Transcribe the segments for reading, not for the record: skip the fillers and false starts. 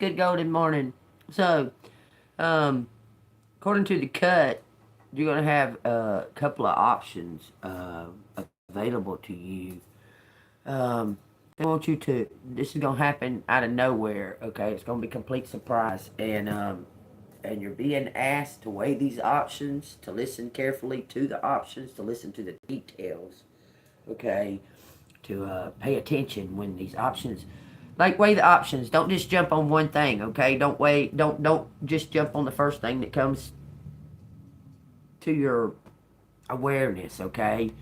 Good golden morning. So, um, according to the cut, you're gonna have a couple of options available to you. Um, I want you to. This is gonna happen out of nowhere. Okay, it's gonna be a complete surprise, and you're being asked to weigh these options, to listen carefully to the options, to listen to the details. Okay, to pay attention when these options, like, weigh the options. Don't just jump on one thing. Okay, don't just jump on the first thing that comes to your awareness. Okay,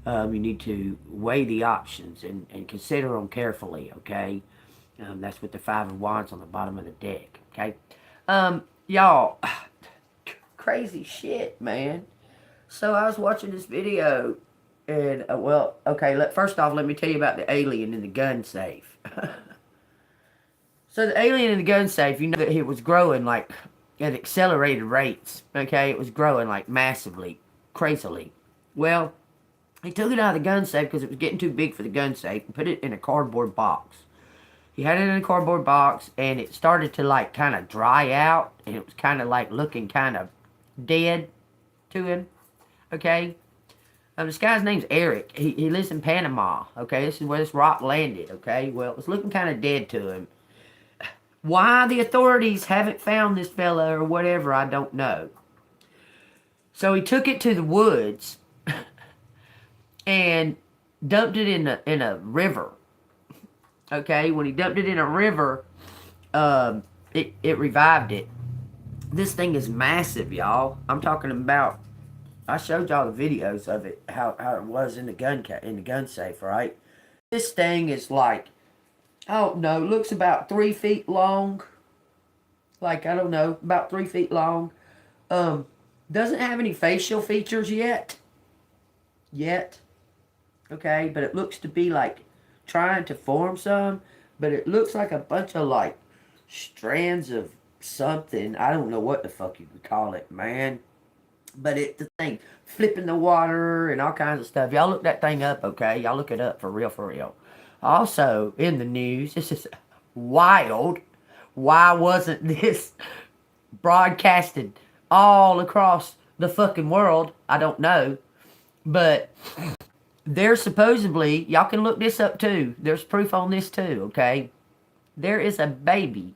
you need to weigh the options and consider them carefully. Okay, that's with the five of wands on the bottom of the deck. Okay, y'all, crazy shit, man. So I was watching this video, and well, okay. First off, let me tell you about the alien in the gun safe. So the alien in the gun safe, you know that it was growing like at accelerated rates. Okay, it was growing like massively, crazily. Well, he took it out of the gun safe because it was getting too big for the gun safe and put it in a cardboard box. He had it in a cardboard box, and it started to like kind of dry out, and it was kind of like looking kind of dead to him. Okay, this guy's name's Eric. He lives in Panama. Okay, this is where this rock landed. Okay, well, it was looking kind of dead to him. Why the authorities haven't found this fella or whatever, I don't know. So he took it to the woods and dumped it in a river. Okay, when he dumped it in a river, it revived it. This thing is massive, y'all. I'm talking about. I showed y'all the videos of it, how it was in the gun safe, right? This thing is like, I don't know, looks about 3 feet long. Like, I don't know, about 3 feet long. Doesn't have any facial features yet. Okay, but it looks to be like trying to form some. But it looks like a bunch of like strands of something. I don't know what the fuck you would call it, man. But the thing flipping the water and all kinds of stuff. Y'all look that thing up, okay? Y'all look it up for real, for real. Also in the news, this is wild. Why wasn't this broadcasted all across the fucking world? I don't know. But there's supposedly, y'all can look this up too. There's proof on this too, okay? There is a baby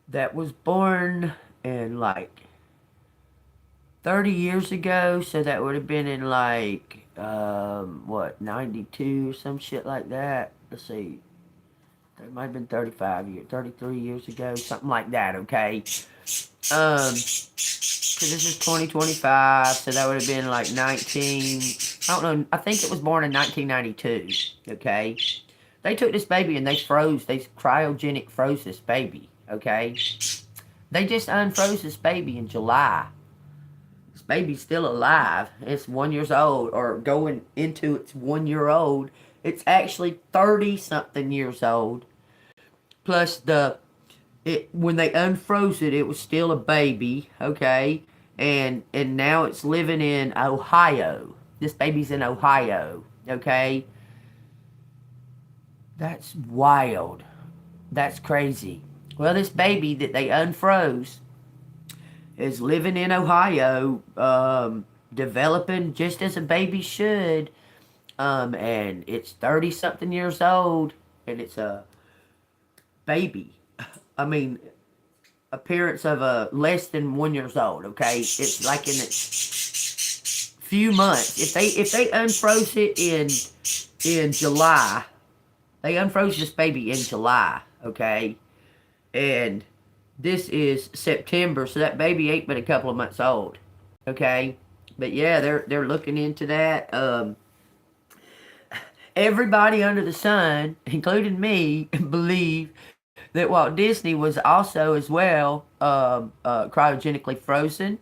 that was born in like 30 years ago. So that would have been in like, 92 or some shit like that. Let's see. It might have been 33 years ago, something like that, okay? Because this is 2025, so that would have been like 19, I don't know, I think it was born in 1992, okay? They took this baby and they cryogenic froze this baby, okay? They just unfroze this baby in July. This baby's still alive. It's 1 year old, or going into its 1 year old. It's actually 30-something years old. Plus when they unfroze it, it was still a baby, okay? And now it's living in Ohio. This baby's in Ohio, okay? That's wild. That's crazy. Well, this baby that they unfroze is living in Ohio, developing just as a baby should. And it's 30-something years old, and it's a baby. I mean, appearance of a less than 1 year old. Okay, it's like in a few months. If they unfroze it in July, they unfroze this baby in July. Okay, and this is September, so that baby ain't but a couple of months old. Okay, but yeah, they're looking into that. Everybody under the sun, including me, believe that Walt Disney was also as well cryogenically frozen.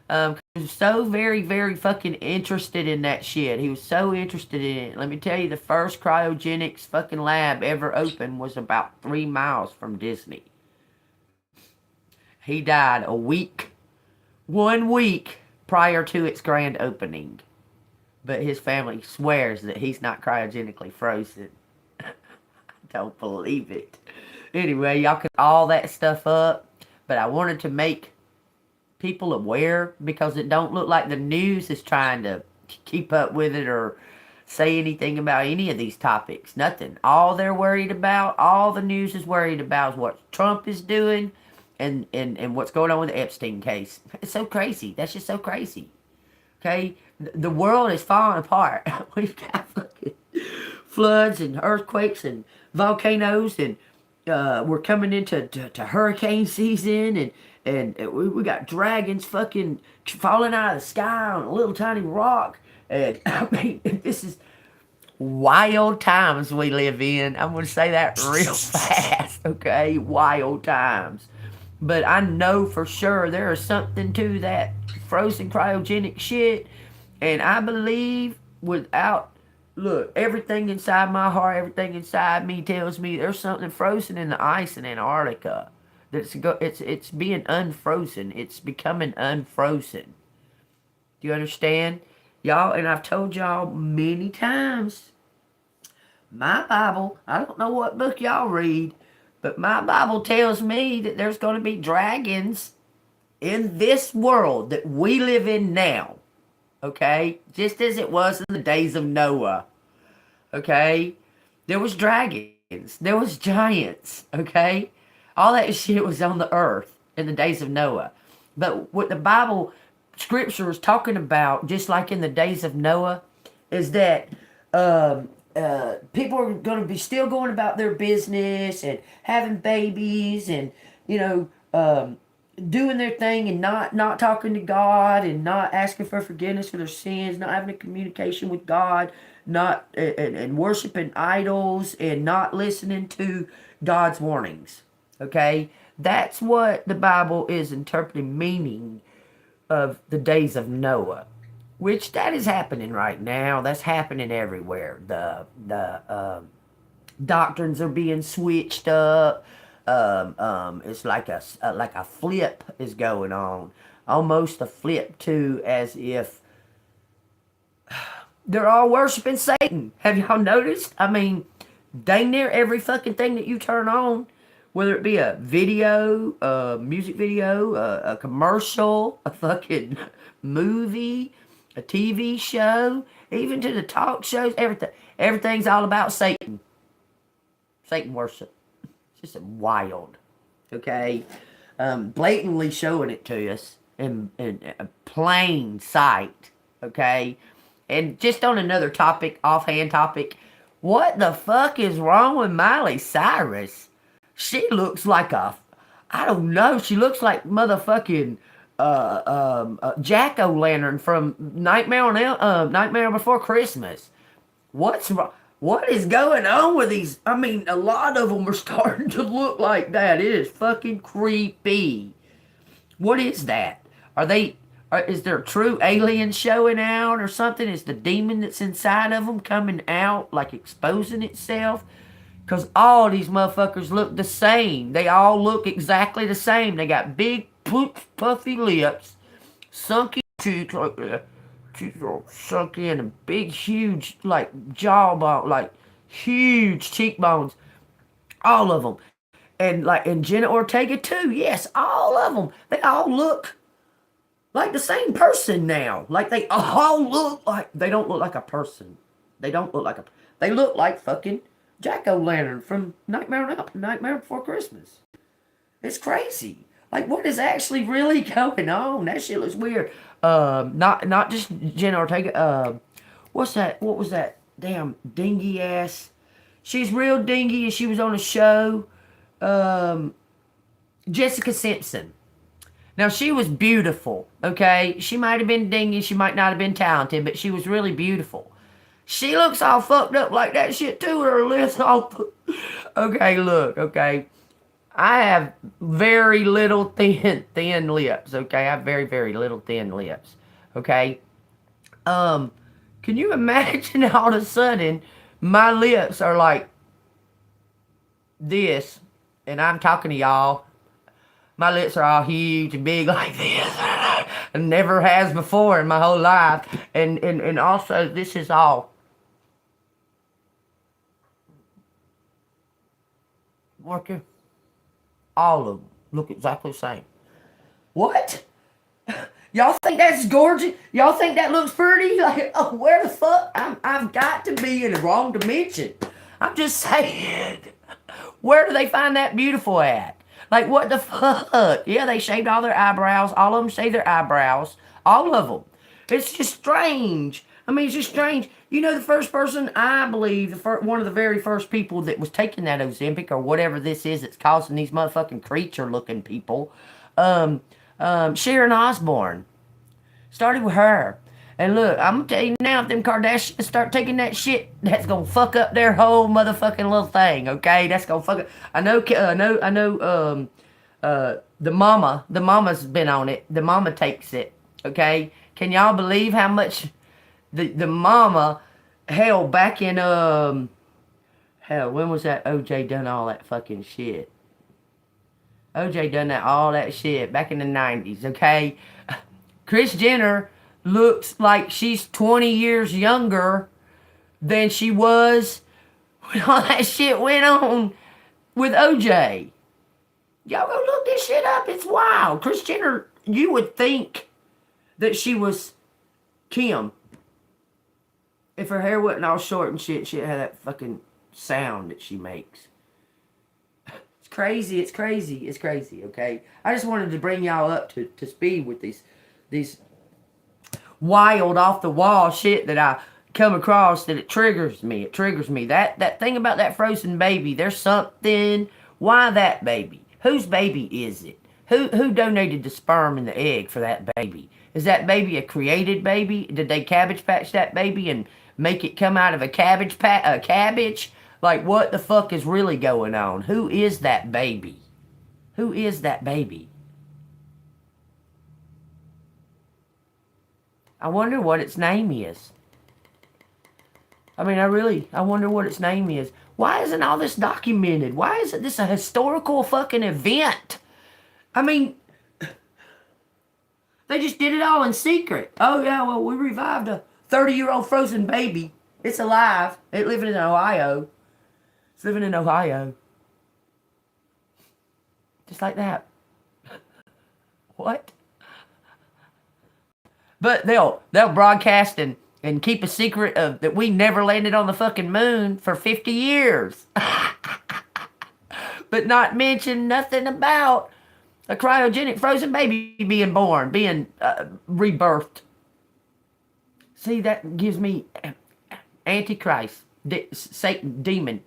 He was so very, very fucking interested in that shit. He was so interested in it. Let me tell you, the first cryogenics fucking lab ever opened was about 3 miles from Disney. He died 1 week prior to its grand opening. But his family swears that he's not cryogenically frozen. I don't believe it. Anyway, y'all can all that stuff up, but I wanted to make people aware because it don't look like the news is trying to keep up with it or say anything about any of these topics. Nothing. All they're worried about, all the news is worried about is what Trump is doing and what's going on with the Epstein case. It's so crazy. That's just so crazy. Okay? The world is falling apart. We've got fucking floods and earthquakes and volcanoes and we're coming into hurricane season and we got dragons fucking falling out of the sky on a little tiny rock. And I mean, this is wild times we live in. I'm going to say that real fast, okay? Wild times. But I know for sure there is something to that frozen cryogenic shit. And I believe without, look, everything inside my heart, everything inside me tells me there's something frozen in the ice in Antarctica. It's being unfrozen. It's becoming unfrozen. Do you understand? Y'all, and I've told y'all many times, my Bible, I don't know what book y'all read, but my Bible tells me that there's going to be dragons in this world that we live in now. Okay? Just as it was in the days of Noah. Okay? There was dragons. There was giants. Okay? All that shit was on the earth in the days of Noah. But what the Bible scripture is talking about, just like in the days of Noah, is that people are going to be still going about their business and having babies and, you know, doing their thing and not talking to God and not asking for forgiveness for their sins, not having a communication with God, not and worshiping idols and not listening to God's warnings. Okay? That's what the Bible is interpreting meaning of the days of Noah, which that is happening right now. That's happening everywhere. The doctrines are being switched up. It's like a flip is going on, almost a flip too, as if they're all worshiping Satan. Have y'all noticed? I mean, dang near every fucking thing that you turn on, whether it be a video, a music video, a commercial, a fucking movie, a TV show, even to the talk shows, everything's all about Satan. Satan worship. It's just wild. Okay? Blatantly showing it to us in a plain sight. Okay? And just on another topic, offhand topic, what the fuck is wrong with Miley Cyrus? She looks like I don't know, she looks like motherfucking Jack-o'-lantern from Nightmare Before Christmas. What's wrong? What is going on with these? I mean, a lot of them are starting to look like that. It is fucking creepy. What is that? Is there a true alien showing out or something? Is the demon that's inside of them coming out, like exposing itself? Because all these motherfuckers look the same. They all look exactly the same. They got big, puffy lips, sunky cheeks, like that. Cheeks all sunk in, and big, huge, like, jawbone, like, huge cheekbones. All of them. And Jenna Ortega, too. Yes, all of them. They all look like the same person now. Like, they all look like, they don't look like a person. They look like fucking Jack-o'-lantern from Nightmare Before Christmas. It's crazy. Like, what is actually really going on? That shit looks weird. Not just Jenna Ortega. What's that? What was that? Damn dingy ass. She's real dingy, and she was on a show. Jessica Simpson. Now, she was beautiful. Okay, she might have been dingy. She might not have been talented, but she was really beautiful. She looks all fucked up like that shit too, with her lips all. Okay, look, okay. I have very little thin lips, okay? I have very, very little thin lips, okay? Can you imagine all of a sudden my lips are like this, and I'm talking to y'all. My lips are all huge and big like this. And never has before in my whole life. And also, this is all working. All of them look exactly the same. What? Y'all think that's gorgeous? Y'all think that looks pretty? Like, oh, where the fuck? I've got to be in the wrong dimension. I'm just saying. Where do they find that beautiful at? Like, what the fuck? Yeah, they shaved all their eyebrows. All of them shaved their eyebrows. All of them. It's just strange. I mean, it's just strange. You know, the first person, I believe, one of the very first people that was taking that Ozempic or whatever this is that's causing these motherfucking creature-looking people, Sharon Osbourne. Started with her. And look, I'm gonna tell you now, if them Kardashians start taking that shit, that's gonna fuck up their whole motherfucking little thing. Okay, that's gonna fuck up. I know. The mama's been on it. The mama takes it. Okay, can y'all believe how much the mama, hell, back in hell, when was that OJ done all that fucking shit? OJ done all that shit back in the 90s. Okay, Kris Jenner looks like she's 20 years younger than she was when all that shit went on with OJ. Y'all go look this shit up. It's wild. Kris Jenner, you would think that she was Kim. If her hair wasn't all short and shit, she'd have that fucking sound that she makes. It's crazy. It's crazy. It's crazy, okay? I just wanted to bring y'all up to speed with these wild off the wall shit that I come across, that it triggers me. It triggers me. That thing about that frozen baby, there's something. Why that baby? Whose baby is it? Who donated the sperm and the egg for that baby? Is that baby a created baby? Did they cabbage patch that baby and make it come out of a cabbage? Like, what the fuck is really going on? Who is that baby? Who is that baby? I wonder what its name is. I mean, I wonder what its name is. Why isn't all this documented? Why isn't this a historical fucking event? I mean, they just did it all in secret. Oh, yeah, well, we revived a 30-year-old frozen baby. It's alive. It's living in Ohio. It's living in Ohio. Just like that. What? But they'll broadcast and keep a secret of that we never landed on the fucking moon for 50 years. But not mention nothing about a cryogenic frozen baby being born, being rebirthed. See, that gives me Antichrist, Satan, demon,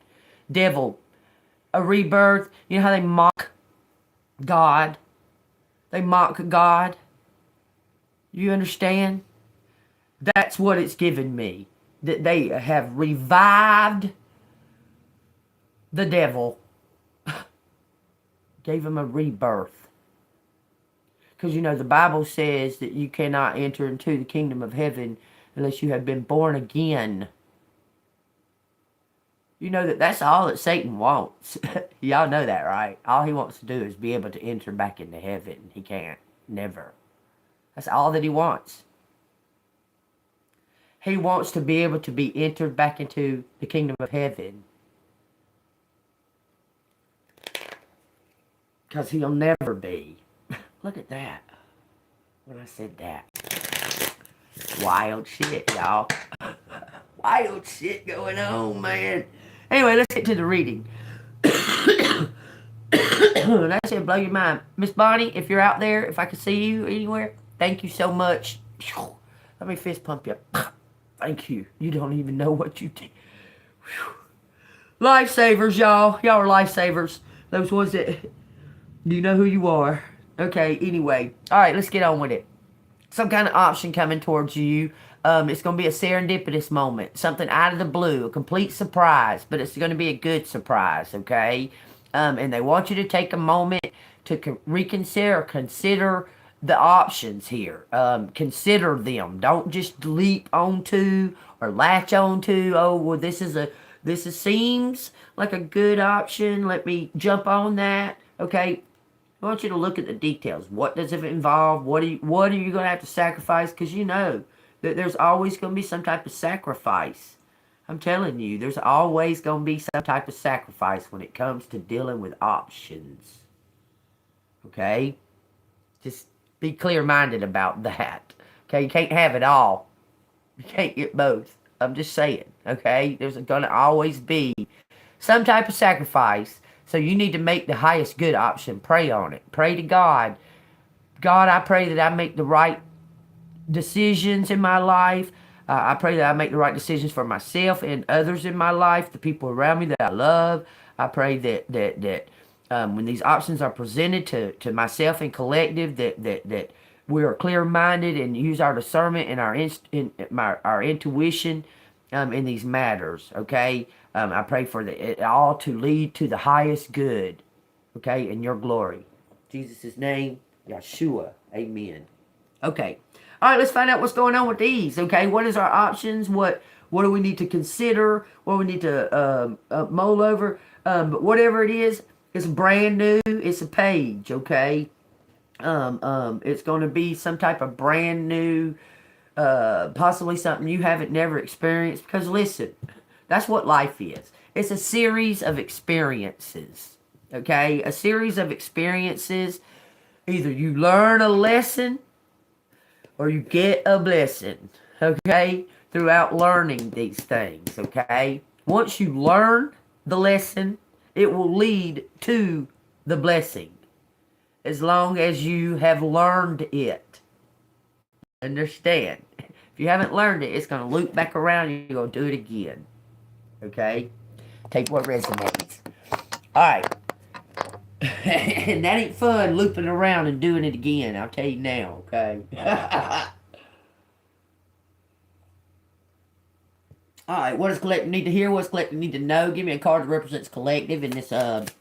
devil, a rebirth. You know how they mock God? They mock God. You understand? That's what it's given me. That they have revived the devil. Gave him a rebirth. Because, you know, the Bible says that you cannot enter into the kingdom of heaven unless you have been born again. You know that's all that Satan wants. Y'all know that, right? All he wants to do is be able to enter back into heaven. He can't. Never. That's all that he wants. He wants to be able to be entered back into the kingdom of heaven. Because he'll never be. Look at that. When I said that. Wild shit, y'all. Wild shit going on, man. Anyway, let's get to the reading. That shit blow your mind. Miss Bonnie, if you're out there, if I can see you anywhere, thank you so much. Let me fist pump you. Thank you. You don't even know what you did. Lifesavers, y'all. Y'all are lifesavers. Those ones that... You know who you are. Okay, anyway. Alright, let's get on with it. Some kind of option coming towards you. It's going to be a serendipitous moment. Something out of the blue. A complete surprise. But it's going to be a good surprise, okay? And they want you to take a moment to reconsider, consider the options here. Consider them. Don't just leap onto or latch onto, oh, well, this seems like a good option. Let me jump on that. Okay? I want you to look at the details. What does it involve? What are you going to have to sacrifice? Because you know that there's always going to be some type of sacrifice. I'm telling you, there's always going to be some type of sacrifice when it comes to dealing with options. Okay? Just be clear-minded about that. Okay? You can't have it all. You can't get both. I'm just saying. Okay? There's going to always be some type of sacrifice. So you need to make the highest good option. Pray on it. Pray to God. God, I pray that I make the right decisions in my life. I pray that I make the right decisions for myself and others in my life, the people around me that I love. I pray that when these options are presented to myself and collective, that we are clear-minded and use our discernment and our intuition in these matters. Okay, I pray for it all to lead to the highest good. Okay, in your glory, in Jesus' name, Yeshua. Amen. Okay. All right, let's find out what's going on with these. Okay, what is our options? What do we need to consider? What do we need to mull over? But whatever it is, it's brand new. It's a page. Okay. It's going to be some type of brand new, possibly something you haven't never experienced. Because listen, that's what life is. It's a series of experiences. Okay, a series of experiences. Either you learn a lesson or you get a blessing, okay, throughout learning these things, okay? Once you learn the lesson, it will lead to the blessing, as long as you have learned it. Understand? If you haven't learned it, it's going to loop back around and you're going to do it again, okay? Take what resonates. All right. And that ain't fun, looping around and doing it again. I'll tell you now, okay? Alright, what does collective need to hear? What does collective need to know? Give me a card that represents collective in this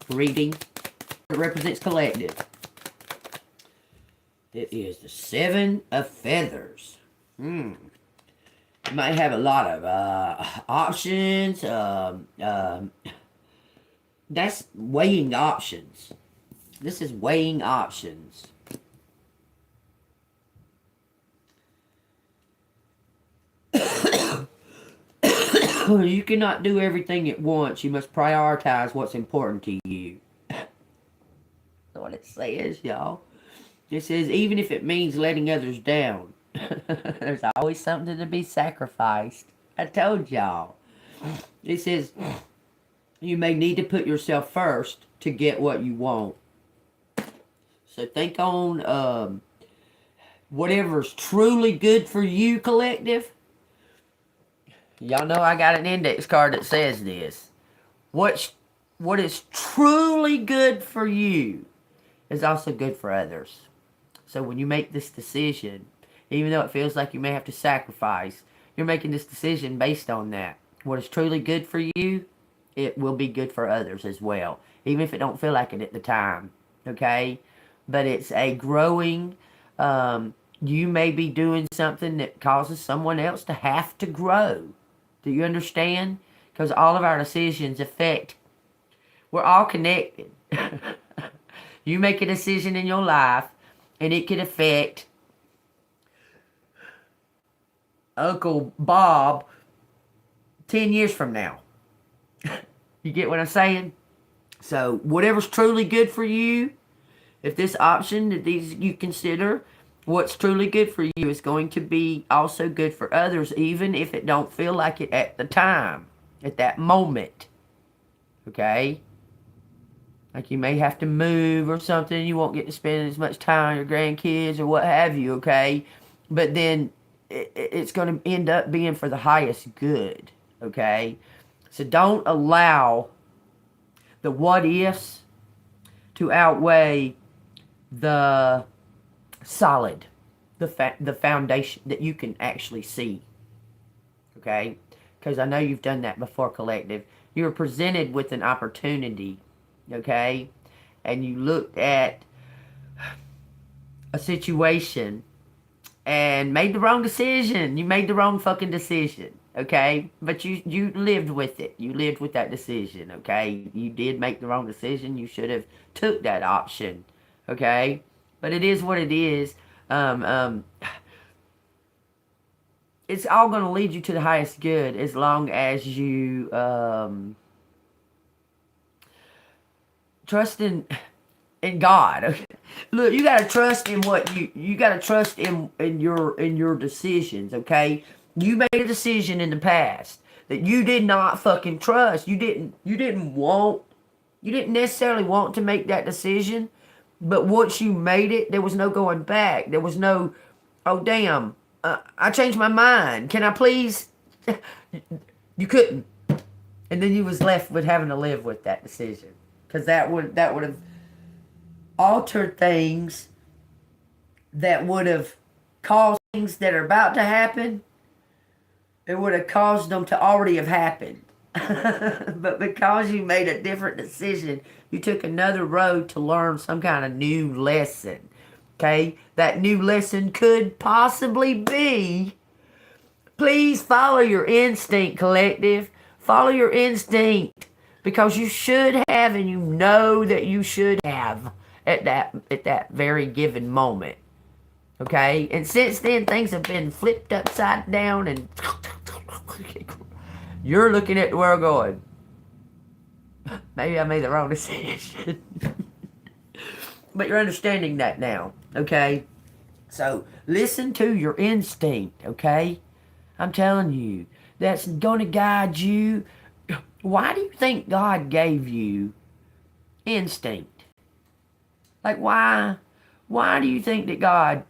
reading. It represents collective. It is the Seven of Feathers. You might have a lot of options. That's weighing options. This is weighing options. You cannot do everything at once. You must prioritize what's important to you. That's what it says, y'all. It says, even if it means letting others down, there's always something to be sacrificed. I told y'all. It says, you may need to put yourself first to get what you want. So think on whatever's truly good for you, collective. Y'all know I got an index card that says this. What is truly good for you is also good for others. So when you make this decision, even though it feels like you may have to sacrifice, you're making this decision based on that. What is truly good for you, it will be good for others as well. Even if it don't feel like it at the time. Okay? But it's a growing, you may be doing something that causes someone else to have to grow. Do you understand? Because all of our decisions affect, we're all connected. You make a decision in your life, and it could affect Uncle Bob 10 years from now. You get what I'm saying? So, whatever's truly good for you, if this option that these you consider, what's truly good for you is going to be also good for others, even if it don't feel like it at the time, at that moment. Okay? Like you may have to move or something, you won't get to spend as much time with your grandkids or what have you, okay? But then it's going to end up being for the highest good, okay? So don't allow the what-ifs to outweigh the solid, the foundation that you can actually see, okay? Because I know you've done that before, collective. You were presented with an opportunity, okay? And you looked at a situation and made the wrong decision. You made the wrong fucking decision, okay? But you lived with it. You lived with that decision, okay? You did make the wrong decision. You should have took that option, okay? But it is what it is. It's all going to lead you to the highest good as long as you trust in God. Okay? Look, you gotta trust in what you gotta trust in your decisions, okay? You made a decision in the past that you did not fucking trust. You didn't necessarily want to make that decision, but once you made it, there was no going back. There was no, oh damn, I changed my mind. Can I please? You couldn't, and then you was left with having to live with that decision, because that would have altered things, that would have caused things that are about to happen. It would have caused them to already have happened. But because you made a different decision, you took another road to learn some kind of new lesson. Okay? That new lesson could possibly be, please follow your instinct, collective. Follow your instinct. Because you should have, and you know that you should have at that very given moment. Okay? And since then, things have been flipped upside down, and you're looking at the world going, maybe I made the wrong decision. But you're understanding that now, okay? So, listen to your instinct, okay? I'm telling you, that's going to guide you. Why do you think God gave you instinct? Like, why do you think that God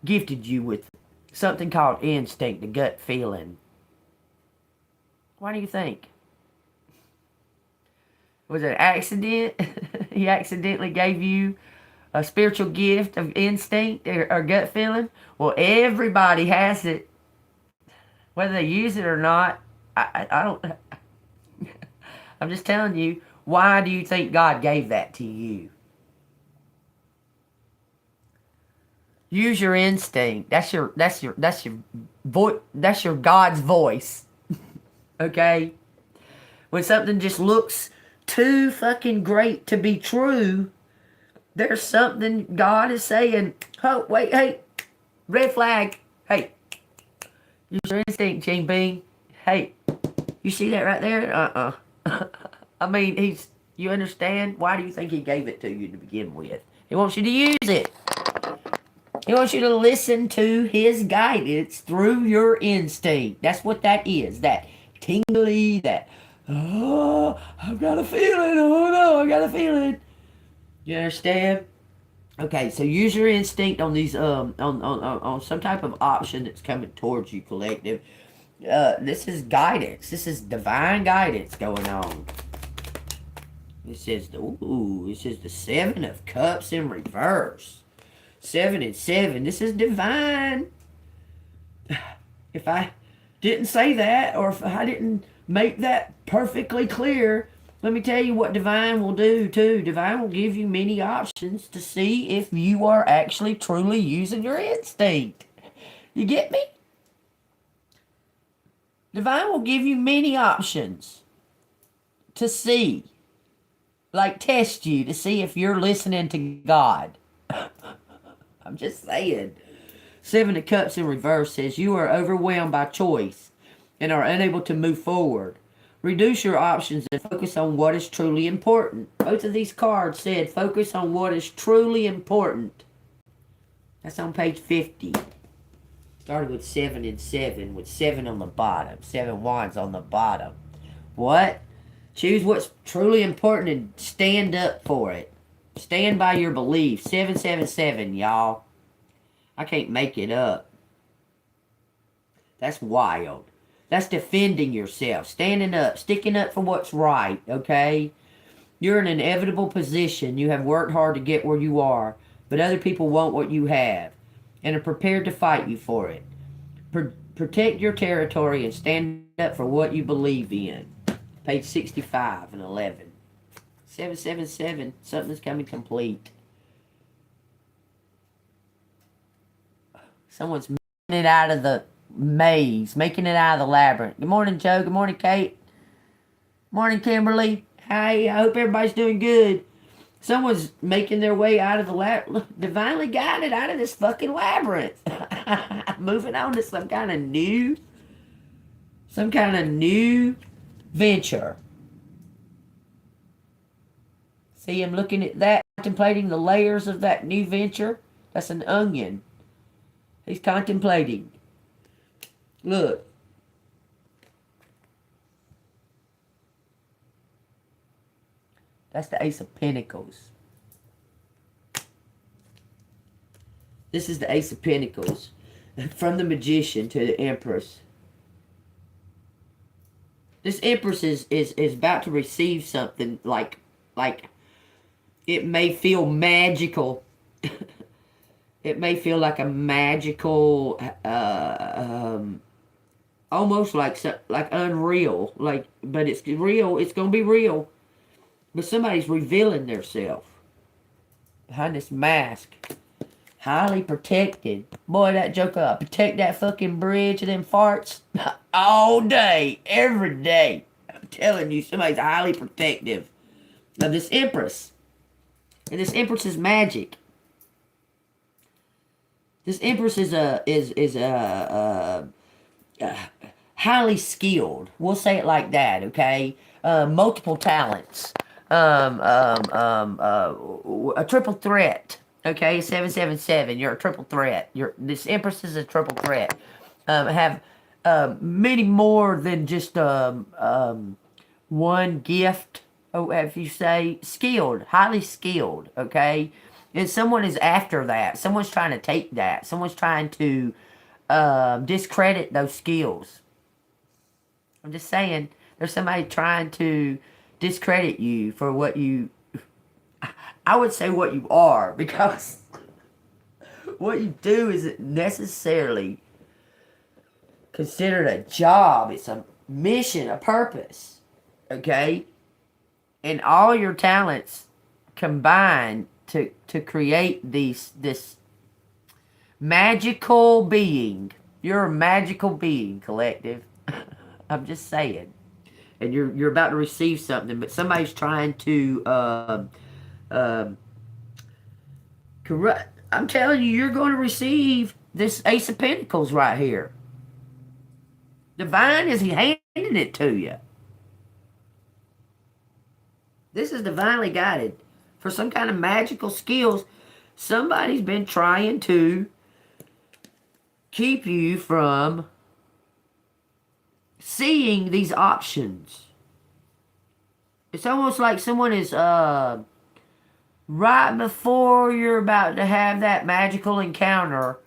gifted you with something called instinct, the gut feeling? Why do you think? Was it an accident? He accidentally gave you a spiritual gift of instinct or gut feeling? Well, everybody has it. Whether they use it or not, I don't. I'm just telling you, why do you think God gave that to you? Use your instinct. That's your God's voice. Okay? When something just looks too fucking great to be true, there's something God is saying, oh, wait, hey, red flag. Hey, use your instinct, Gene Bean. Hey, you see that right there? I mean, you understand? Why do you think he gave it to you to begin with? He wants you to use it. He wants you to listen to his guidance through your instinct. That's what that is. That tingly, that, oh, I've got a feeling. Oh no, I got a feeling. You understand? Okay, so use your instinct on these on some type of option that's coming towards you, collective. This is guidance. This is divine guidance going on. It says the 7 of Cups in reverse. 7 and 7. This is divine. If I didn't say that, or if I didn't make that perfectly clear, let me tell you what divine will do too. Divine will give you many options to see if you are actually truly using your instinct. You get me? Divine will give you many options to see. Like test you to see if you're listening to God. I'm just saying. 7 of Cups in reverse says you are overwhelmed by choice and are unable to move forward. Reduce your options and focus on what is truly important. Both of these cards said focus on what is truly important. That's on page 50. Started with 7 and 7 with 7 on the bottom. 7 wands on the bottom. What? Choose what's truly important and stand up for it. Stand by your belief. 777, y'all. I can't make it up. That's wild. That's defending yourself. Standing up. Sticking up for what's right, okay? You're in an inevitable position. You have worked hard to get where you are, but other people want what you have and are prepared to fight you for it. Protect your territory and stand up for what you believe in. Page 65 and 11. 777. Something's coming complete. Someone's making it out of the maze. Making it out of the labyrinth. Good morning, Joe. Good morning, Kate. Morning, Kimberly. Hey, I hope everybody's doing good. Someone's making their way out of the labyrinth. Divinely guided out of this fucking labyrinth. Moving on to some kind of new venture. See him looking at that, contemplating the layers of that new venture. That's an onion. He's contemplating. Look. That's the Ace of Pentacles. This is the Ace of Pentacles. From the Magician to the Empress. This Empress is about to receive something like it may feel magical. It may feel like a magical, almost like unreal. But it's real. It's gonna be real. But somebody's revealing themselves behind this mask. Highly protected. Boy, that joker protect that fucking bridge and them farts all day, every day. I'm telling you, somebody's highly protective of this Empress. And this Empress is magic. This Empress is highly skilled. We'll say it like that, okay? Multiple talents. A triple threat. Okay, 777. You're a triple threat. This Empress is a triple threat. Have many more than just one gift. Oh, if you say skilled, highly skilled. Okay, and someone is after that. Someone's trying to take that. Someone's trying to discredit those skills. I'm just saying, there's somebody trying to discredit you for what you. I would say what you are, because what you do isn't necessarily considered a job. It's a mission, a purpose. Okay? And all your talents combine to create this magical being. You're a magical being, collective. I'm just saying. And you're about to receive something, but somebody's trying to correct. I'm telling you, you're going to receive this Ace of Pentacles right here. Divine is handing it to you. This is divinely guided for some kind of magical skills. Somebody's been trying to keep you from seeing these options. It's almost like someone is right before you're about to have that magical encounter,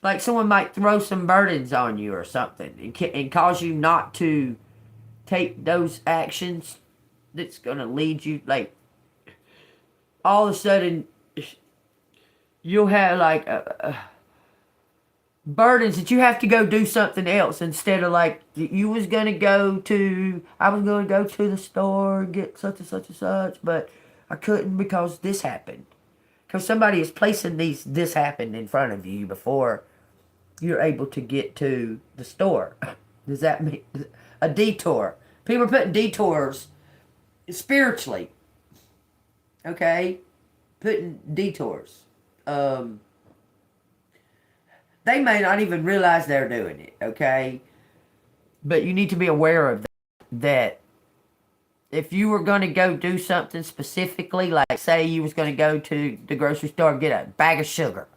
like someone might throw some burdens on you or something and cause you not to take those actions that's going to lead you, like, all of a sudden you'll have like burdens that you have to go do something else instead of like you was going to go to, I was going to go to the store and get such and such and such, but I couldn't because this happened. Because somebody is placing this happened in front of you before you're able to get to the store. Does that mean a detour? People are putting detours spiritually. Okay? Putting detours. They may not even realize they're doing it. Okay? But you need to be aware of that if you were going to go do something specifically, like say you was going to go to the grocery store and get a bag of sugar,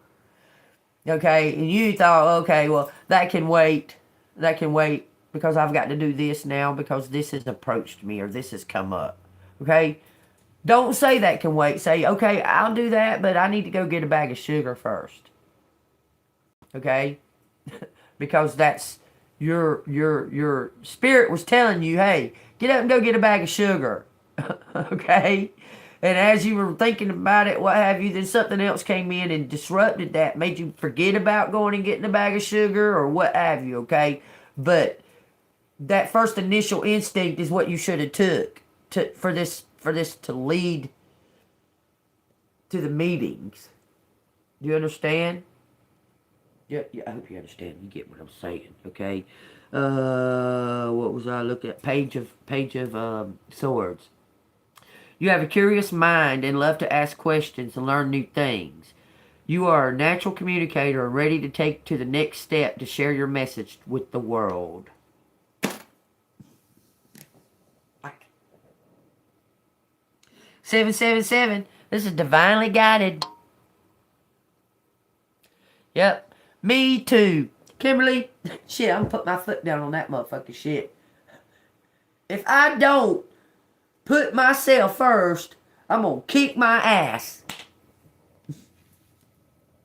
okay, and you thought, okay, well, that can wait because I've got to do this now because this has approached me or this has come up, okay? Don't say that can wait. Say, okay, I'll do that, but I need to go get a bag of sugar first, okay? Because that's your spirit was telling you, hey, get up and go get a bag of sugar. Okay? And as you were thinking about it, what have you, then something else came in and disrupted that, made you forget about going and getting a bag of sugar or what have you, okay? But that first initial instinct is what you should have took for this to lead to the meetings. Do you understand? Yeah, I hope you understand. You get what I'm saying, okay? What was I looking at? Page of Swords. You have a curious mind and love to ask questions and learn new things. You are a natural communicator and ready to take to the next step to share your message with the world. 777. This is divinely guided. Yep. Me too. Kimberly, shit, I'm gonna put my foot down on that motherfucking shit. If I don't put myself first, I'm gonna kick my ass.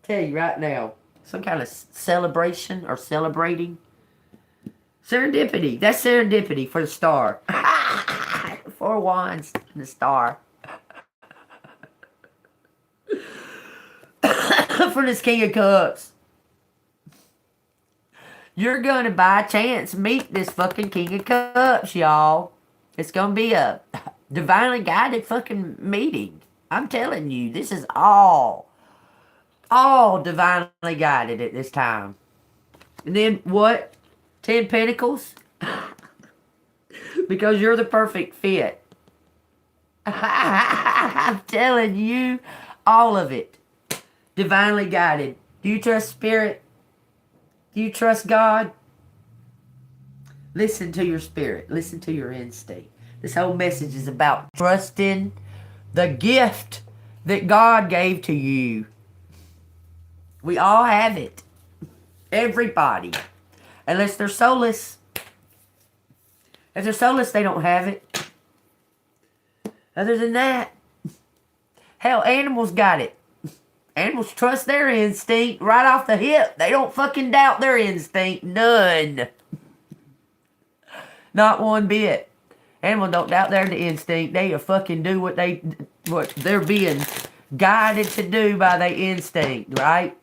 Tell you right now. Some kind of celebration or celebrating. Serendipity. That's serendipity for the star. 4 wands and the star. For this King of Cups. You're gonna by chance meet this fucking King of Cups, y'all. It's gonna be a divinely guided fucking meeting. I'm telling you, this is all divinely guided at this time. And then what? 10 Pentacles? Because you're the perfect fit. I'm telling you, all of it. Divinely guided. Do you trust spirit? Do you trust God? Listen to your spirit. Listen to your instinct. This whole message is about trusting the gift that God gave to you. We all have it. Everybody. Unless they're soulless. If they're soulless, they don't have it. Other than that, hell, animals got it. Animals trust their instinct right off the hip. They don't fucking doubt their instinct. None. Not one bit. Animals don't doubt their instinct. They fucking do what they're being guided to do by their instinct, right?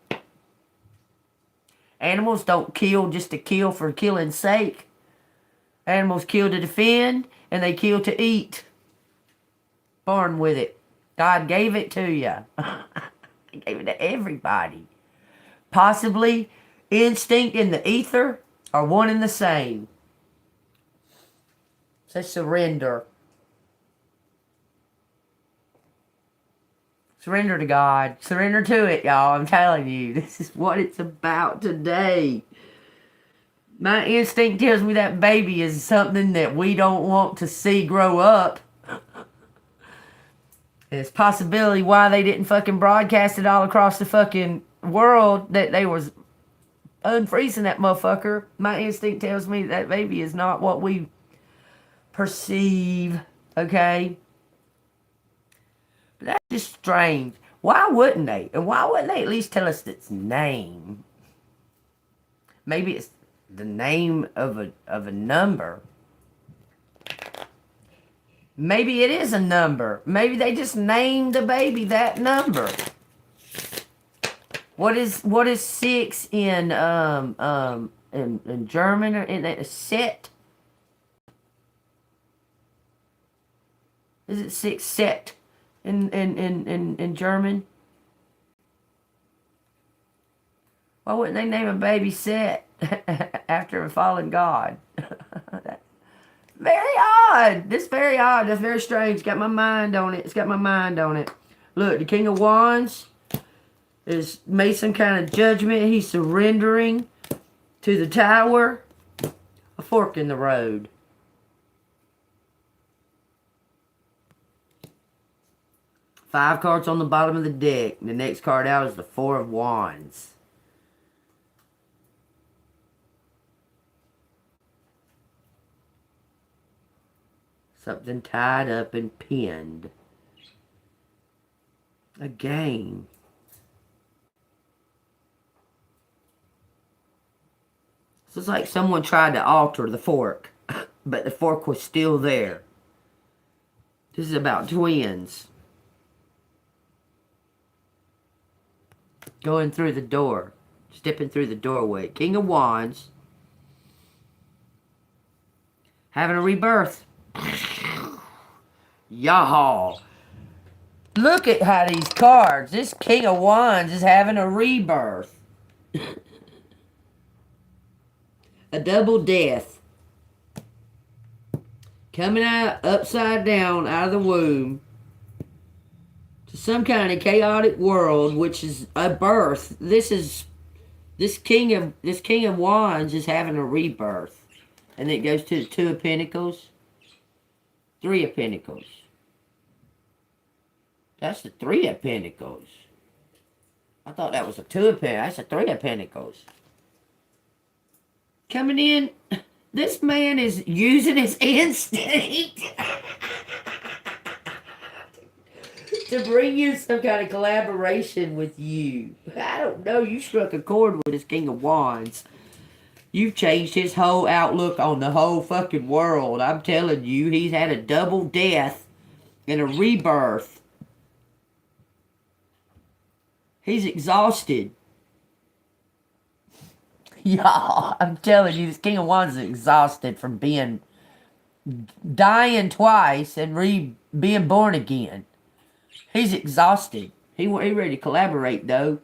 Animals don't kill just to kill for killing's sake. Animals kill to defend, and they kill to eat. Born with it. God gave it to you. He gave it to everybody. Possibly instinct and the ether are one and the same. So surrender. Surrender to God. Surrender to it, y'all. I'm telling you. This is what it's about today. My instinct tells me that baby is something that we don't want to see grow up. It's possibility why they didn't fucking broadcast it all across the fucking world that they was unfreezing that motherfucker. My instinct tells me that baby is not what we perceive, okay? But that's just strange. Why wouldn't they? And why wouldn't they at least tell us its name? Maybe it's the name of a number. Maybe it is a number. Maybe they just named the baby that number. What is 6 in German or in set? Is it 6 set in German? Why wouldn't they name a baby Set after a fallen god? Very odd. This very odd. That's very strange. It's got my mind on it. It's got my mind on it. Look, the King of Wands has made some kind of judgment. He's surrendering to the Tower. A fork in the road. Five cards on the bottom of the deck. The next card out is the Four of Wands. Something tied up and pinned. A game. So it's like someone tried to alter the fork, but the fork was still there. This is about twins. Going through the door. Stepping through the doorway. King of Wands. Having a rebirth. Y'all. Look at how these cards. This King of Wands is having a rebirth. A double death. Coming out upside down out of the womb. To some kind of chaotic world, which is a birth. This King of Wands is having a rebirth. And it goes to the Two of Pentacles. Three of Pentacles. That's the Three of Pentacles. I thought that was a Two of Pentacles. That's a Three of Pentacles. Coming in, this man is using his instinct to bring you some kind of collaboration with you. I don't know. You struck a chord with this King of Wands. You've changed his whole outlook on the whole fucking world. I'm telling you, he's had a double death and a rebirth. He's exhausted. Y'all, I'm telling you, this King of Wands is exhausted from dying twice and being born again. He's exhausted. He ready to collaborate though.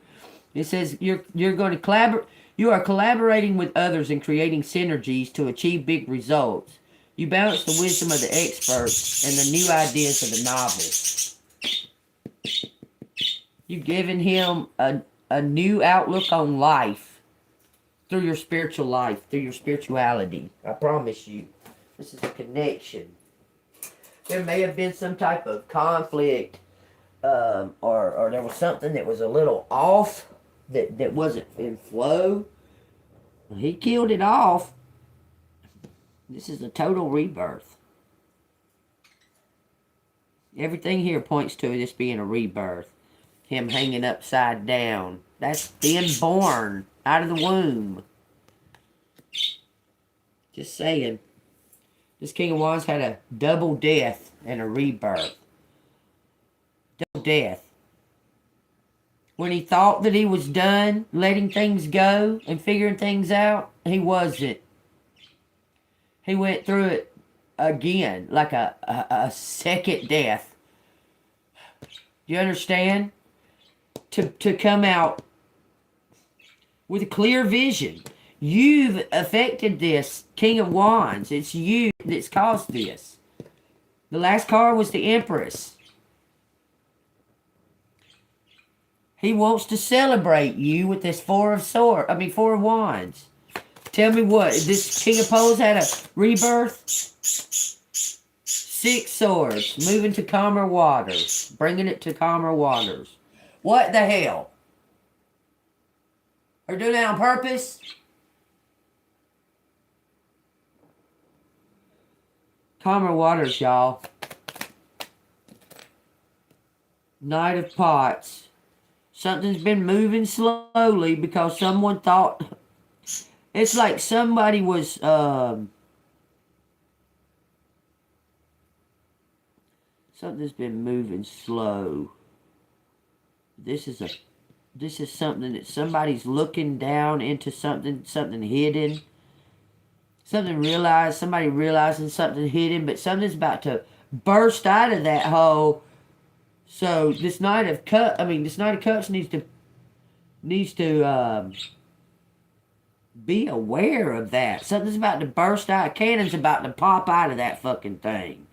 It says you're going to collaborate. You are collaborating with others and creating synergies to achieve big results. You balance the wisdom of the experts and the new ideas of the novice. You've given him a new outlook on life through your spiritual life, through your spirituality. I promise you. This is a connection. There may have been some type of conflict, or there was something that was a little off, that wasn't in flow. He killed it off. This is a total rebirth. Everything here points to this being a rebirth. Him hanging upside down. That's being born out of the womb. Just saying. This King of Wands had a double death and a rebirth. Double death. When he thought that he was done letting things go and figuring things out, he wasn't. He went through it again, like a second death. You understand? To come out with a clear vision. You've affected this King of Wands. It's you that's caused this. The last card was the Empress. He wants to celebrate you with this Four of Wands. Tell me what, this King of Pentacles had a rebirth? 6 swords, moving to calmer waters, bringing it to calmer waters. What the hell? Are you doing that on purpose? Calmer waters, y'all. Knight of Pots. Something's been moving slowly because someone thought... It's like somebody was... something's been moving slow. This is something that somebody's looking down into something hidden. Somebody realizing something hidden, but something's about to burst out of that hole. So this Knight of Cups needs to be aware of that. Something's about to burst out. A cannon's about to pop out of that fucking thing.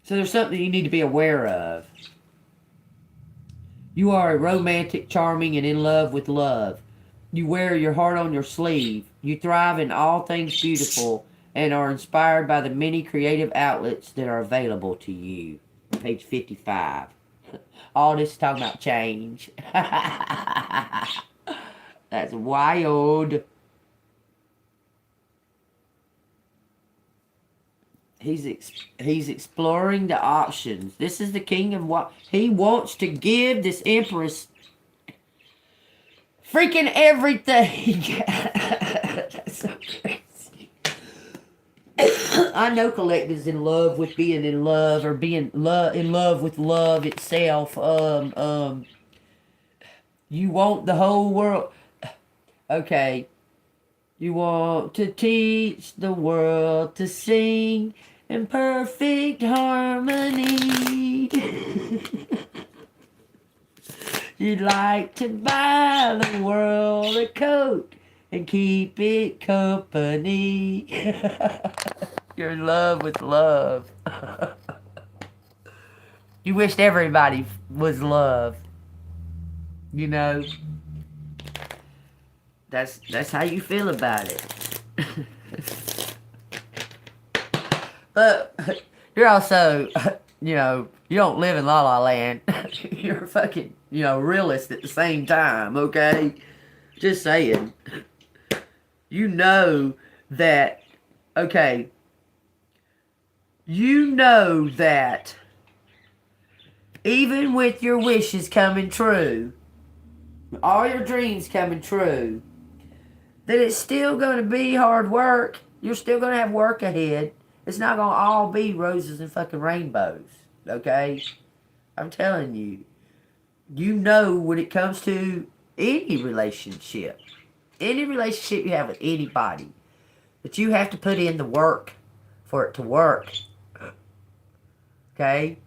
So there's something you need to be aware of. You are romantic, charming, and in love with love. You wear your heart on your sleeve. You thrive in all things beautiful and are inspired by the many creative outlets that are available to you. Page 55. All this is talking about change. That's wild. He's exploring the options. This is the King of what he wants to give this Empress freaking everything. That's so crazy. I know Collective's in love with being in love, or being in love with love itself. You want the whole world. Okay. You want to teach the world to sing in perfect harmony. You'd like to buy the world a coat and keep it company. You're in love with love. You wished everybody was love. You know? That's how you feel about it. But you're also, you know, You don't live in La La Land. You're a fucking, realist at the same time, okay? Just saying. You know that, okay, you know that even with your wishes coming true, all your dreams coming true, that it's still going to be hard work. You're still going to have work ahead. It's not going to all be roses and fucking rainbows, okay? I'm telling you. You know when it comes to any relationship you have with anybody, that you have to put in the work for it to work, okay?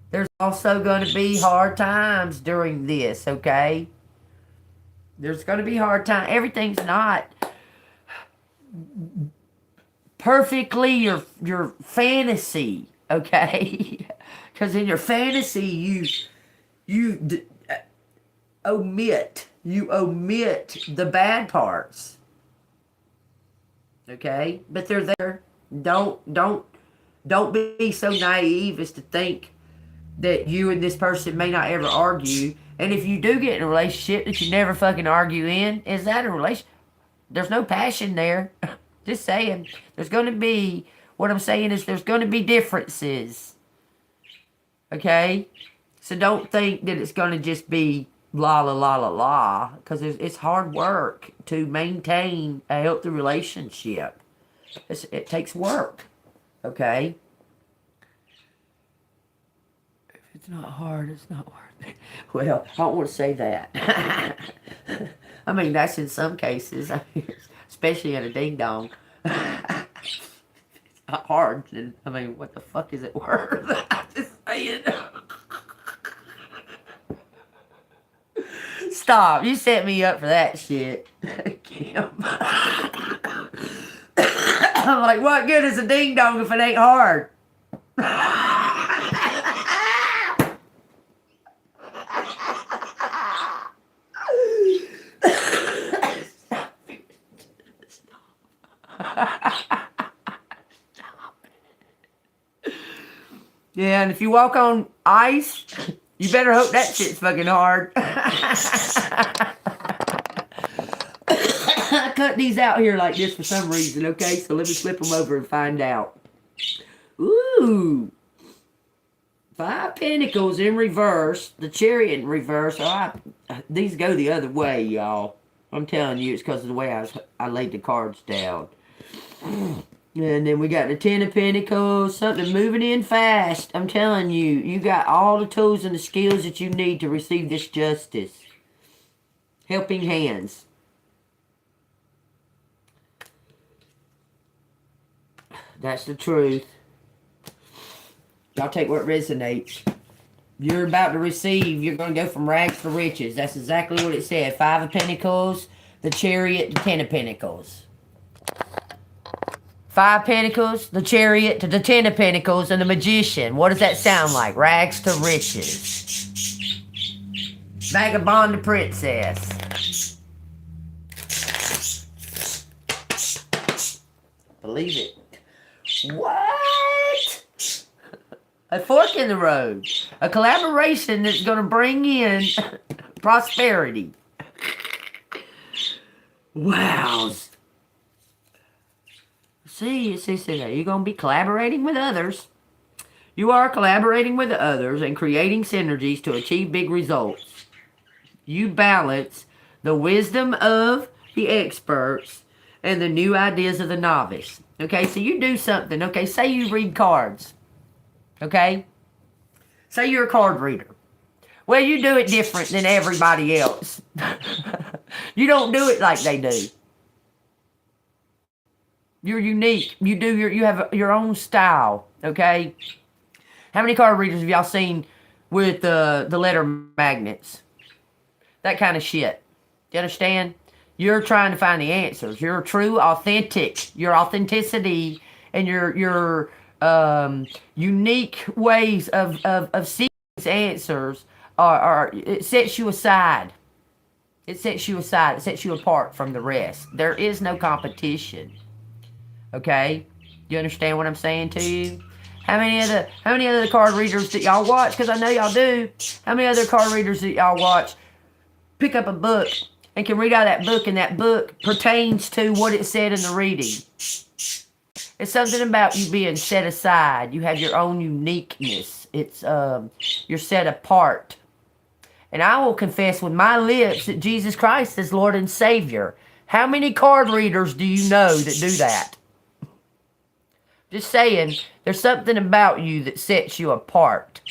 There's also going to be hard times during this, okay? There's going to be hard times. Everything's not perfectly your fantasy, okay? Because in your fantasy, you omit the bad parts, okay? But they're there. Don't be so naive as to think that you and this person may not ever argue. And if you do get in a relationship that you never fucking argue in, is that a relationship? There's no passion there. Just saying. There's going to be, what I'm saying is there's going to be differences. Okay? So don't think that it's going to just be la la la la la. Because it's hard work to maintain a healthy relationship. It takes work. Okay? If it's not hard, it's not worth it. Well, I don't want to say that. I mean, that's in some cases. Especially in a ding-dong. It's not hard. I mean, what the fuck is it worth? I'm just saying. Stop. You set me up for that shit. Kim. I'm like, what good is a ding-dong if it ain't hard? Yeah, and if you walk on ice, you better hope that shit's fucking hard. I cut these out here like this for some reason, okay? So let me flip them over and find out. Ooh. 5 Pentacles in reverse. The Chariot in reverse. These go the other way, y'all. I'm telling you, it's because of the way I laid the cards down. And then we got the 10 of Pentacles, something moving in fast. I'm telling you, you got all the tools and the skills that you need to receive this justice. Helping hands. That's the truth. Y'all take what resonates. You're about to receive, you're going to go from rags to riches. That's exactly what it said. 5 of Pentacles, the Chariot, the 10 of Pentacles. 5 Pentacles, the Chariot, to the 10 of Pentacles, and the Magician. What does that sound like? Rags to riches. Vagabond to Princess. Believe it. What? A fork in the road. A collaboration that's going to bring in prosperity. Wow. See, you're going to be collaborating with others. You are collaborating with others and creating synergies to achieve big results. You balance the wisdom of the experts and the new ideas of the novice. Okay, so you do something. Okay, say you read cards. Okay? Say you're a card reader. Well, you do it different than everybody else. You don't do it like they do. You're unique. You have your own style, okay? How many card readers have y'all seen with the letter magnets? That kind of shit. You understand? You're trying to find the answers. Your true, authentic, your authenticity and your unique ways of seeking answers it sets you aside. It sets you aside. It sets you apart from the rest. There is no competition. Okay? You understand what I'm saying to you? How many other card readers that y'all watch? Because I know y'all do. How many other card readers that y'all watch pick up a book and can read out that book, and that book pertains to what it said in the reading? It's something about you being set aside. You have your own uniqueness. It's you're set apart. And I will confess with my lips that Jesus Christ is Lord and Savior. How many card readers do you know that do that? Just saying, there's something about you that sets you apart.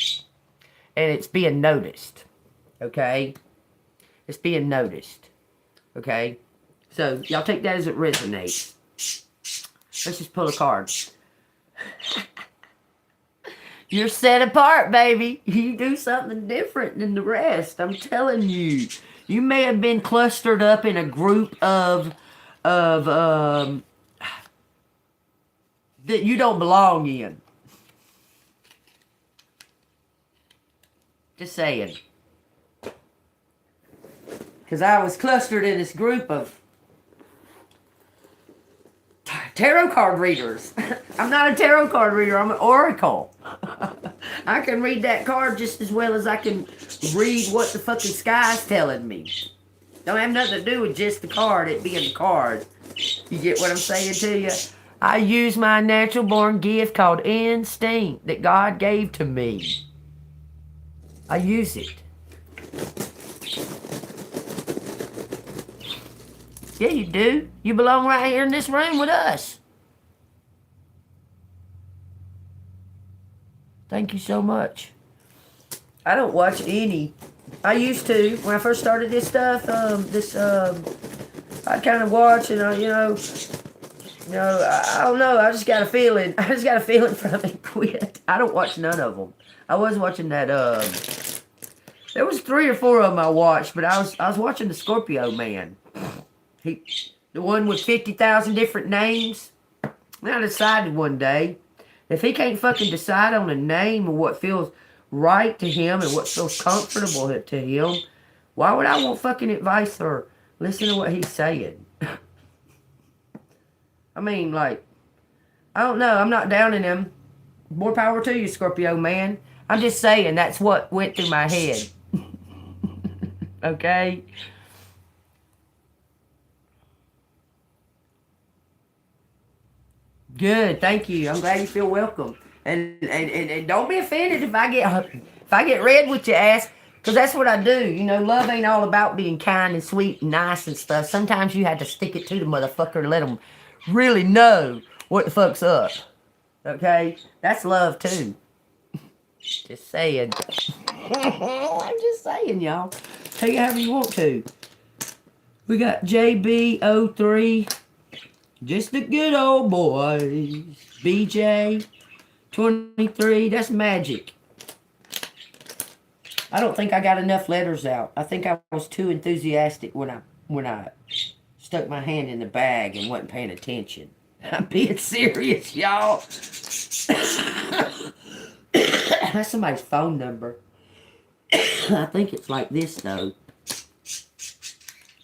And it's being noticed. Okay? It's being noticed. Okay? So, y'all take that as it resonates. Let's just pull a card. You're set apart, baby. You do something different than the rest. I'm telling you. You may have been clustered up in a group of that you don't belong in. Just saying. Because I was clustered in this group of tarot card readers. I'm not a tarot card reader. I'm an oracle. I can read that card just as well as I can read what the fucking sky's telling me. Don't have nothing to do with just the card, it being the card. You get what I'm saying to you? I use my natural born gift called instinct that God gave to me. I use it. Yeah, you do. You belong right here in this room with us. Thank you so much. I don't watch any. I used to when I first started this stuff. I kind of watch, and I don't know. I just got a feeling. I just got a feeling from it and quit. I don't watch none of them. I was watching that. There was 3 or 4 of them I watched, but I was watching the Scorpio man. The one with 50,000 different names. And I decided one day, if he can't fucking decide on a name or what feels right to him and what feels comfortable to him, why would I want fucking advice or listen to what he's saying? I mean, like, I don't know. I'm not downing him. More power to you, Scorpio man. I'm just saying that's what went through my head. Okay? Good, thank you. I'm glad you feel welcome. And don't be offended if I get red with your ass, because that's what I do. You know, love ain't all about being kind and sweet and nice and stuff. Sometimes you have to stick it to the motherfucker and let them really know what the fuck's up. Okay? That's love too. Just saying. I'm just saying, y'all. Take it however you want to. We got JB03. Just the good old boys. BJ 23. That's magic. I don't think I got enough letters out. I think I was too enthusiastic when I stuck my hand in the bag and wasn't paying attention. I'm being serious, y'all. That's somebody's phone number. I think it's like this though.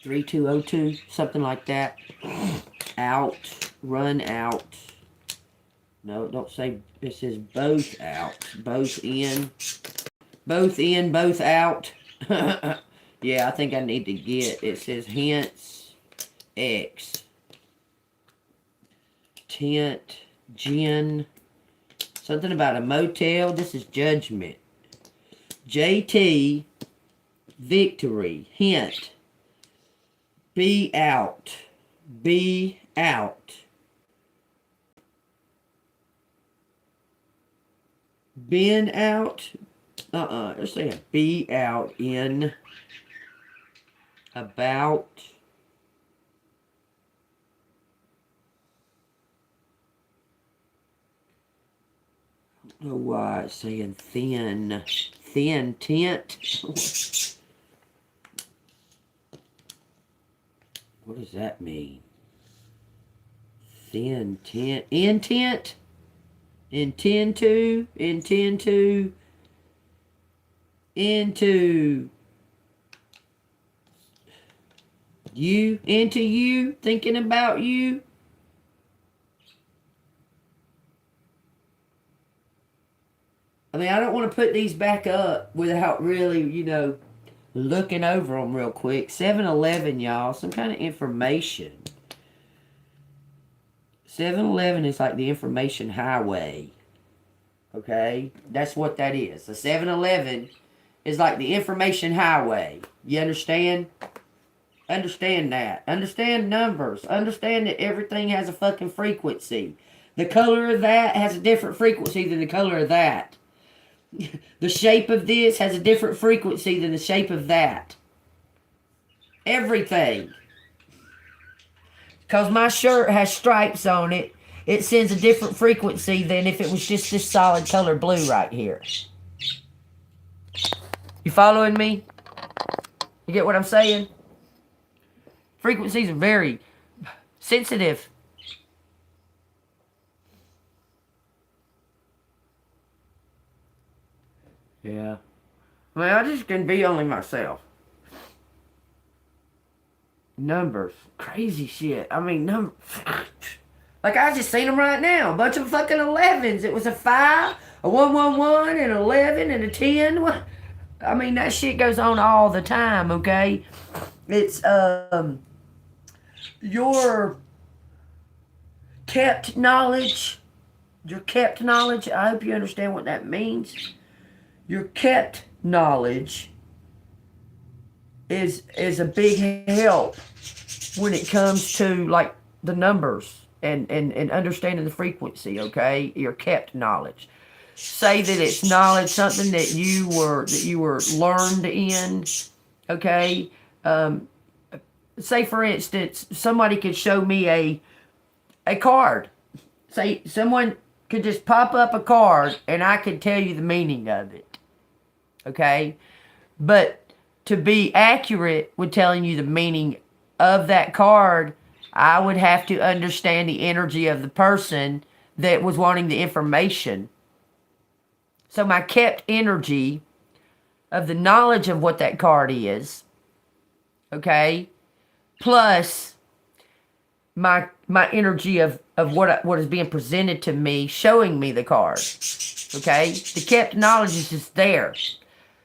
3202, something like that. Out, run out. No, don't say, it says both out. Both in, both out. Yeah, I think I need to get, it says hence, X. Tent, gin, something about a motel. This is judgment. JT, victory, hint. Be out. Be out. Been out. They're saying be out in. About. I don't know why it's saying thin. Thin tent. What does that mean? Thin tent. Intent? Intend to. Intend to. Into. You. Into you. Thinking about you. I mean, I don't want to put these back up without really, looking over them real quick. 7-Eleven, y'all, some kind of information. 7-Eleven is like the information highway. Okay? That's what that is. The 7-Eleven is like the information highway. You understand? Understand that. Understand numbers. Understand that everything has a fucking frequency. The color of that has a different frequency than the color of that. The shape of this has a different frequency than the shape of that. Everything. Because my shirt has stripes on it, it sends a different frequency than if it was just this solid color blue right here. You following me? You get what I'm saying? Frequencies are very sensitive. Yeah. I mean, I just can be only myself. Numbers. Crazy shit. I mean, like, I just seen them right now. A bunch of fucking 11s. It was a 5, a 111, an 11, and a 10. I mean, that shit goes on all the time, okay? It's, your kept knowledge. Your kept knowledge. I hope you understand what that means. Your kept knowledge is a big help when it comes to like the numbers and understanding the frequency, okay? Your kept knowledge. Say that it's knowledge, something that you were learned in, okay? Say for instance, somebody could show me a card. Say someone could just pop up a card and I could tell you the meaning of it. Okay? But to be accurate with telling you the meaning of that card, I would have to understand the energy of the person that was wanting the information. So my kept energy of the knowledge of what that card is, okay, plus my energy of what is being presented to me, showing me the card, okay? The kept knowledge is just there.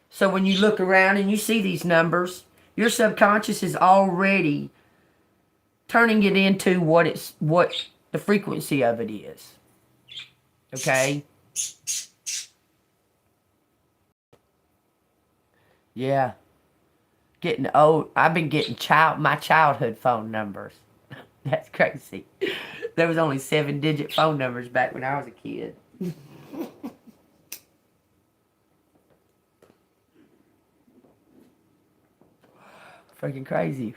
So when you look around and you see these numbers, your subconscious is already turning it into what the frequency of it is. Okay? Yeah. Getting old. I've been getting my childhood phone numbers. That's crazy. There was only 7-digit phone numbers back when I was a kid. Freaking crazy.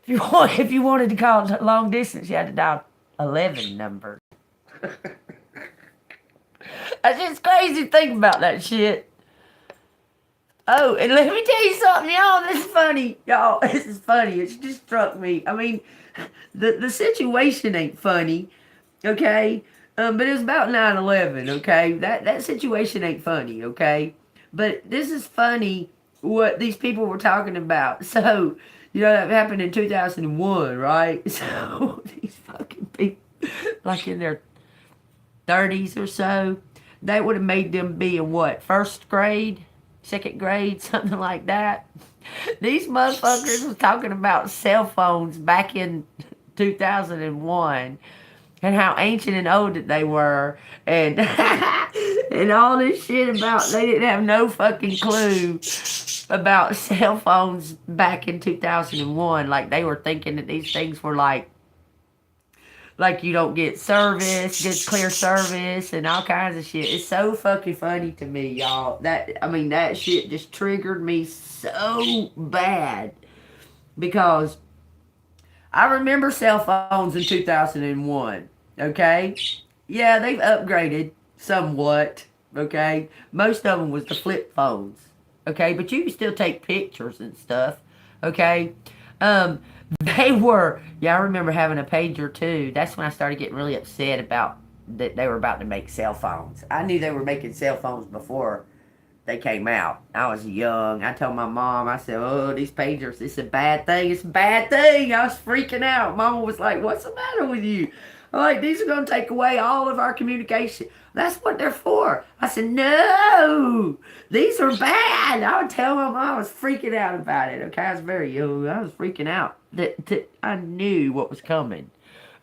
If you wanted to call long distance, you had to dial 11 numbers. That's just crazy to think about that shit. Oh, and let me tell you something, y'all. This is funny. Y'all, this is funny. It just struck me. I mean, the situation ain't funny, okay? But it was about 9/11, okay? That situation ain't funny, okay? But this is funny what these people were talking about. So, that happened in 2001, right? So, these fucking people, like in their 30s or so, they would have made them be in what, first grade? Second grade, something like that. These motherfuckers was talking about cell phones back in 2001 and how ancient and old that they were and and all this shit about they didn't have no fucking clue about cell phones back in 2001. Like they were thinking that these things were like you don't get get clear service and all kinds of shit. It's so fucking funny to me, y'all. That shit just triggered me so bad because I remember cell phones in 2001, okay? Yeah, they've upgraded somewhat, okay? Most of them was the flip phones, okay? But you can still take pictures and stuff, okay? They were, I remember having a pager too. That's when I started getting really upset about that they were about to make cell phones. I knew they were making cell phones before they came out. I was young. I told my mom, I said, oh, these pagers, it's a bad thing. It's a bad thing. I was freaking out. Mama was like, what's the matter with you? I'm like, these are going to take away all of our communication. That's what they're for. I said, no, these are bad. I would tell my mom. I was freaking out about it. Okay, I was very young. I was freaking out that I knew what was coming.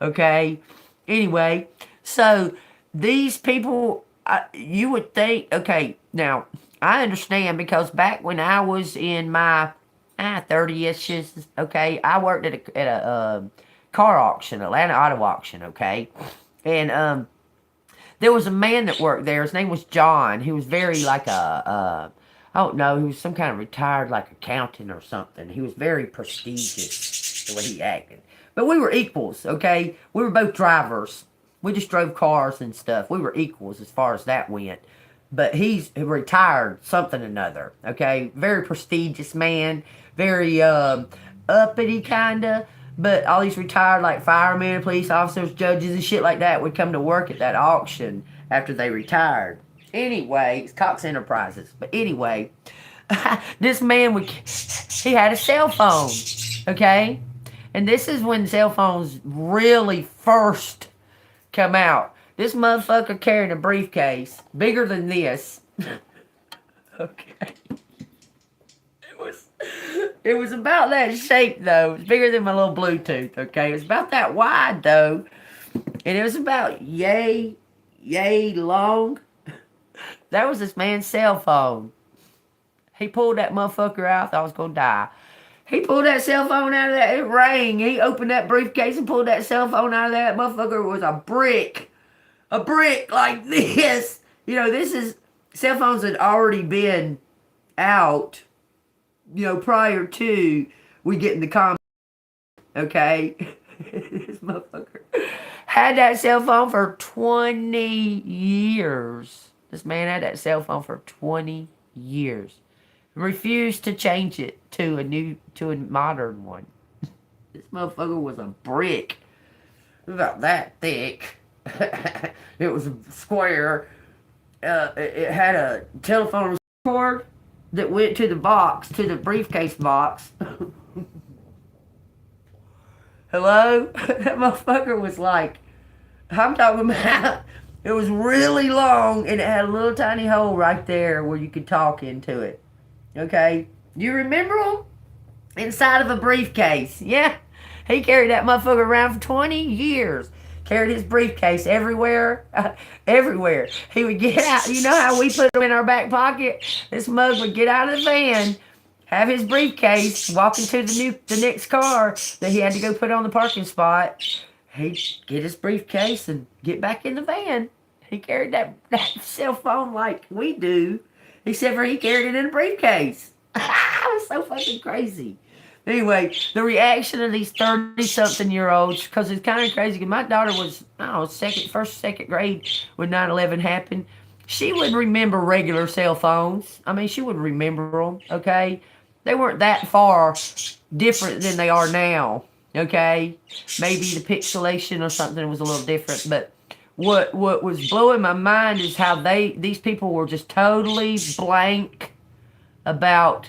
Okay, anyway, so these people, you would think, okay, now I understand because back when I was in my 30-ish, okay, I worked at a car auction, Atlanta Auto Auction, okay, and there was a man that worked there. His name was John. He was very like I don't know, he was some kind of retired like accountant or something. He was very prestigious the way he acted. But we were equals, okay? We were both drivers. We just drove cars and stuff. We were equals as far as that went. But he's retired something or another, okay? Very prestigious man. Very uppity kind of. But all these retired like firemen, police officers, judges and shit like that would come to work at that auction after they retired. Anyway, it's Cox Enterprises. But anyway, this man he had a cell phone, okay? And this is when cell phones really first come out. This motherfucker carrying a briefcase bigger than this. Okay. It was about that shape though. It was bigger than my little Bluetooth, okay? It was about that wide though. And it was about yay long. That was this man's cell phone. He pulled that motherfucker out. I thought I was gonna die. He pulled that cell phone out of that. It rang. He opened that briefcase and pulled that cell phone out of that. Motherfucker was a brick. A brick like this. You know, cell phones had already been out, you know, prior to we getting the comm. Okay? This motherfucker had that cell phone for 20 years. This man had that cell phone for 20 years. Refused to change it to a modern one. This motherfucker was a brick. It was about that thick. It was a square. It had a telephone cord that went to the box, to the briefcase box. Hello? That motherfucker was like, I'm talking about, it was really long and it had a little tiny hole right there where you could talk into it. Okay? You remember him? Inside of a briefcase. Yeah. He carried that motherfucker around for 20 years. Carried his briefcase everywhere. Everywhere. He would get out. You know how we put them in our back pocket? This mug would get out of the van, have his briefcase, walk into the next car that he had to go put on the parking spot. He'd get his briefcase and get back in the van. He carried that cell phone like we do, except for he carried it in a briefcase. It was so fucking crazy. Anyway, the reaction of these 30-something-year-olds, because it's kind of crazy, because my daughter was, second grade when 9/11 happened. She would remember regular cell phones. I mean, she would remember them, okay? They weren't that far different than they are now, okay? Maybe the pixelation or something was a little different, but what was blowing my mind is how these people were just totally blank about,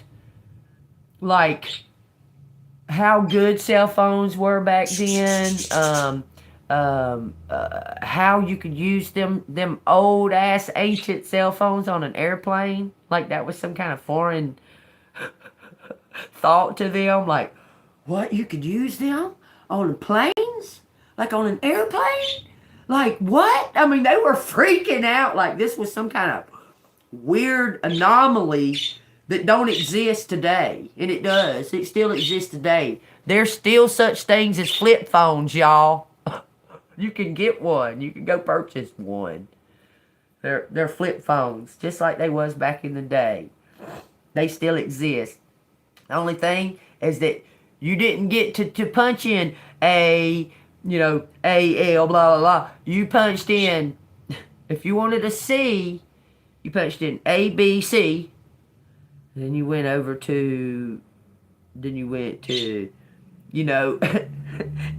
like, how good cell phones were back then, how you could use them old ass ancient cell phones on an airplane, like that was some kind of foreign thought to them. Like, what, you could use them on planes, like on an airplane? Like, what? I mean, they were freaking out like this was some kind of weird anomaly that don't exist today. And it does. It still exists today. There's still such things as flip phones, y'all. You can get one. You can go purchase one. They're flip phones, just like they was back in the day. They still exist. The only thing is that you didn't get to punch in A, L, blah, blah, blah. You punched in, if you wanted a C, you punched in A, B, C. Then you went to,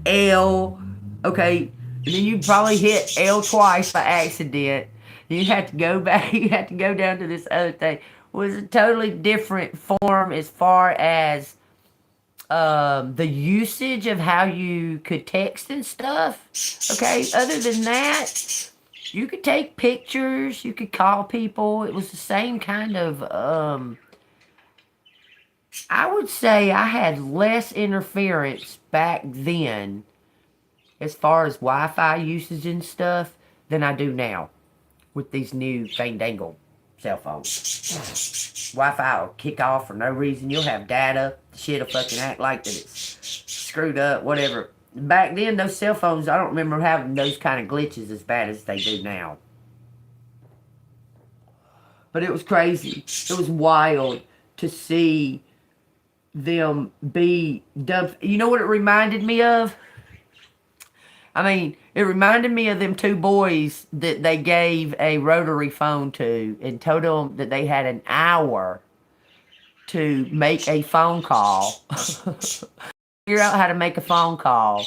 L, okay, and then you probably hit L twice by accident. You had to go back, you had to go down to this other thing. It was a totally different form as far as the usage of how you could text and stuff. Okay, other than that, you could take pictures, you could call people. It was the same kind of, I would say I had less interference back then as far as Wi-Fi usage and stuff than I do now with these new fandangle cell phones. Wi-Fi will kick off for no reason. You'll have data. The shit'll fucking act like that it's screwed up, whatever. Back then, those cell phones, I don't remember having those kind of glitches as bad as they do now. But it was crazy. It was wild to see them be dumb. You know what it reminded me of? I mean, it reminded me of them two boys that they gave a rotary phone to and told them that they had an hour to make a phone call. Figure out how to make a phone call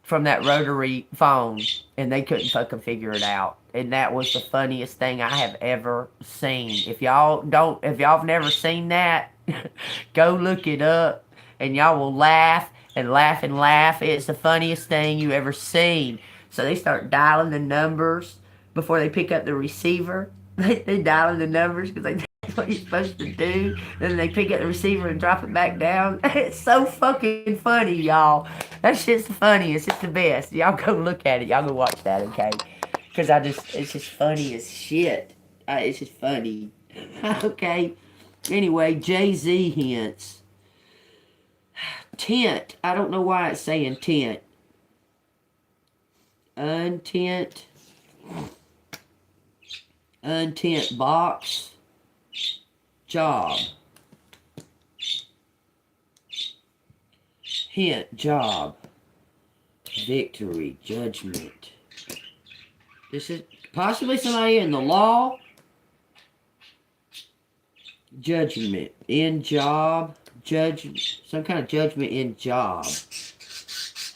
from that rotary phone, and they couldn't fucking figure it out. And that was the funniest thing I have ever seen. If y'all have never seen that, go look it up, and y'all will laugh and laugh and laugh. It's the funniest thing you ever seen. So they start dialing the numbers before they pick up the receiver. They dialing the numbers because that's what you're supposed to do. Then they pick up the receiver and drop it back down. It's so fucking funny, y'all. That shit's the funniest. It's the best. Y'all go look at it. Y'all go watch that, okay? Because it's just funny as shit. It's just funny. Okay. Anyway, Jay-Z hints. Tent. I don't know why it's saying tent. Untent. Untent box. Job. Hint. Job. Victory. Judgment. This is possibly somebody in the law. Judgment. In job. Judgment. Some kind of judgment in job.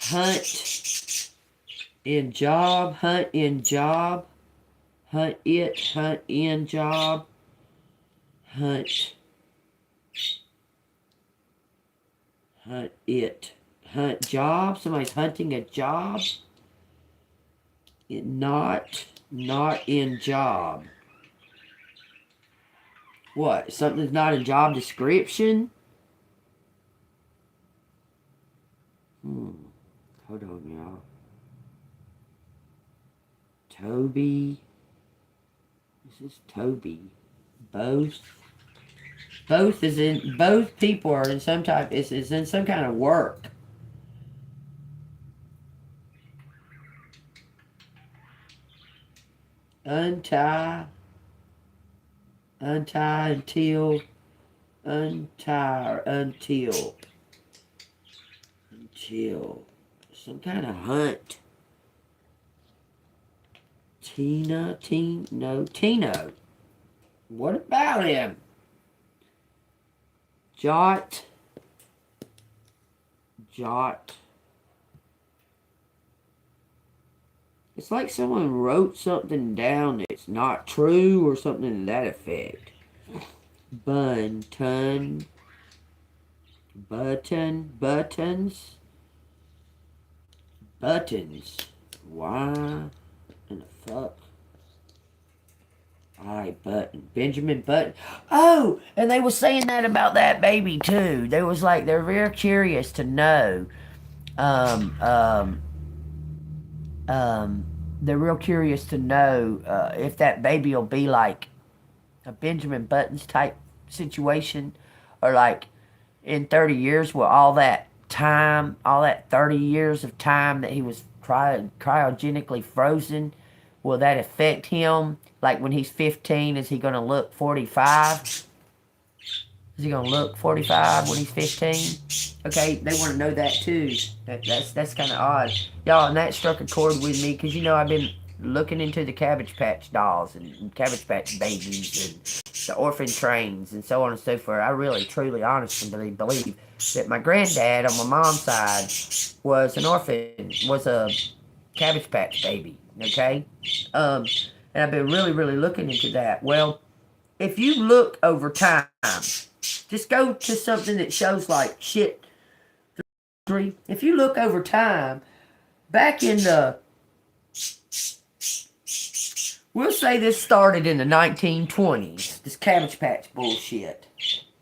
Hunt. In job. Hunt in job. Hunt it. Hunt in job. Hunt. Hunt it. Hunt job. Somebody's hunting a job. Not in job. What? Something's not in job description? Hold on, y'all. Toby. This is Toby. Both people are in some type, is in some kind of work. Untie until some kind of hunt. Tino. What about him? Jot. It's like someone wrote something down that's not true or something to that effect. Buttons. Why in the fuck? Alright, Button. Benjamin Button. Oh, and they were saying that about that baby too. They was like, they're very curious to know. They're real curious to know if that baby will be like a Benjamin Buttons type situation, or like in 30 years, will all that 30 years of time that he was cryogenically frozen, will that affect him? Like when he's 15, is he going to look 45? Is he going to look 45 when he's 15? Okay, they want to know that too. That's kind of odd. Y'all, and that struck a chord with me because, you know, I've been looking into the Cabbage Patch dolls and Cabbage Patch babies and the orphan trains and so on and so forth. I really, truly, honestly believe that my granddad on my mom's side was an orphan, was a Cabbage Patch baby, okay? And I've been really, really looking into that. Well, if you look over time, just go to something that shows like shit if you look over time, back in the, we'll say this started in the 1920s, this Cabbage Patch bullshit,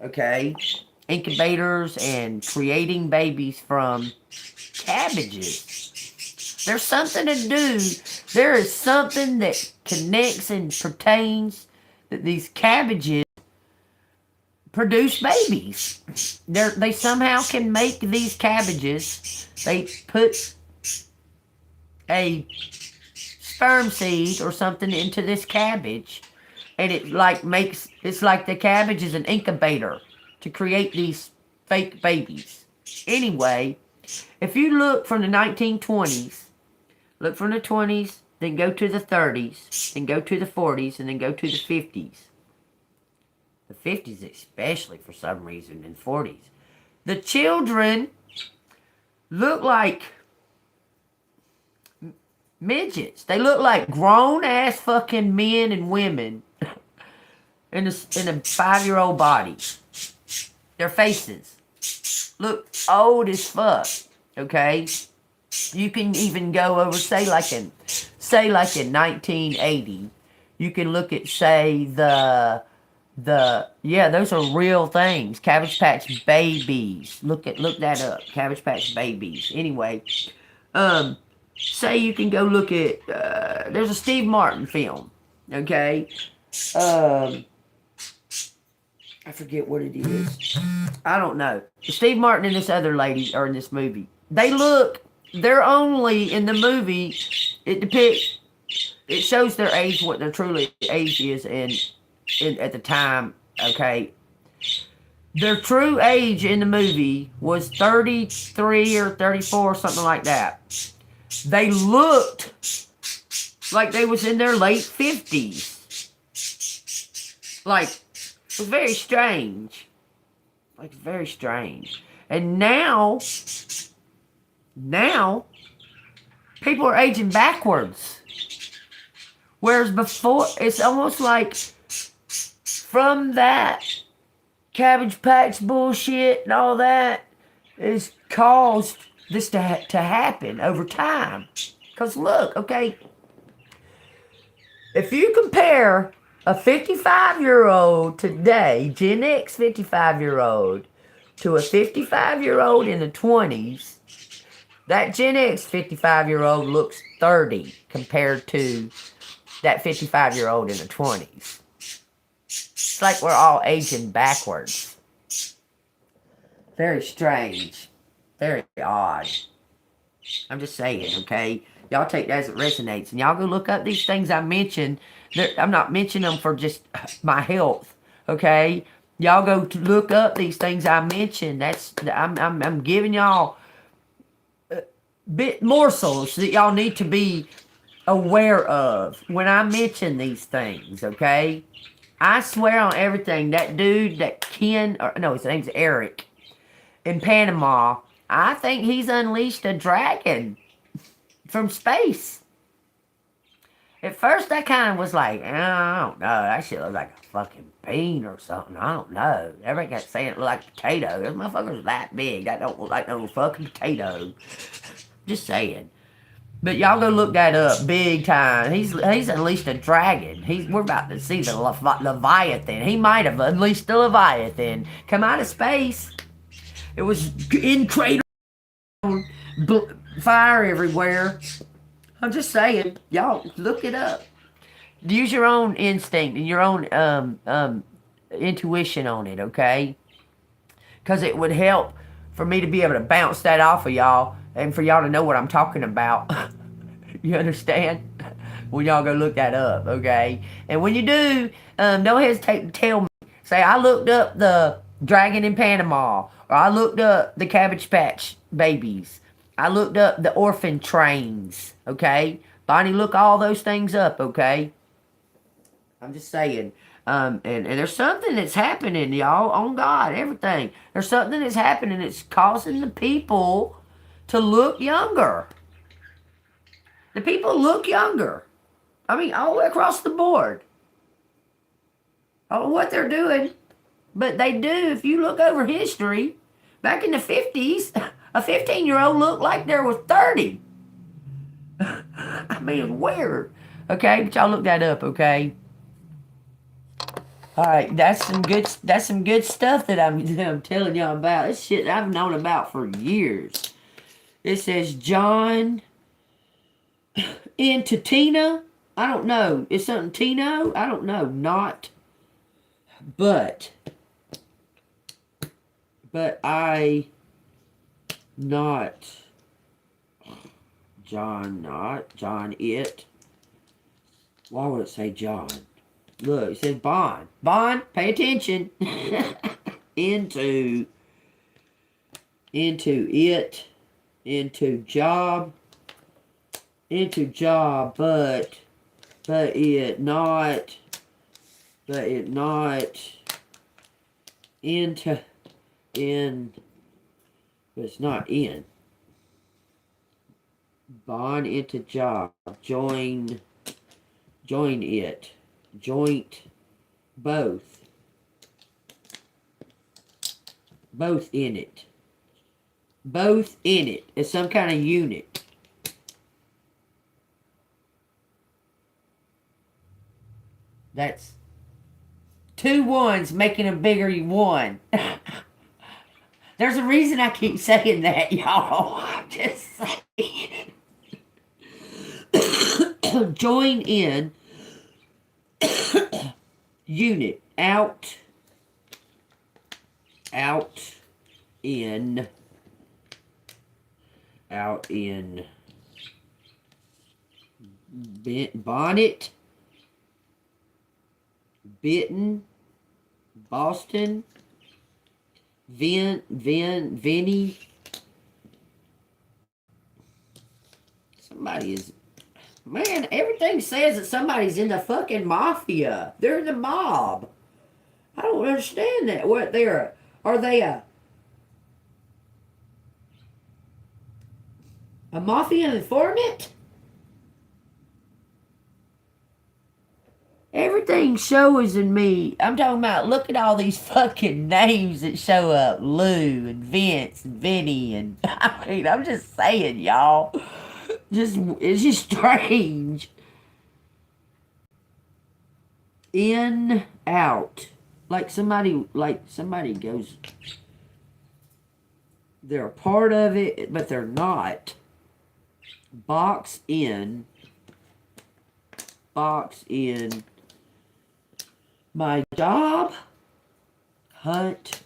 okay? Incubators and creating babies from cabbages. There's something to do. There is something that connects and pertains that these cabbages produce babies. They somehow can make these cabbages. They put a sperm seed or something into this cabbage, and it like makes, it's like the cabbage is an incubator to create these fake babies. Anyway, if you look from the 1920s, look from the 20s, then go to the 30s, then go to the 40s, and then go to the 50s. The 50s especially for some reason, and 40s. The children look like midgets. They look like grown-ass fucking men and women in a 5-year-old body. Their faces look old as fuck, okay? You can even go over, say like in 1980, you can look at, say, yeah, those are real things. Cabbage Patch Babies. Look that up. Cabbage Patch Babies. Anyway, say you can go look at, there's a Steve Martin film, okay? I forget what it is. I don't know. Steve Martin and this other lady are in this movie. They're only in the movie, it shows their age, what their truly age is at the time, okay? Their true age in the movie was 33 or 34, something like that. They looked like they was in their late 50s. Like, it was very strange. Like, very strange. And now, people are aging backwards. Whereas before, it's almost like from that Cabbage Patch bullshit and all that is caused this to happen over time. Because look, okay, if you compare a 55-year-old today, Gen X 55-year-old, to a 55-year-old in the 20s, that Gen X 55-year-old looks 30 compared to that 55-year-old in the 20s. It's like we're all aging backwards. Very strange. Very odd. I'm just saying, okay? Y'all take that as it resonates. And y'all go look up these things I mentioned. I'm not mentioning them for just my health, okay? Y'all go look up these things I mentioned. I'm giving y'all bit morsels that y'all need to be aware of when I mention these things, okay? I swear on everything, that dude, that Ken, or no, his name's Eric, in Panama, I think he's unleashed a dragon from space. At first, I kind of was like, I don't know, that shit looks like a fucking bean or something. I don't know. Everybody kept saying it looked like a potato. This motherfucker's that big. That don't look like no fucking potato. Just saying. But y'all go look that up big time. He's unleashed a dragon. We're about to see the Leviathan. He might have unleashed the Leviathan. Come out of space. It was in crater, fire everywhere. I'm just saying, y'all look it up. Use your own instinct and your own intuition on it, okay? Because it would help for me to be able to bounce that off of y'all and for y'all to know what I'm talking about. You understand? When y'all go look that up, okay? And when you do, don't hesitate to tell me. Say, I looked up the dragon in Panama, or I looked up the Cabbage Patch Babies. I looked up the orphan trains, okay? Bonnie, look all those things up, okay? I'm just saying. And there's something that's happening, y'all. On God, everything. There's something that's happening that's causing the people to look younger. The people look younger. I mean, all the way across the board. I don't know what they're doing, but they do. If you look over history, back in the 50s, A 15-year-old looked like there was 30. I mean, it's weird. Okay, but y'all look that up, okay? All right, that's some good stuff that I'm telling y'all about. This shit I've known about for years. It says John into Tina. I don't know. It's something Tino. I don't know. Not, but I not John. Not John. It. Why would it say John? Look, it says Bond. Bond, pay attention. into it. Into job, but it not into in, but it's not in. Bond into job, join it, joint, both in it. Both in it. It's some kind of unit. That's 2 ones making a bigger one. There's a reason I keep saying that, y'all. I'm just saying. Join in. Unit. Out. In. Bonnet. Bitten. Boston. Vinny. Somebody is... Man, everything says that somebody's in the fucking mafia. They're in the mob. I don't understand that. What they're... Are they a mafia informant? Everything shows in me. I'm talking about, look at all these fucking names that show up. Lou and Vince and Vinny and... I mean, I'm just saying, y'all. It's just strange. In, out. Like somebody goes... They're a part of it, but they're not. Box in. My job. Hunt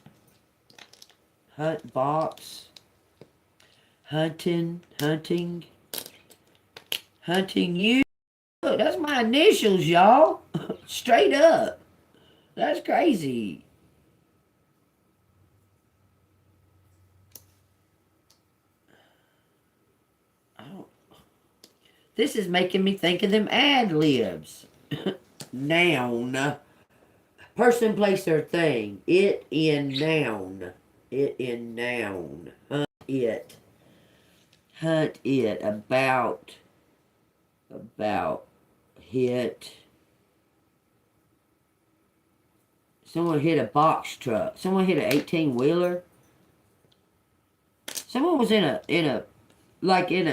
box. Hunting you. Look, that's my initials, y'all. Straight up. That's crazy. This is making me think of them ad-libs. Noun. Person, place, or thing. It in noun. Hunt it. About. Hit. Someone hit a box truck. Someone hit an 18-wheeler. Someone was in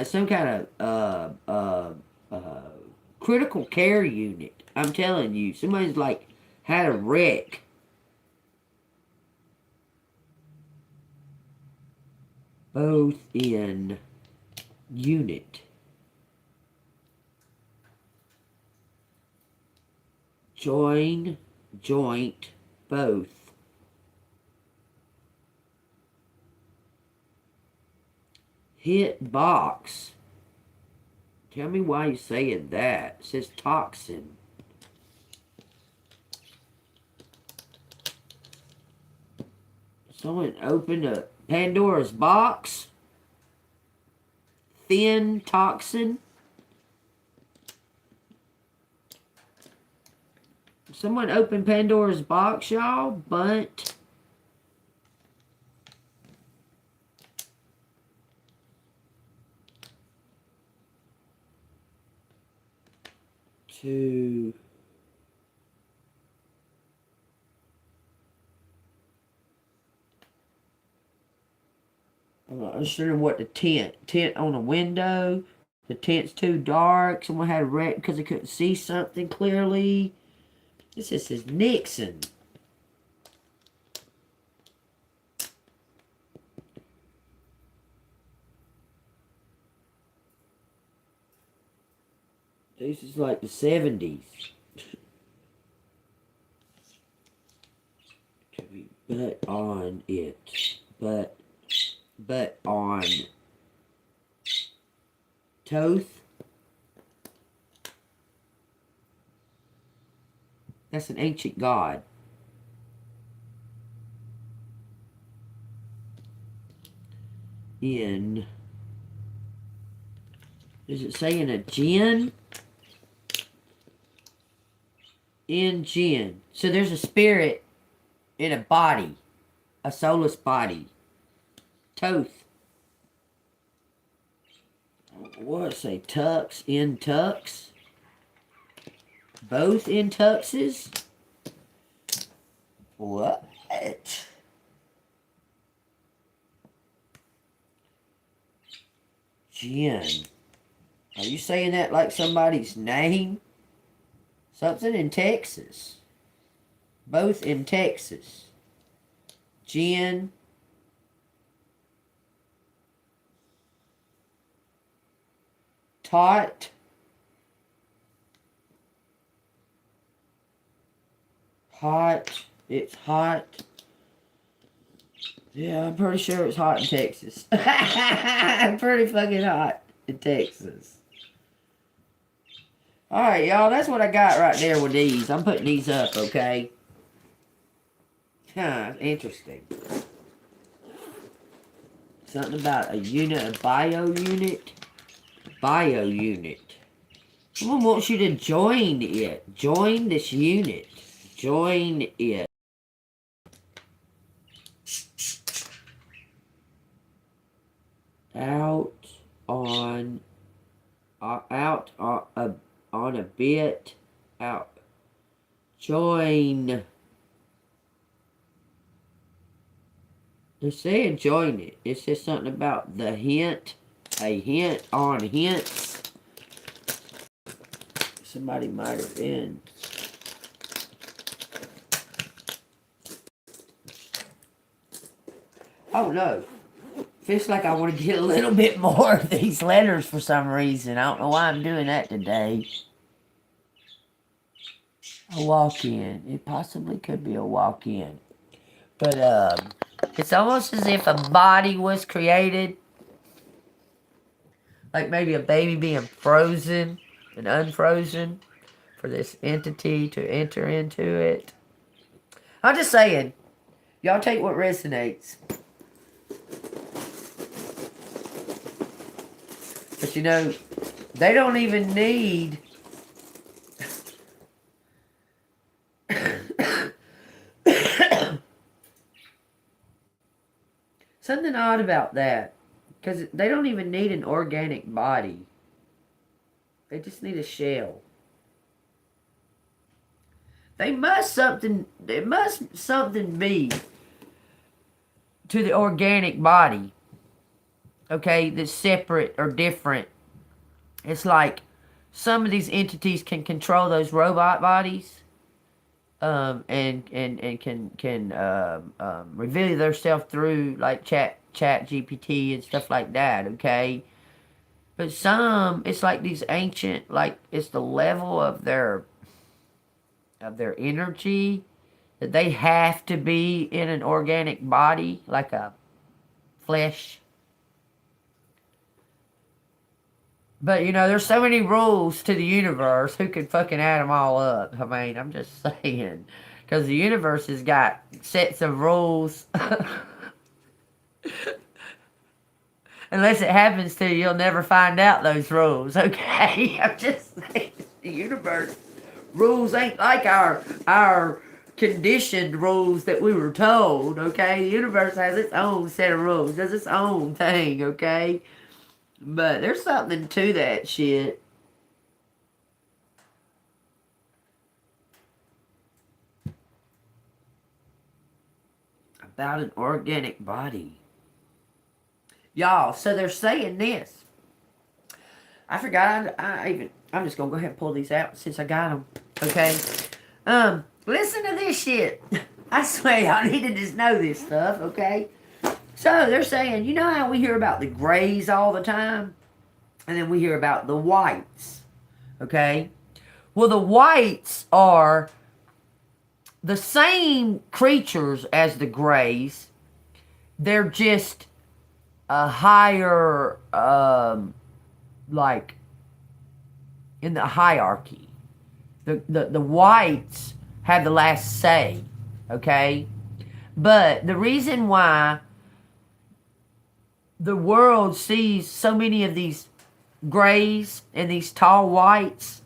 some kind of critical care unit. I'm telling you, somebody's had a wreck. Both in unit. Join, joint, both. Hit box. Tell me why you're saying that. It says toxin. Someone opened a Pandora's box. Thin toxin. Someone opened Pandora's box, y'all. Bunt. To I'm not understanding what the tent on a window. The tent's too dark. Someone had a wreck because they couldn't see something clearly. This just says Nixon. This is like the 70s. But on it. But on Toth. That's an ancient god. In. Does it say in a jinn? In jinn. So there's a spirit in a body. A soulless body. Toth. What say? Tux? In tux? Both in tuxes? What? Jinn. Are you saying that like somebody's name? Something in Texas. Both in Texas. Jinn. Tot. Hot. It's hot. Yeah, I'm pretty sure it's hot in Texas. Pretty fucking hot in Texas. Alright, y'all, that's what I got right there with these. I'm putting these up, okay? Huh, interesting. Something about a unit, a bio unit. Bio unit. Someone wants you to join it. Join this unit. Join it. Out on a bit. Out. Join. They're saying join it. It says something about the hint. A hint on hints. Somebody might have been. Oh no. Feels like I want to get a little bit more of these letters for some reason. I don't know why I'm doing that today. A walk-in. It possibly could be a walk-in. But it's almost as if a body was created. Like maybe a baby being frozen and unfrozen for this entity to enter into it. I'm just saying. Y'all take what resonates. But you know, they don't even need something odd about that. Because they don't even need an organic body. They just need a shell. It must something be to the organic body. Okay, that's separate or different. It's like some of these entities can control those robot bodies, and can reveal themselves through like chat GPT and stuff like that. Okay, but some it's like these ancient, like it's the level of their energy that they have to be in an organic body, like a flesh. But, you know, there's so many rules to the universe. Who could fucking add them all up? I mean, I'm just saying. Because the universe has got sets of rules. Unless it happens to you, you'll never find out those rules, okay? I'm just saying. The universe rules ain't like our conditioned rules that we were told, okay? The universe has its own set of rules. Does its own thing, okay? But there's something to that shit. About an organic body. Y'all, so they're saying this. I forgot. I'm just gonna go ahead and pull these out since I got them. Okay. Listen to this shit. I swear y'all need to just know this stuff. Okay. So they're saying, you know how we hear about the grays all the time, and then we hear about the whites. Okay. Well, the whites are the same creatures as the grays. They're just a higher, like, in the hierarchy. The whites have the last say, okay? But the reason why the world sees so many of these grays and these tall whites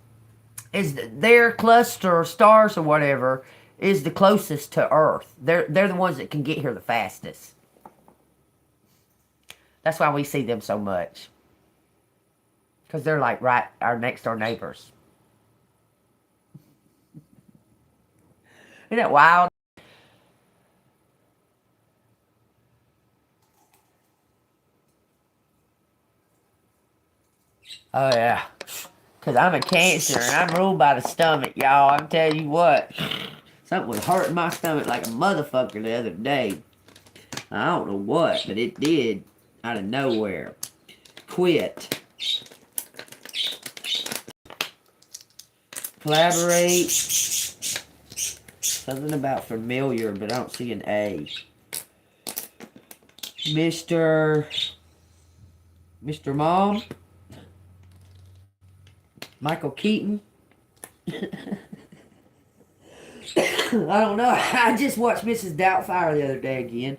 is that their cluster of stars or whatever is the closest to Earth. They're the ones that can get here the fastest. That's why we see them so much. Because they're like right our next door neighbors. Isn't that wild? Oh, yeah. Because I'm a Cancer and I'm ruled by the stomach, y'all. I'm telling you what. Something was hurting my stomach like a motherfucker the other day. I don't know what, but it did out of nowhere. Quit. Collaborate. Something about familiar, but I don't see an A. Mr. Mom? Michael Keaton? I don't know. I just watched Mrs. Doubtfire the other day again.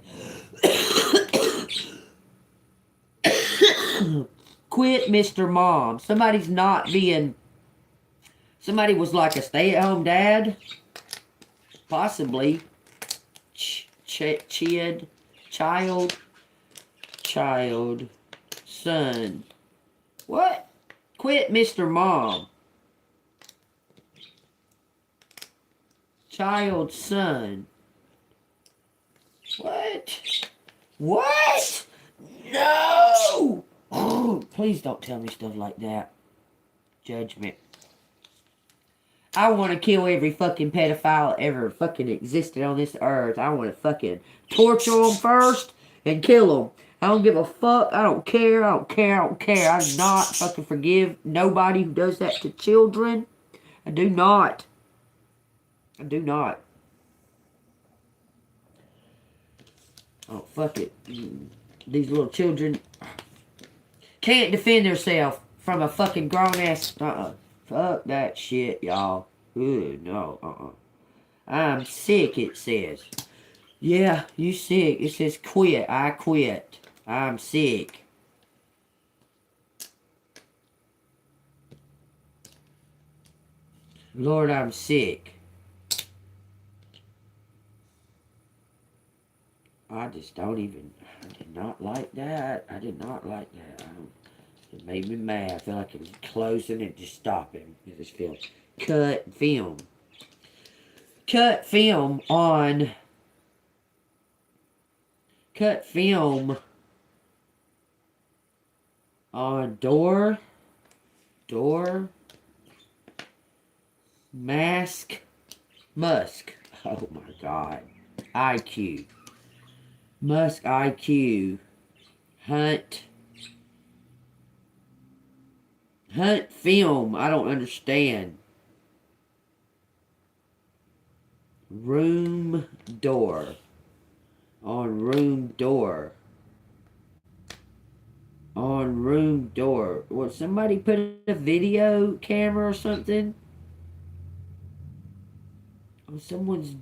Quit, Mr. Mom. Somebody's not being... Somebody was like a stay-at-home dad. Possibly. Child. Son. What? Quit, Mr. Mom. Child, son. What? No! Oh, please don't tell me stuff like that. Judgment. I want to kill every fucking pedophile ever fucking existed on this earth. I want to fucking torture them first and kill them. I don't give a fuck. I don't care. I do not fucking forgive nobody who does that to children. I do not. Oh, fuck it. These little children can't defend themselves from a fucking grown-ass... Fuck that shit, y'all. Ooh, no, I'm sick, it says. Yeah, you sick. It says quit. I quit. I'm sick. Lord, I'm sick. I just don't even... I did not like that. It made me mad. I feel like it was closing and just stopping. I just feel cut film. Cut film on door mask Musk. Oh my god. IQ. Musk IQ. Hunt film. I don't understand. Room door. On room door. Will somebody put a video camera or something on someone's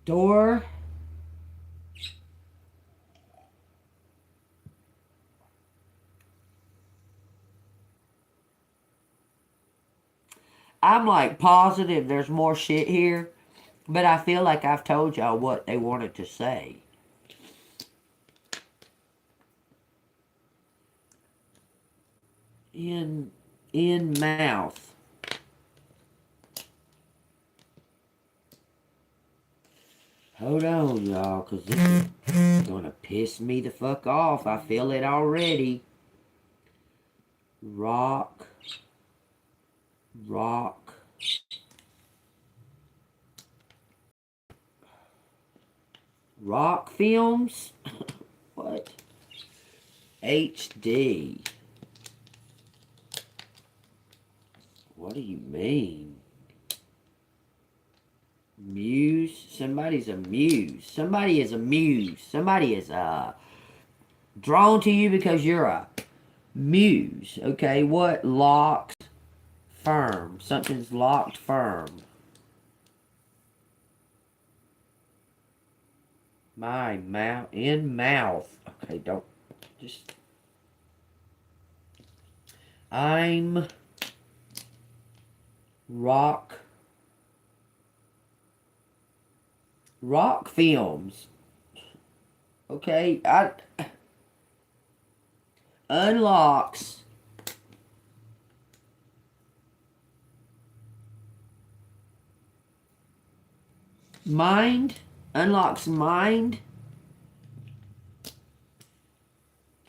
door? I'm like positive there's more shit here, but I feel like I've told y'all what they wanted to say. In mouth. Hold on, y'all, because this is going to piss me the fuck off. I feel it already. Rock. Rock films? What? HD. What do you mean? Muse? Somebody's a muse. Somebody is a muse. Somebody is drawn to you because you're a muse. Okay, what? Locked firm. Something's locked firm. My mouth. In mouth. Okay, don't. Just. I'm rock films. Okay, I unlocks mind. Unlocks mind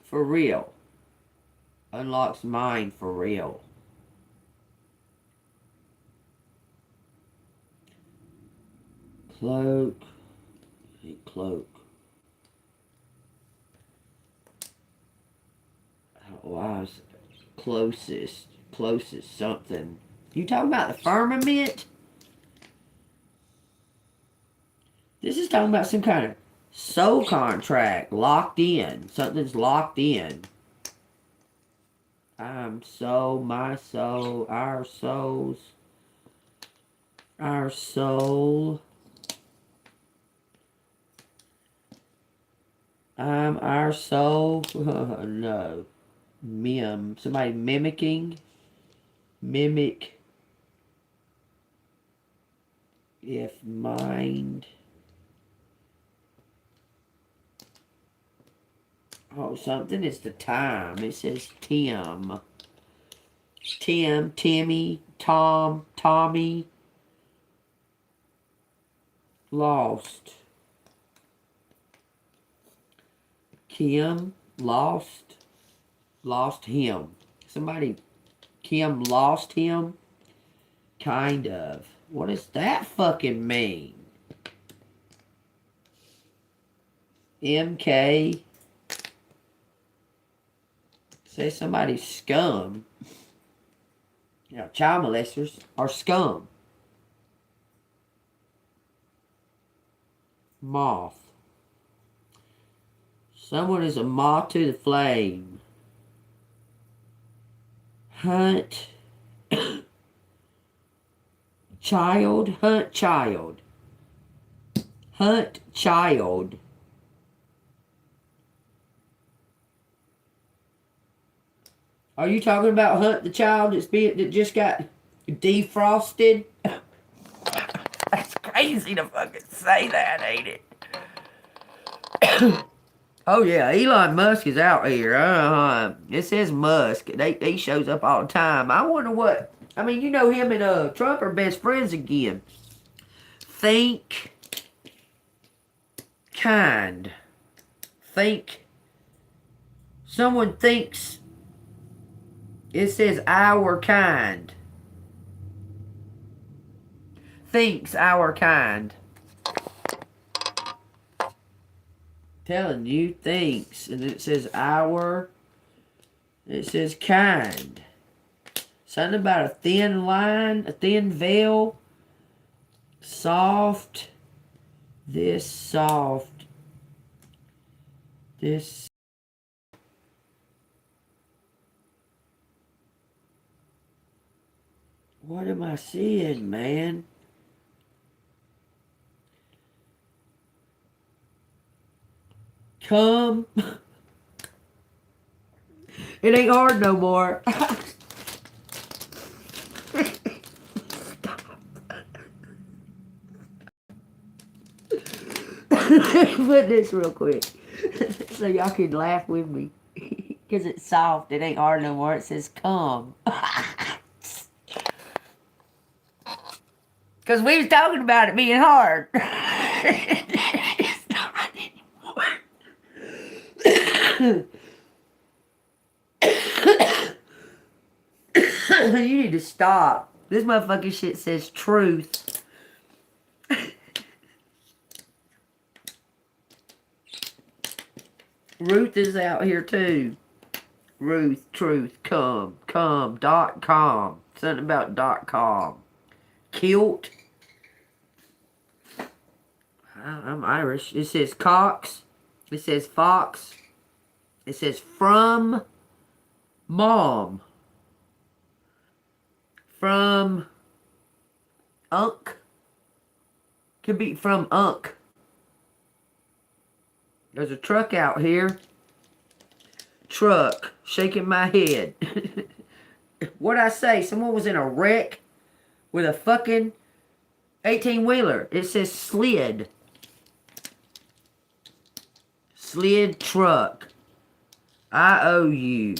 for real. Unlocks mind for real. Cloak. A cloak. Oh, I was closest something. You talking about the firmament? This is talking about some kind of soul contract. Locked in. Something's locked in. I'm soul, my soul, our souls. Our soul. I'm our soul. No. Somebody mimicking. Mimic. If mind. Oh, something is the time. It says Tim. Timmy, Tom, Tommy. Lost. Kim lost him. Somebody, Kim lost him? Kind of. What does that fucking mean? MK. Say somebody's scum. You know, child molesters are scum. Moth. Someone is a moth to the flame. Hunt. Child. Hunt child. Hunt child. Are you talking about Hunt the child that just got defrosted? That's crazy to fucking say that, ain't it? Oh yeah, Elon Musk is out here. It says Musk. He shows up all the time. I wonder what. I mean, you know him and Trump are best friends again. Think kind. Think. Someone thinks. It says our kind. Thinks our kind. Telling you, thinks. And it says our. It says kind. Something about a thin line, a thin veil. Soft. This soft. This. What am I seeing, man? Come. It ain't hard no more. Put this real quick so y'all can laugh with me. Because it's soft. It ain't hard no more. It says come. Because we was talking about it being hard. You need to stop. This motherfucking shit says truth. Ruth is out here too. Ruth, truth, come, .com. Something about .com. Kilt. I'm Irish. It says Cox. It says Fox. It says from mom. From Unk. Could be from Unk. There's a truck out here. Truck. Shaking my head. What'd I say? Someone was in a wreck with a fucking 18-wheeler. It says slid. Slid truck. I owe you.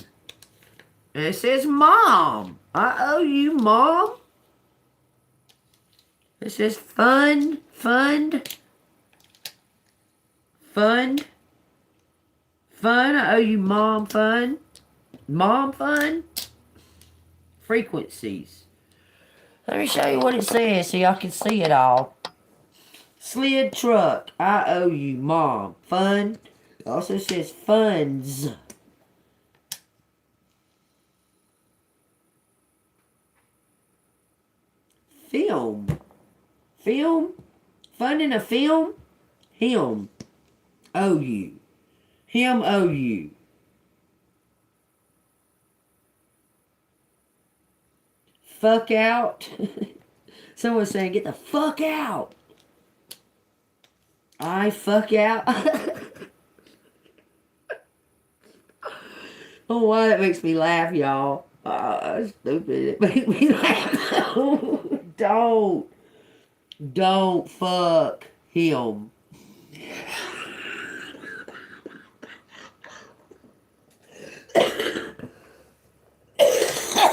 And it says mom. I owe you, mom. It says fund. I owe you, mom, fund. Mom, fund. Frequencies. Let me show you what it says so y'all can see it all. Slid truck. I owe you, mom. Fund. It also says funds. Film. Funding a film. Him. Owe you. Him owe you. Fuck out. Someone's saying, get the fuck out. I fuck out. Oh, why that makes me laugh, y'all. That's stupid. It makes me laugh. Don't fuck him.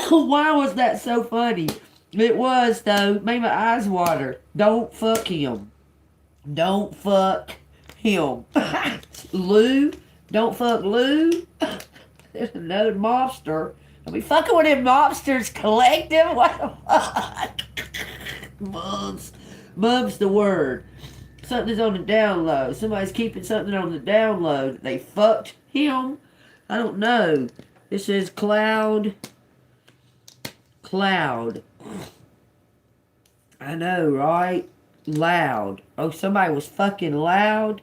Why was that so funny? It was, though. Made my eyes water. Don't fuck him. Don't fuck him. Lou. Don't fuck Lou. There's another mobster. I'll be fucking with them mobsters collective. What the fuck? Mub's the word. Something's on the down low. Somebody's keeping something on the down low. They fucked him. I don't know. It says cloud. I know, right? Loud. Oh, somebody was fucking loud?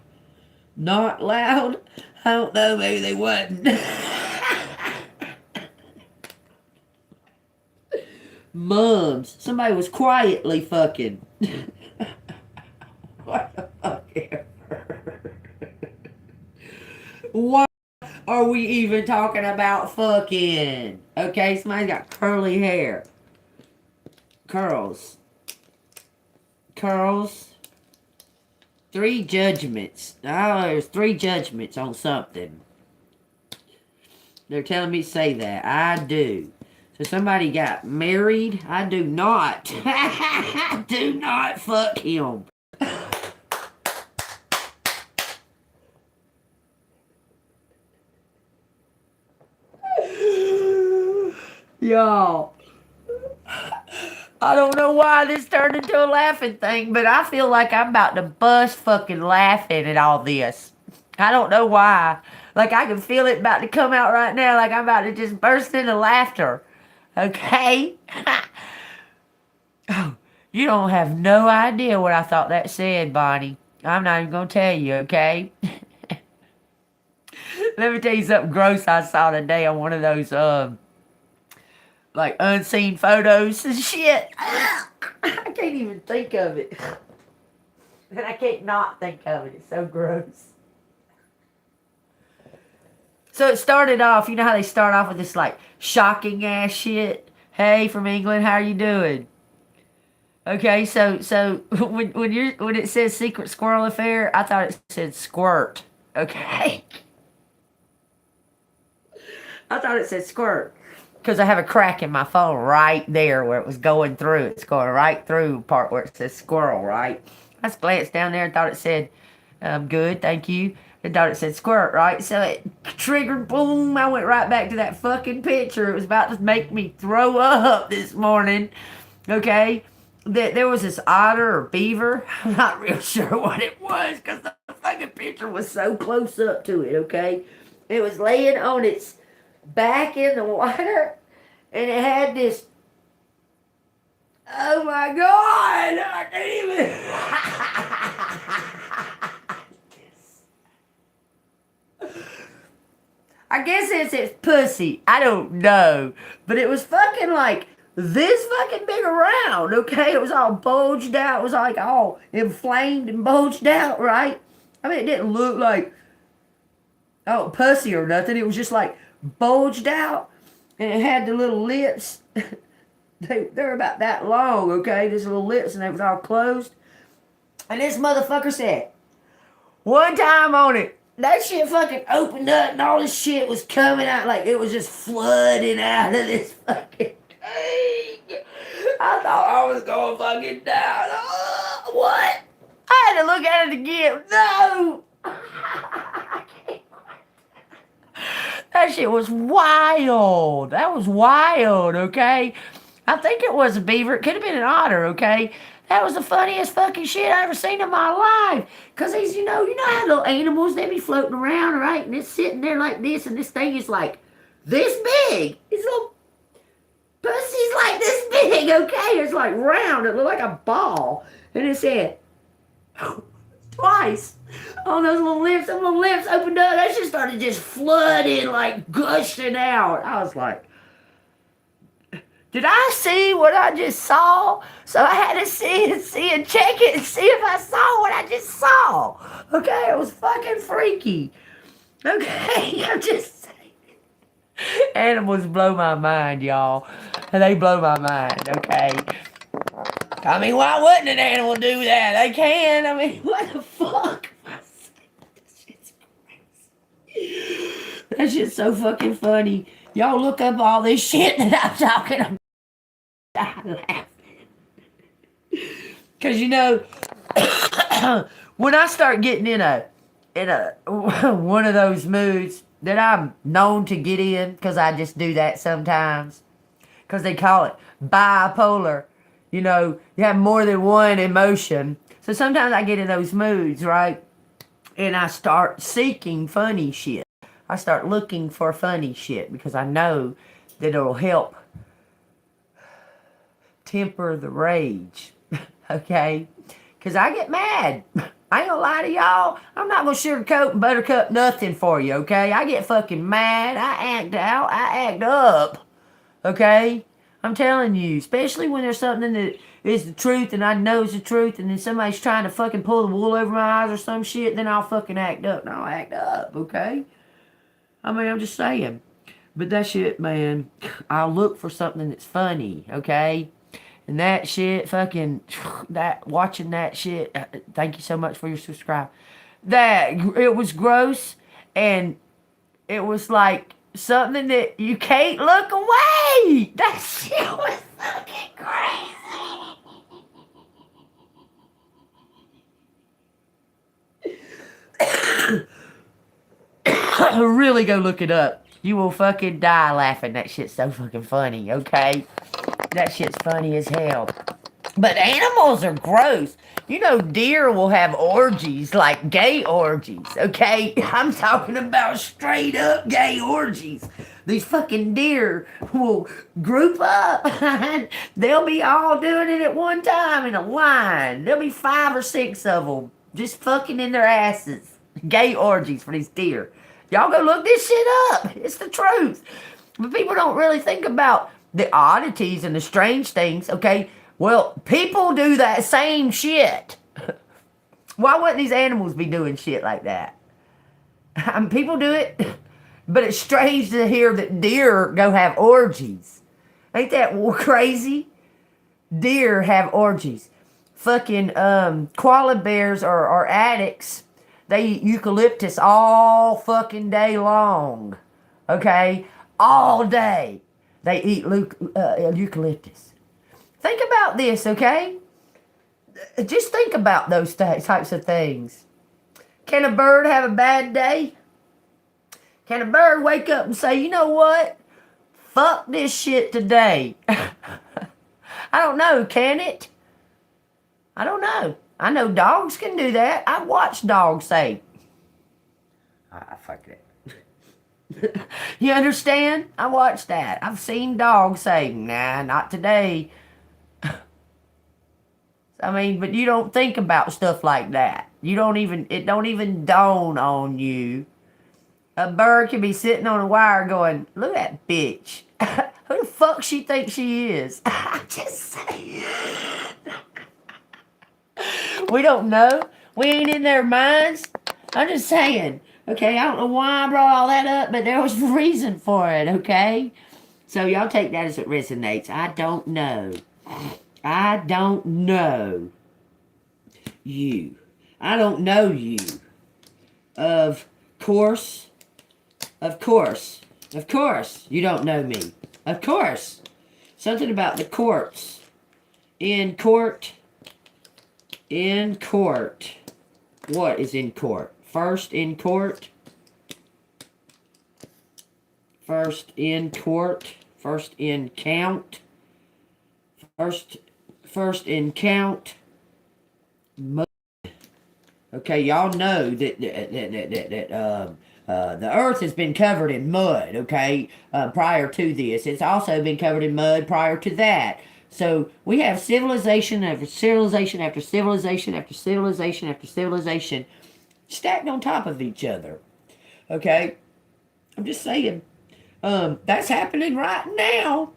Not loud? I don't know, maybe they wasn't. Mums. Somebody was quietly fucking. What the fuck ever? Why are we even talking about fucking? Okay, somebody's got curly hair. Curls. 3 judgments. Oh, there's 3 judgments on something. They're telling me to say that. I do. So somebody got married. I do not. I do not fuck him. Y'all. I don't know why this turned into a laughing thing, but I feel like I'm about to bust fucking laughing at all this. I don't know why. Like, I can feel it about to come out right now. Like, I'm about to just burst into laughter. Okay? Oh, you don't have no idea what I thought that said, Bonnie. I'm not even going to tell you, okay? Let me tell you something gross I saw today on one of those, like, unseen photos and shit. I can't even think of it. And I can't not think of it. It's so gross. So it started off, you know how they start off with this, like, shocking ass shit? Hey, from England, how are you doing? Okay, so when it says secret squirrel affair, I thought it said squirt. Okay? I thought it said squirt. Because I have a crack in my phone right there where it was going through. It's going right through the part where it says squirrel, right? I just glanced down there and thought it said, good, thank you. It thought it said squirt, right? So it triggered, boom, I went right back to that fucking picture. It was about to make me throw up this morning, okay? There was this otter or beaver. I'm not real sure what it was because the fucking picture was so close up to it, okay? It was laying on its back in the water, and it had this, oh my God, I can't even. I guess it's pussy. I don't know. But it was fucking like this fucking big around, okay? It was all bulged out. It was like all inflamed and bulged out, right? I mean, it didn't look like, oh, pussy or nothing. It was just like bulged out. And it had the little lips. They're about that long, okay? These little lips, and they was all closed. And this motherfucker said, one time on it, that shit fucking opened up and all this shit was coming out like it was just flooding out of this fucking thing. I thought I was going fucking down. Oh, what? I had to look at it again. No! That shit was wild. That was wild, okay? I think it was a beaver. It could have been an otter, okay? That was the funniest fucking shit I ever seen in my life. Because these, you know how little animals, they be floating around, right? And it's sitting there like this, and this thing is like this big. These little pussies like this big, okay? It's like round. It looked like a ball. And it said, twice on those little lips. Those little lips opened up. That shit started just flooding, like gushing out. I was like, did I see what I just saw? So I had to see and check it and see if I saw what I just saw. Okay, it was fucking freaky. Okay, I'm just saying. Animals blow my mind, y'all. They blow my mind, okay? I mean, why wouldn't an animal do that? They can. I mean, what the fuck? That shit's crazy. That shit's so fucking funny. Y'all look up all this shit that I'm talking about. I'm laughing. Cause you know, when I start getting in a one of those moods that I'm known to get in, cause I just do that sometimes. Cause they call it bipolar. You know, you have more than one emotion. So sometimes I get in those moods, right? And I start seeking funny shit. I start looking for funny shit because I know that it'll help temper the rage, okay? Because I get mad. I ain't gonna lie to y'all. I'm not gonna sugarcoat and buttercup nothing for you, okay? I get fucking mad. I act out. I act up, okay? I'm telling you, especially when there's something that is the truth and I know it's the truth and then somebody's trying to fucking pull the wool over my eyes or some shit, then I'll fucking act up. And I'll act up, okay? I mean, I'm just saying. But that shit, man, I'll look for something that's funny, okay? And that shit, fucking, watching that shit, thank you so much for your subscribe. It was gross, and it was like something that you can't look away. That shit was fucking crazy. Really go look it up. You will fucking die laughing. That shit's so fucking funny, okay? That shit's funny as hell. But animals are gross. You know, deer will have orgies, like gay orgies, okay? I'm talking about straight up gay orgies. These fucking deer will group up. They'll be all doing it at one time in a line. There'll be 5 or 6 of them just fucking in their asses. Gay orgies for these deer. Y'all go look this shit up. It's the truth. But people don't really think about the oddities and the strange things, okay? Well, people do that same shit. Why wouldn't these animals be doing shit like that? I mean, people do it, but it's strange to hear that deer go have orgies. Ain't that crazy? Deer have orgies. Fucking koala bears are addicts. They eat eucalyptus all fucking day long. Okay? All day. They eat eucalyptus. Think about this, okay? Just think about those types of things. Can a bird have a bad day? Can a bird wake up and say, you know what? Fuck this shit today. I don't know, can it? I don't know. I know dogs can do that. I've watched dogs say, fuck that. You understand? I watched that. I've seen dogs say, nah, not today. I mean, but you don't think about stuff like that. It don't even dawn on you. A bird can be sitting on a wire going, look at that bitch. Who the fuck she thinks she is? I'm just saying. We don't know. We ain't in their minds. I'm just saying. Okay, I don't know why I brought all that up, but there was a reason for it, okay? So y'all take that as it resonates. I don't know. I don't know you. I don't know you. Of course, you don't know me. Of course. Something about the courts. In court. What is in court? First in court. First in court. First in count. First in count. Okay, y'all know that the earth has been covered in mud, okay, prior to this. It's also been covered in mud prior to that. So we have civilization after civilization after civilization after civilization after civilization stacked on top of each other. Okay? I'm just saying, that's happening right now.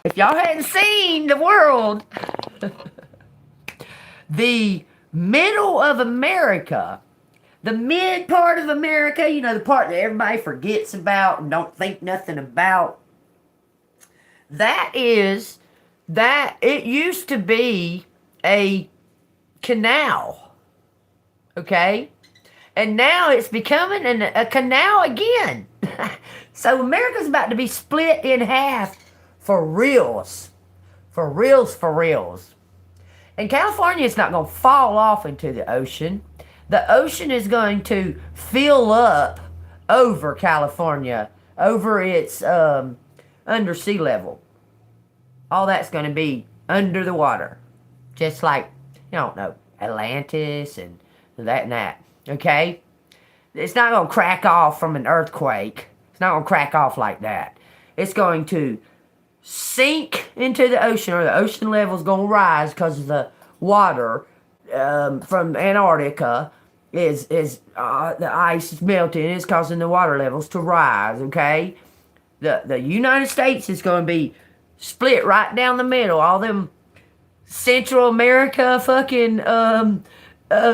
If y'all hadn't seen the world, the middle of America, the mid part of America, you know, the part that everybody forgets about and don't think nothing about, it used to be a canal, okay? And now it's becoming a canal again. So America's about to be split in half for reals. For reals. And California is not going to fall off into the ocean. The ocean is going to fill up over California, over its under sea level. All that's going to be under the water. Just like, you don't know, Atlantis and that and that. Okay? It's not going to crack off from an earthquake. It's not going to crack off like that. It's going to sink into the ocean, or the ocean level is going to rise because of the water from Antarctica is the ice is melting. It's causing the water levels to rise. Okay? The United States is going to be split right down the middle. All them Central America fucking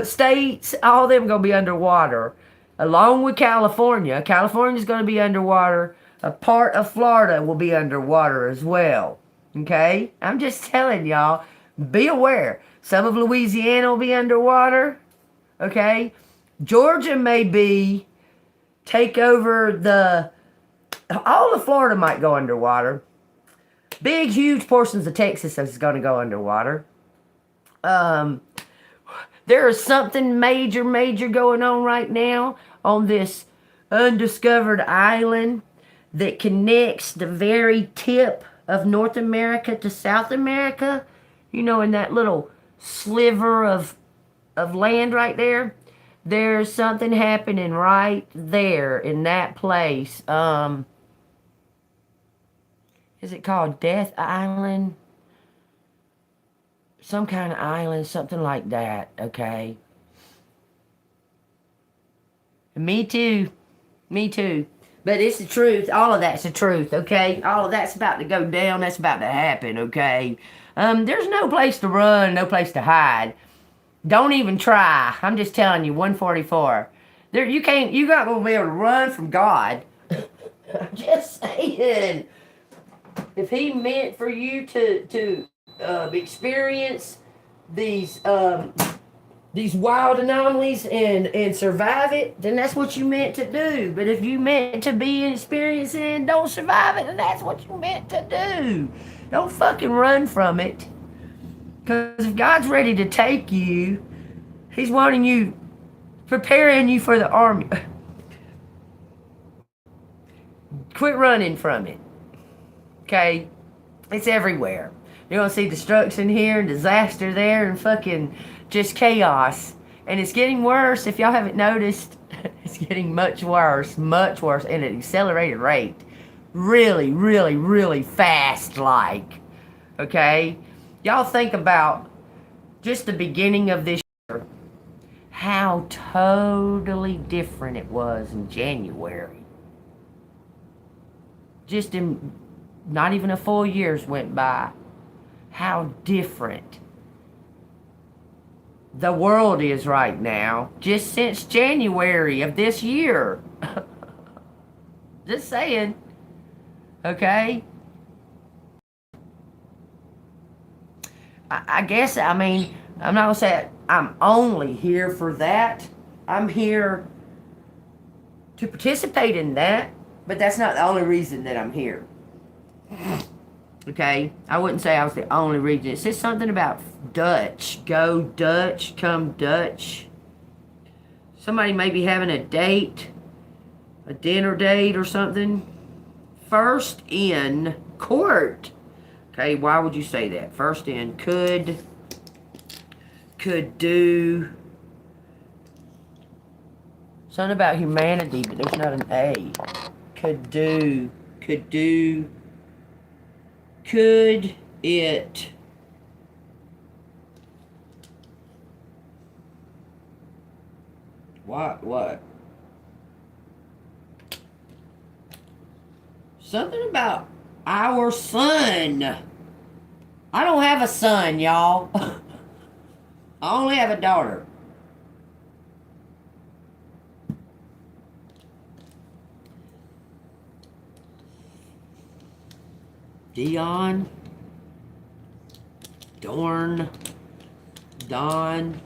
states, all of them going to be underwater. Along with California. California's going to be underwater. A part of Florida will be underwater as well. Okay? I'm just telling y'all, be aware. Some of Louisiana will be underwater. Okay? Georgia may take over all of Florida might go underwater. Big, huge portions of Texas is going to go underwater. There is something major going on right now on this undiscovered island that connects the very tip of North America to South America. You know, in that little sliver of land right there. There's something happening right there in that place. Is it called Death Island? Some kind of island, something like that, okay? Me too. But it's the truth. All of that's the truth, okay? All of that's about to go down. That's about to happen, okay? There's no place to run, no place to hide. Don't even try. I'm just telling you, 144. You're not going to be able to run from God. I'm just saying. If he meant for you to experience these wild anomalies and survive it, then that's what you meant to do. But if you meant to be experiencing it and don't survive it, then that's what you meant to do. Don't fucking run from it. Because if God's ready to take you, he's wanting you preparing you for the army. Quit running from it. Okay? It's everywhere. You're going to see destruction here and disaster there and fucking just chaos. And it's getting worse if y'all haven't noticed. It's getting much worse at an accelerated rate. Really, really, really fast like. Okay? Y'all think about just the beginning of this year. How totally different it was in January. Just in not even a full year's went by. How different the world is right now just since January of this year. Just saying. Okay? I guess, I mean, I'm not going to say I'm only here for that. I'm here to participate in that, but that's not the only reason that I'm here. Okay? I wouldn't say I was the only reason. It says something about Dutch. Go Dutch, come Dutch. Somebody may be having a date, a dinner date or something. First in court. Okay, why would you say that? First in could do. Something about humanity, but there's not an A. Could it what? Something about our son. I don't have a son, y'all. I only have a daughter. Dion, Dorn, Don,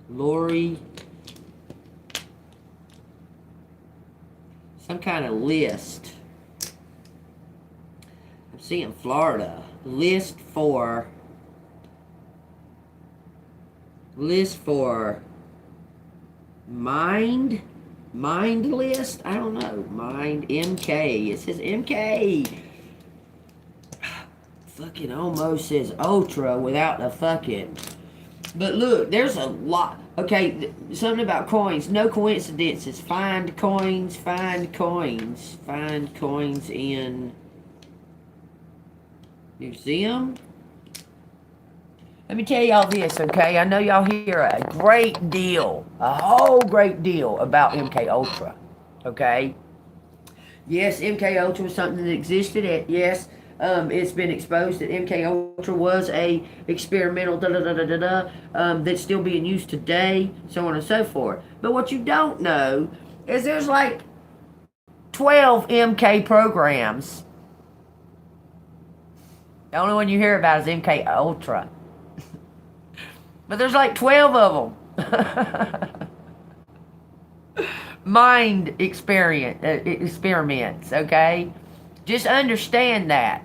Lori, some kind of list. I'm seeing Florida. List for mind list? I don't know. Mind MK. It says MK. Fucking almost says ultra without the fucking. But look, there's a lot. Okay, something about coins. No coincidences. Find coins in museum. Let me tell y'all this, okay? I know y'all hear a great deal, a whole great deal about MK Ultra, okay? Yes, MK Ultra was something that existed. Yes, it's been exposed that MK Ultra was a experimental that's still being used today, so on and so forth. But what you don't know is there's like 12 MK programs. The only one you hear about is MK Ultra. But there's like 12 of them. Mind experiments, okay? Just understand that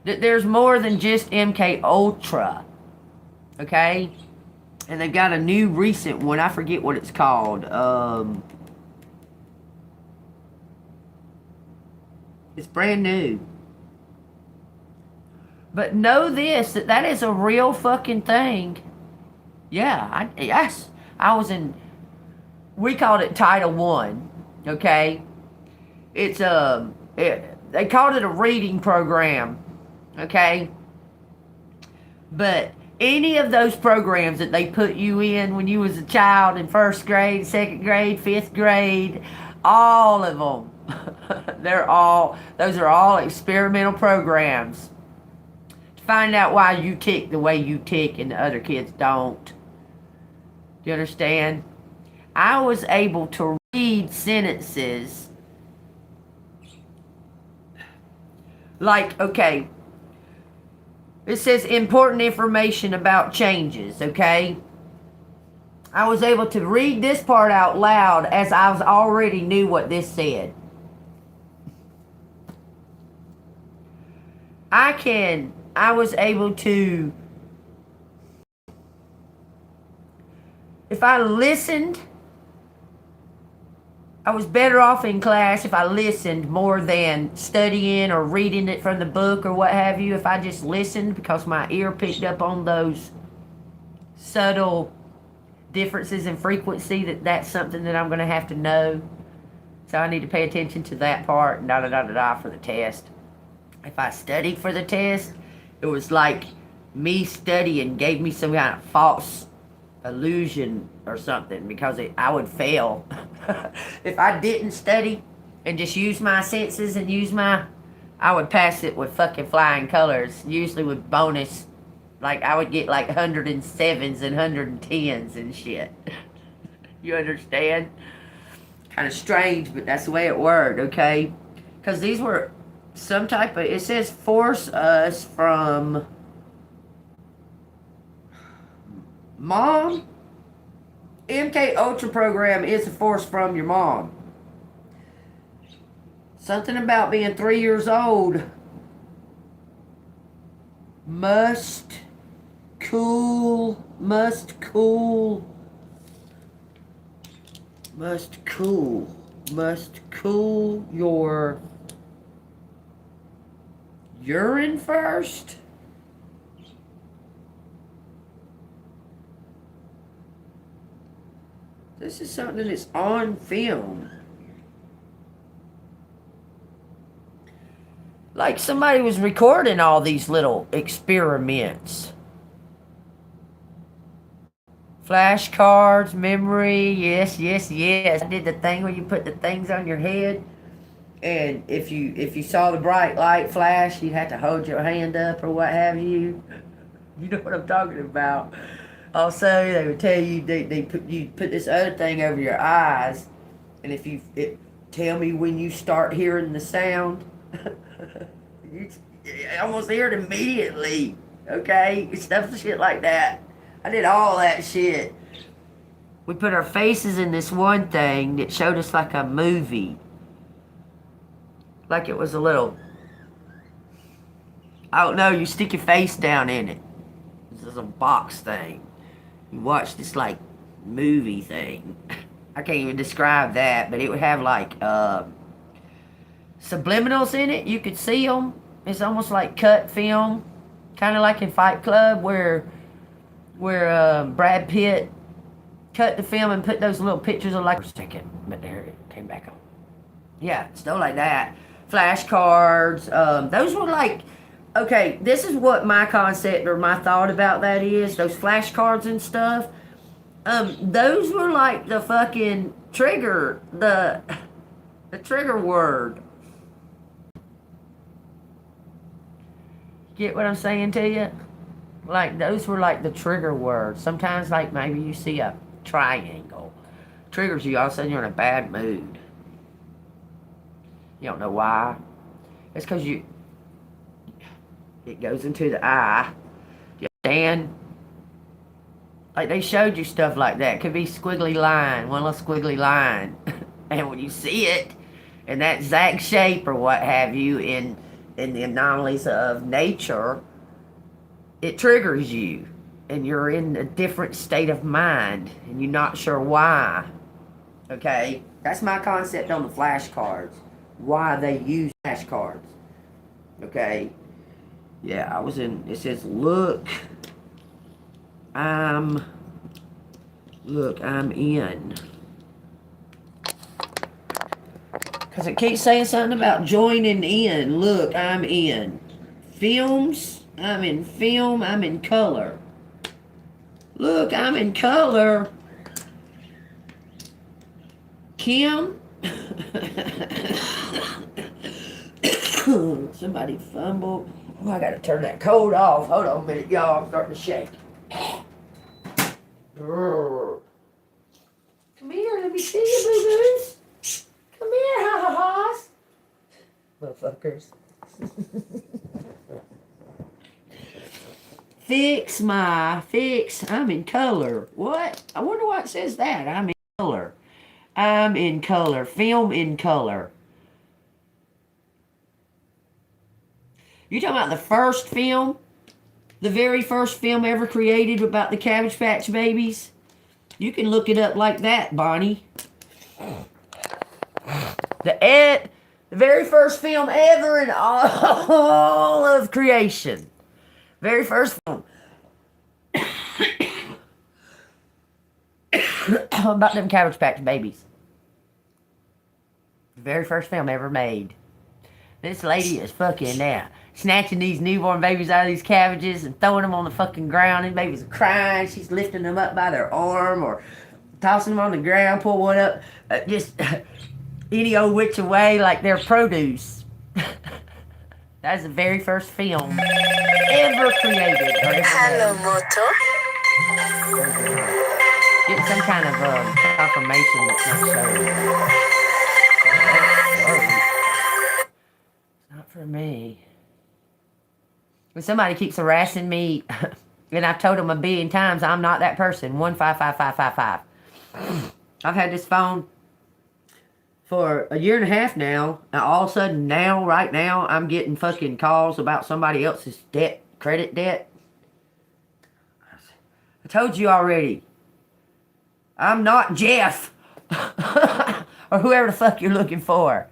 there's more than just MK Ultra, okay? And they've got a new recent one. I forget what it's called. It's brand new. But know this, that is a real fucking thing. Yeah, I was in, we called it Title 1, okay? It's, they called it a reading program, okay? But any of those programs that they put you in when you was a child in first grade, second grade, fifth grade, all of them, those are all experimental programs. To find out why you tick the way you tick and the other kids don't. Do you understand? I was able to read sentences like, okay, it says important information about changes, okay? I was able to read this part out loud as I already knew what this said. I was able to if I listened, I was better off in class if I listened more than studying or reading it from the book or what have you. If I just listened because my ear picked up on those subtle differences in frequency, that's something that I'm going to have to know. So I need to pay attention to that part, and da da da da da for the test. If I studied for the test, it was like me studying gave me some kind of false illusion or something because I would fail. If I didn't study and just use my senses and I would pass it with fucking flying colors, usually with bonus. Like, I would get like 107s and 110s and shit. You understand? Kind of strange, but that's the way it worked, okay? Because these were some type of, it says force us from mom. MK Ultra program is a force from your mom. Something about being 3 years old. Must cool your urine first. This is something that's on film. Like somebody was recording all these little experiments. Flashcards, memory, yes. I did the thing where you put the things on your head, and if you saw the bright light flash, you'd have to hold your hand up or what have you. You know what I'm talking about. Also, they would tell you you put this other thing over your eyes, and if tell me when you start hearing the sound. you almost hear it immediately. Okay, stuff shit like that. I did all that shit. We put our faces in this one thing that showed us like a movie. Like it was a little, I don't know, you stick your face down in it. This is a box thing. You watch this like movie thing. I can't even describe that, but it would have like subliminals in it. You could see them. It's almost like cut film. Kind of like in Fight Club where Brad Pitt cut the film and put those little pictures of like for a second, but there it came back on. Yeah, stuff like that. Flashcards. Those were like, okay, this is what my concept or my thought about that is. Those flashcards and stuff. Those were like the fucking trigger, the trigger word. Get what I'm saying to you? Like, those were like the trigger words. Sometimes, like, maybe you see a triangle. Triggers you, all of a sudden you're in a bad mood. You don't know why. It's because it goes into the eye. You understand? Like, they showed you stuff like that. It could be squiggly line, one little squiggly line. And when you see it in that exact shape or what have you in the anomalies of nature, it triggers you, and you're in a different state of mind, and you're not sure why. Okay? That's my concept on the flashcards. Why they use flashcards. Okay? Yeah, I was in, it says, look, I'm in. Because it keeps saying something about joining in. Look, I'm in. Films. I'm in film. I'm in color. Look, I'm in color. Kim. Somebody fumbled. Oh, I gotta turn that cold off. Hold on a minute, y'all. I'm starting to shake. Come here, let me see you, boo-boos. Come here, ha-ha-has. Motherfuckers. I'm in color. What? I wonder why it says that. I'm in color. I'm in color. Film in color. You talking about the first film? The very first film ever created about the Cabbage Patch Babies? You can look it up like that, Bonnie. The very first film ever in all of creation. Very first film. About them Cabbage Patch babies. Very first film ever made. This lady is fucking now snatching these newborn babies out of these cabbages and throwing them on the fucking ground. These babies are crying. She's lifting them up by their arm or tossing them on the ground, pull one up, just any old which way like they're produce. That's the very first film ever created. Hello, Moto. Get some kind of confirmation that's not showing. It's not for me. When somebody keeps harassing me, and I've told them 1,000,000,000 times I'm not that person. 155555. I've had this phone for 1.5 years now, and all of a sudden right now, I'm getting fucking calls about somebody else's credit debt. I told you already. I'm not Jeff. Or whoever the fuck you're looking for.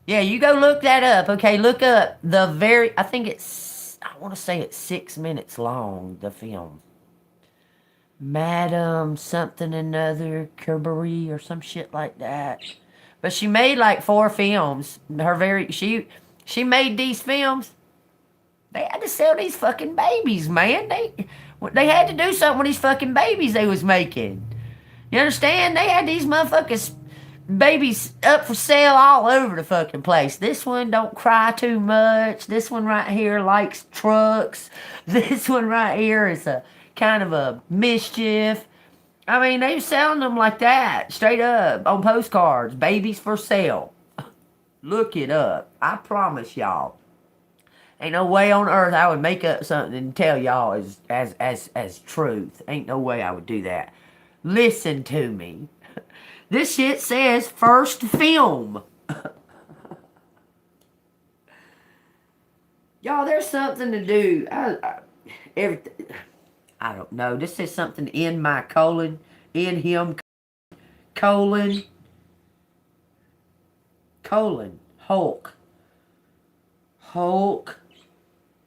Yeah, you go look that up. Okay, look up I think I want to say it's 6 minutes long, the film. Madam something another, Kerbery or some shit like that. But she made like 4 films. She made these films. They had to sell these fucking babies, man. They had to do something with these fucking babies they was making. You understand? They had these motherfuckers babies up for sale all over the fucking place. This one don't cry too much. This one right here likes trucks. This one right here is a kind of a mischief. I mean, they were selling them like that, straight up, on postcards. Babies for sale. Look it up. I promise y'all. Ain't no way on earth I would make up something and tell y'all as truth. Ain't no way I would do that. Listen to me. This shit says first film. Y'all, there's something to do. I don't know. This says something in my colon. In him colon. Hulk.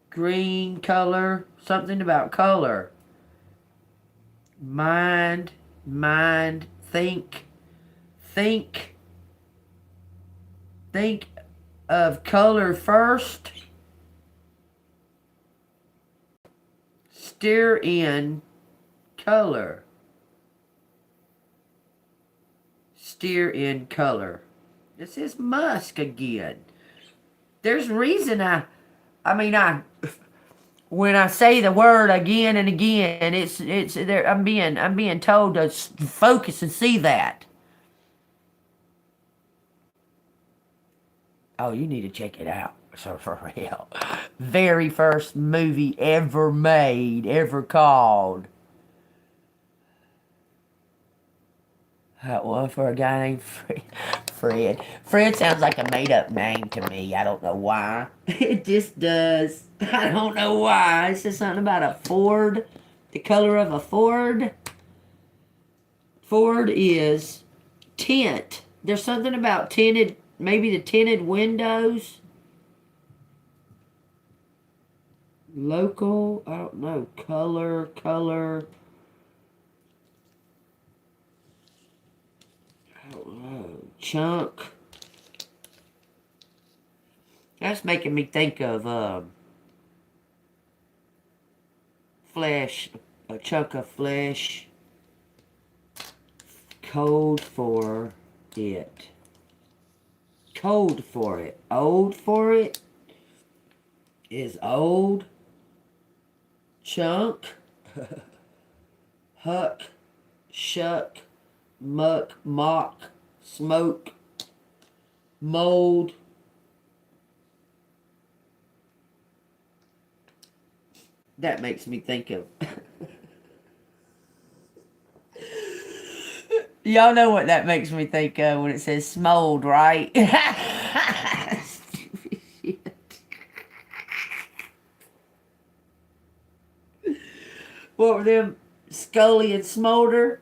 Green color. Something about color. Mind. Think of color first. Steer in color. This is Musk again. There's reason when I say the word again and again, it's there. I'm being told to focus and see that. Oh, you need to check it out. So for real, very first movie ever made, ever called. That one for a guy named Fred. Fred sounds like a made-up name to me. I don't know why. It just does. I don't know why. It says something about a Ford. The color of a Ford. Ford is tint. There's something about tinted, maybe the tinted windows. Local, I don't know. Color. I don't know. Chunk. That's making me think of flesh. A chunk of flesh. Code for it. Old for it is old. Chunk. Huck. Shuck. Muck. Mock. Smoke. Mold. That makes me think of... Y'all know what that makes me think of when it says smold, right? Stupid shit. What were them? Scully and Smolder?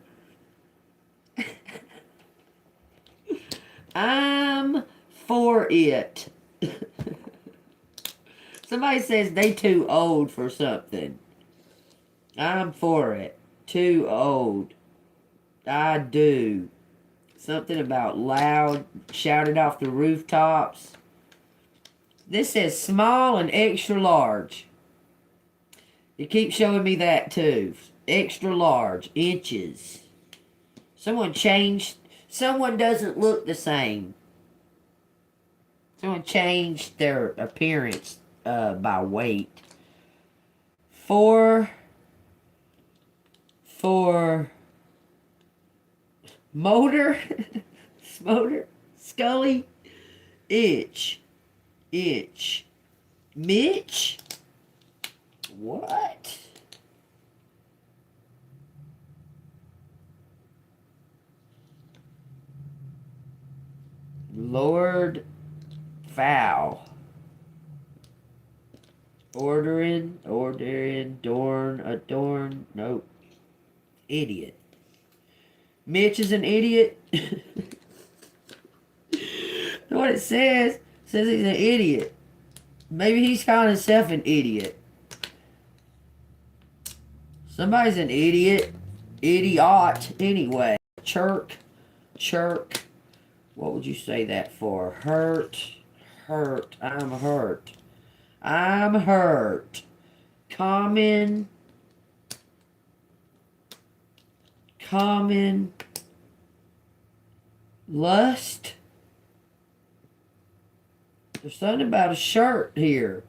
I'm for it. Somebody says they too old for something. I'm for it. Too old. I do. Something about loud, shouted off the rooftops. This says small and extra large. It keeps showing me that too. Extra large. Inches. Someone changed. Someone doesn't look the same. Someone changed their appearance by weight. For motor, smoter, Scully, itch, Mitch, what? Lord, foul. Ordering, adorn, nope. Idiot. Mitch is an idiot. What it says he's an idiot. Maybe he's calling himself an idiot. Somebody's an idiot. Idiot, anyway. Chirk. What would you say that for? Hurt. I'm hurt. Common. Lust. There's something about a shirt here.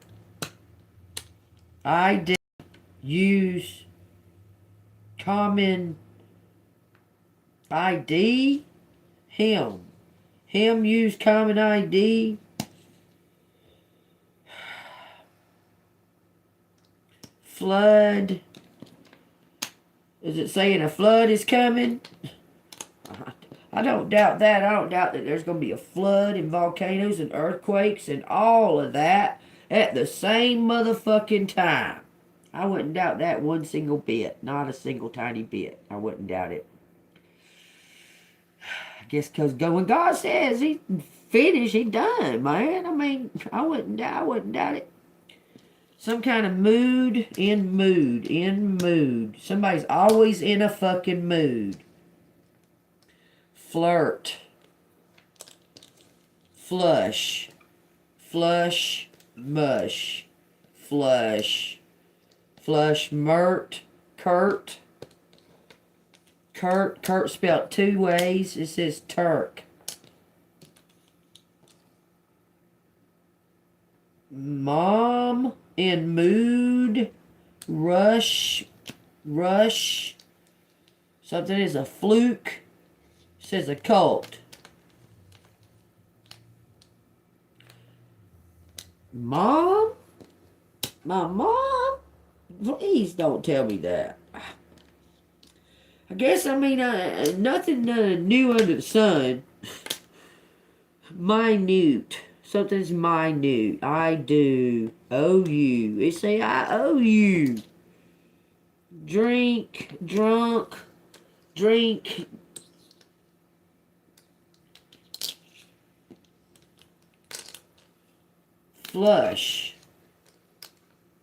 I did use common ID. Him use common ID. Flood. Is it saying a flood is coming? I don't doubt that. I don't doubt that there's going to be a flood and volcanoes and earthquakes and all of that at the same motherfucking time. I wouldn't doubt that one single bit. Not a single tiny bit. I wouldn't doubt it. I guess because when God says he finished, he done, man. I mean, I wouldn't doubt it. Some kind of mood. Somebody's always in a fucking mood. Flirt. Flush. Mush. Flush. Mert. Kurt spelled two ways. It says Turk. Mom in mood. Rush. Something is a fluke. It says a cult. Mom? My mom? Please don't tell me that. I guess, nothing new under the sun. Minute. Something's minute. I do. Owe you. It say I owe you. Drink. Flush.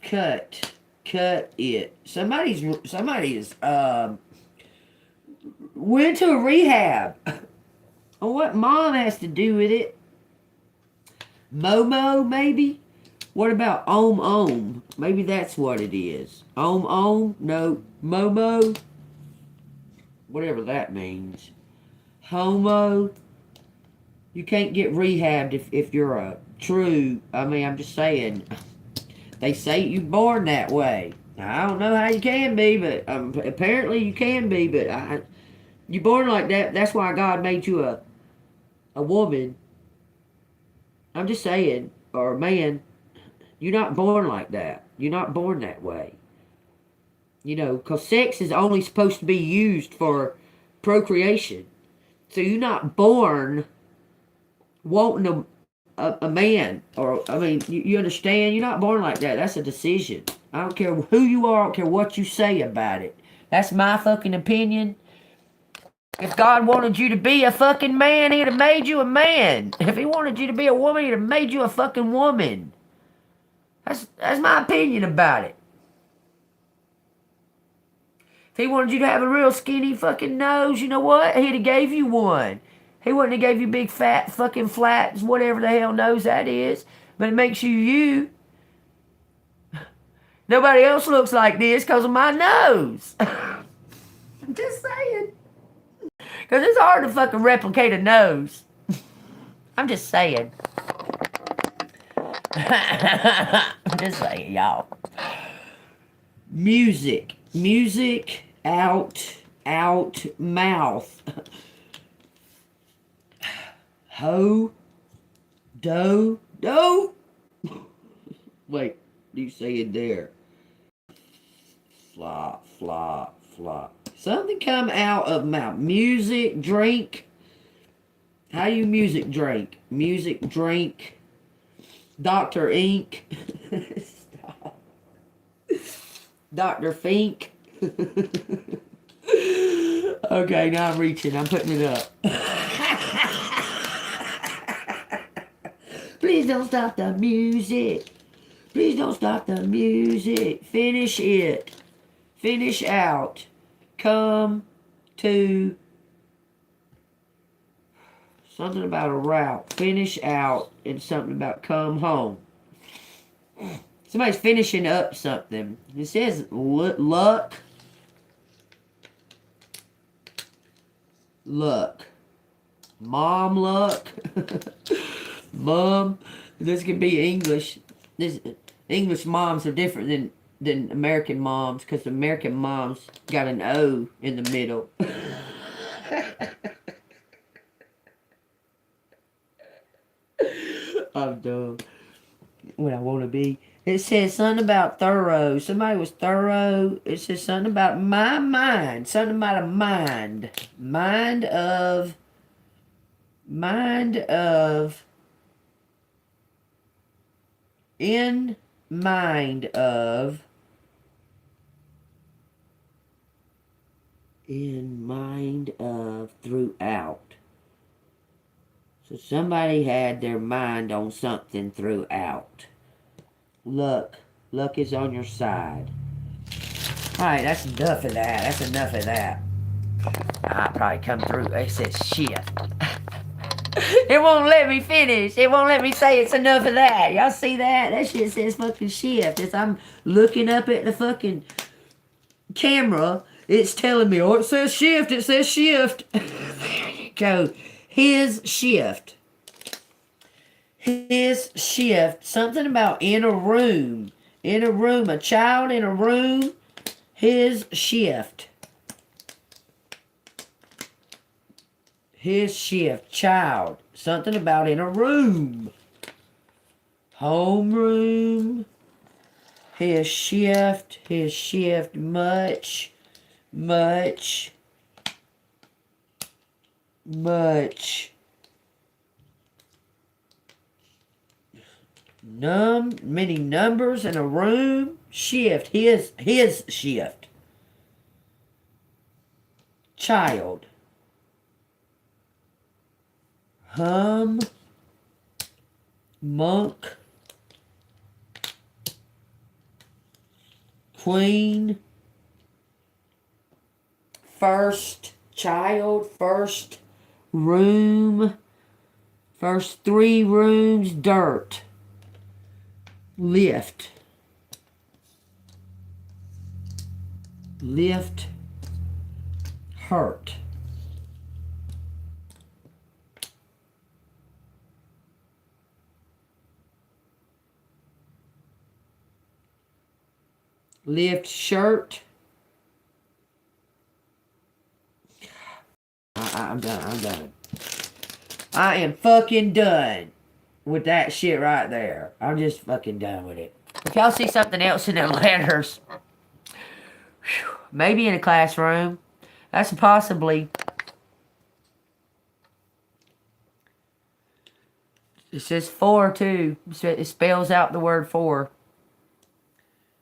Cut it. Somebody is went to a rehab. What mom has to do with it? Momo, maybe? What about Om? Maybe that's what it is. Om? No. Momo? Whatever that means. Homo? You can't get rehabbed if you're a true... I'm just saying... They say you're born that way. I don't know how you can be, but apparently you can be, but you're born like that. That's why God made you a woman. I'm just saying, or a man. You're not born like that. You're not born that way. Because sex is only supposed to be used for procreation. So you're not born wanting a man, or you understand? You're not born like that. That's a decision. I don't care who you are. I don't care what you say about it. That's my fucking opinion. If God wanted you to be a fucking man, he'd have made you a man. If he wanted you to be a woman, he'd have made you a fucking woman. That's my opinion about it. If he wanted you to have a real skinny fucking nose, you know what? He'd have gave you one. He wouldn't have gave you big fat fucking flats, whatever the hell nose that is. But it makes you you. Nobody else looks like this because of my nose. I'm just saying. Because it's hard to fucking replicate a nose. I'm just saying. I'm just saying, y'all. Music. Music out, mouth. Ho, do. Wait, you say it there. Flop. Something come out of mouth. Music, drink. How you music drink? Music drink. Dr. Ink. Stop. Dr. Fink. Okay, now I'm reaching. I'm putting it up. Please don't stop the music. Please don't stop the music. Finish it. Finish out. Come to. Something about a route. Finish out. And something about come home. Somebody's finishing up something. It says luck. Luck. Mom luck. Mom. This could be English. English moms are different than American moms, because American moms got an O in the middle. I'm dumb. When I want to be. It says something about thorough. Somebody was thorough. It says something about my mind. Something about a mind. Mind of. In mind of. In mind of throughout. So somebody had their mind on something throughout. Luck is on your side. Alright, that's enough of that. I'll probably come through. It says shift. It won't let me finish. It won't let me say it's enough of that. Y'all see that? That shit says fucking shift. As I'm looking up at the fucking camera, it's telling me, oh, it says shift. There you go. His shift. Something about in a room. A child in a room. His shift. Child. Something about in a room. Homeroom. His shift. Much. Many numbers in a room. Shift. His shift. Child. Hum. Monk. Queen. First. Child. First. Room. First 3 rooms. Dirt. Lift. Hurt. Lift shirt. I'm done. I am fucking done with that shit right there. I'm just fucking done with it. If y'all see something else in them letters, maybe in a classroom, that's possibly. It says for too. It spells out the word for.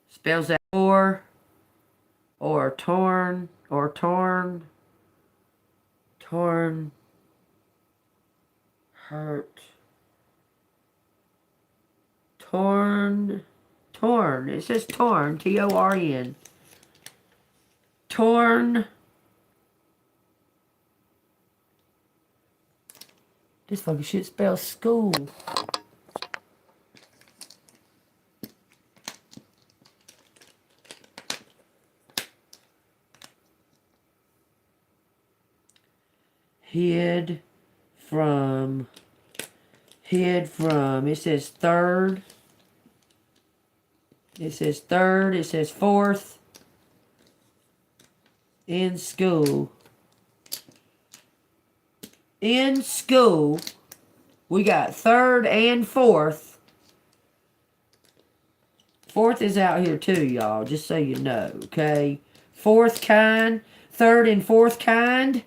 Spells out for, or torn. Torn. Hurt. Torn. Torn. It says torn. T-O-R-N. Torn. This fucking shit spells school. Hid from. It says third. It says third. It says fourth. In school. In school. We got third and fourth. Fourth is out here too, y'all. Just so you know, okay? Fourth kind. Third and fourth kind.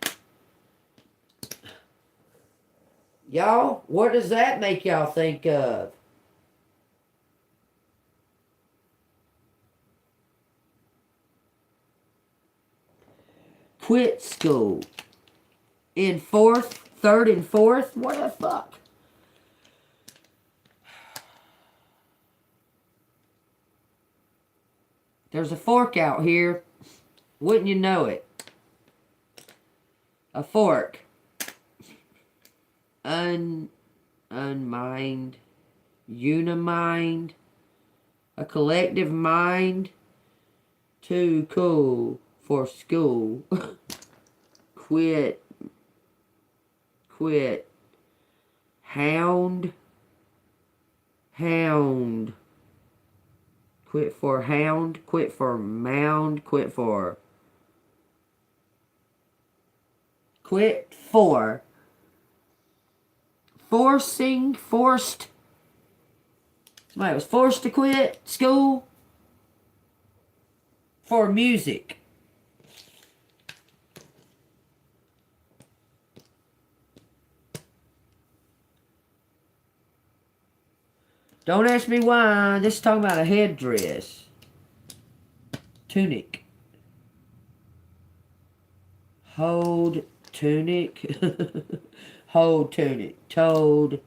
Y'all, what does that make y'all think of? Quit school. In fourth, third and fourth? What the fuck? There's a fork out here. Wouldn't you know it? A fork. Unmind. Unimind. A collective mind. Too cool for school. Quit. Quit. Hound. Hound. Quit for hound. Quit for mound. Quit for. Quit for. Forcing. Forced. Somebody was forced to quit school. For music. Don't ask me why. This is talking about a headdress. Tunic. Hold tunic. Hold tunic. Told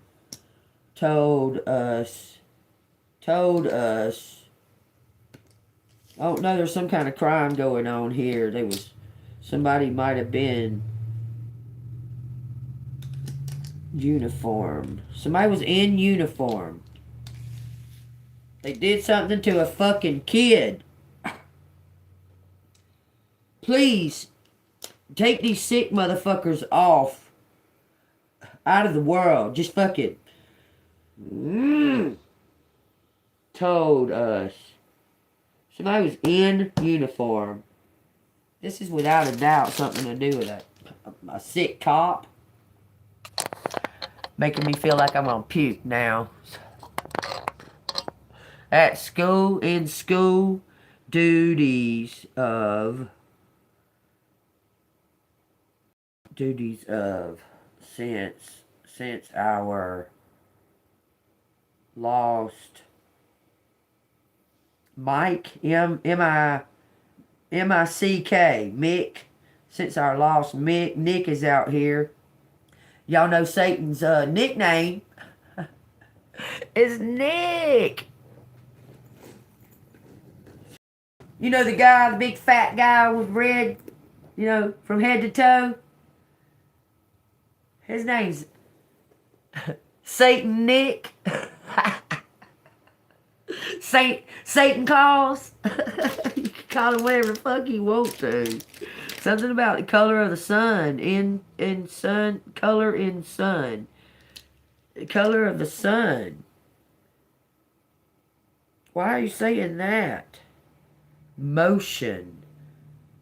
us. Told us. Oh no, there's some kind of crime going on here. There was somebody might have been uniform. Somebody was in uniform. They did something to a fucking kid. Please, take these sick motherfuckers off. Out of the world. Just fucking. Told us. Somebody was in uniform. This is without a doubt something to do with a sick cop. Making me feel like I'm gonna puke now. At school, in school, duties of since our lost Mike, M-I-C-K, Mick, since our lost Mick, Nick is out here. Y'all know Satan's nickname is Nick. You know the guy, the big fat guy with red, you know, from head to toe? His name's Satan Nick. Satan Claus. You can call him whatever the fuck you want to. Something about the color of the sun. In sun. Color in sun. The color of the sun. Why are you saying that? Motion.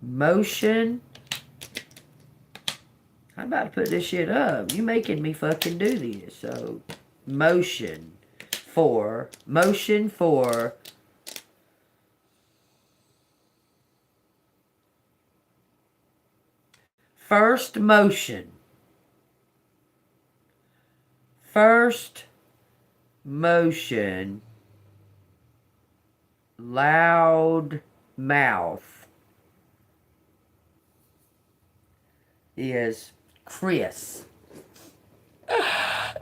Motion. I'm about to put this shit up. You making me fucking do this. So, motion for first motion. First motion. Loud mouth is Chris.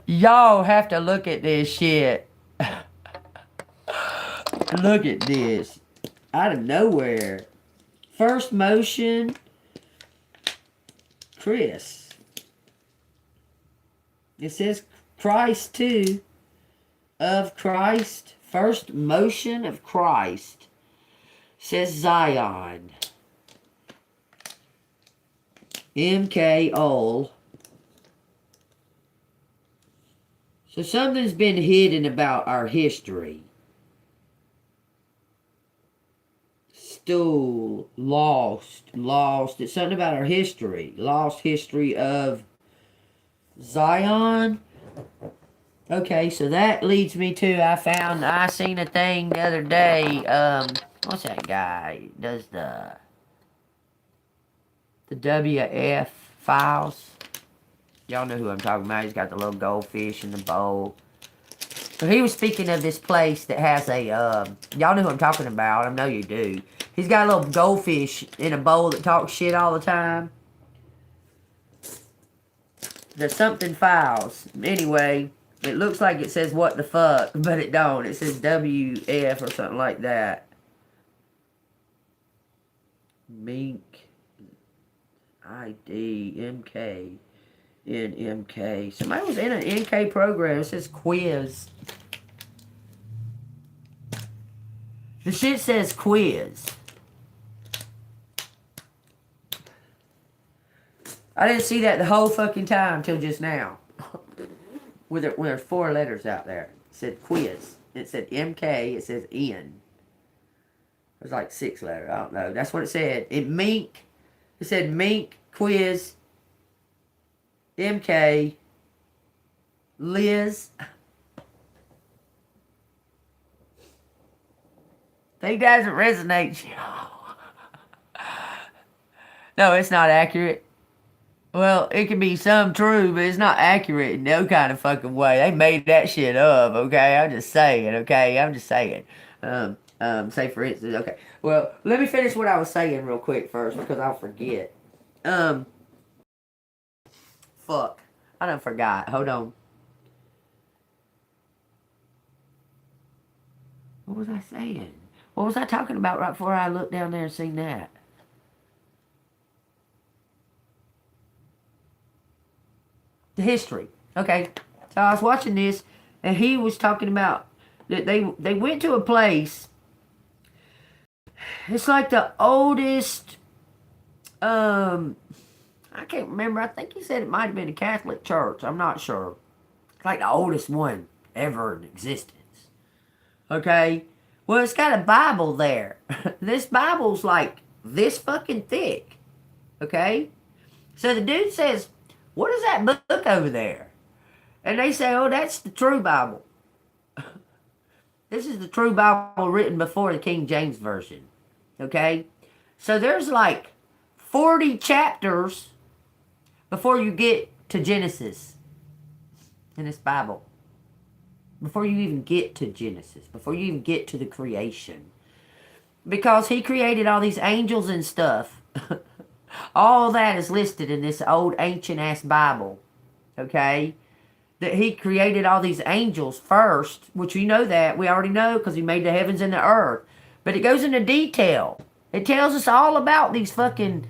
Y'all have to look at this shit. Look at this. Out of nowhere. First motion. Chris. It says Christ too. Of Christ. First motion of Christ. It says Zion. MK Ol. So something's been hidden about our history. Stool, lost. It's something about our history. Lost history of Zion. Okay, so that leads me to, I seen a thing the other day. What's that guy? Does the WF files. Y'all know who I'm talking about. He's got the little goldfish in the bowl. So he was speaking of this place that has a, y'all know who I'm talking about. I know you do. He's got a little goldfish in a bowl that talks shit all the time. There's something files. Anyway, it looks like it says what the fuck, but it don't. It says WF or something like that. Mink. ID. MK. NMK. Somebody was in an NK program. It says quiz. The shit says quiz. I didn't see that the whole fucking time until just now. When there's 4 letters out there. It said quiz. It said MK. It says N. There's like 6 letters. I don't know. That's what it said. It said mink, quiz, MK, Liz. Think that doesn't resonate. No, it's not accurate. Well, it can be some true, but it's not accurate in no kind of fucking way. They made that shit up, okay? I'm just saying, okay? I'm just saying. Say for instance, okay. Well, let me finish what I was saying real quick first, because I'll forget. Fuck. I done forgot. Hold on. What was I saying? What was I talking about right before I looked down there and seen that? The history. Okay. So I was watching this, and he was talking about that they went to a place. It's like the oldest, I can't remember. I think he said it might have been a Catholic church. I'm not sure. It's like the oldest one ever in existence. Okay? Well, it's got a Bible there. This Bible's like this fucking thick. Okay? So the dude says, what is that book over there? And they say, oh, that's the true Bible. This is the true Bible written before the King James Version. Okay? So there's like 40 chapters before you get to Genesis in this Bible. Before you even get to Genesis. Before you even get to the creation. Because he created all these angels and stuff. All that is listed in this old ancient ass Bible. Okay? That he created all these angels first. Which we know that. We already know because he made the heavens and the earth. But it goes into detail. It tells us all about these fucking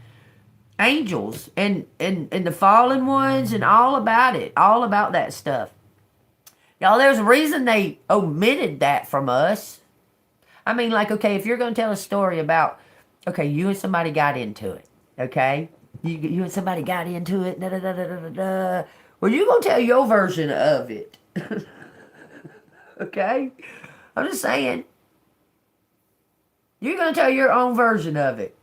angels and the fallen ones and all about it. All about that stuff. Y'all, there's a reason they omitted that from us. I mean, like, okay, if you're going to tell a story about, okay, you and somebody got into it, okay? You and somebody got into it, da-da-da-da-da-da. Well, you're going to tell your version of it. Okay? I'm just saying. You're going to tell your own version of it.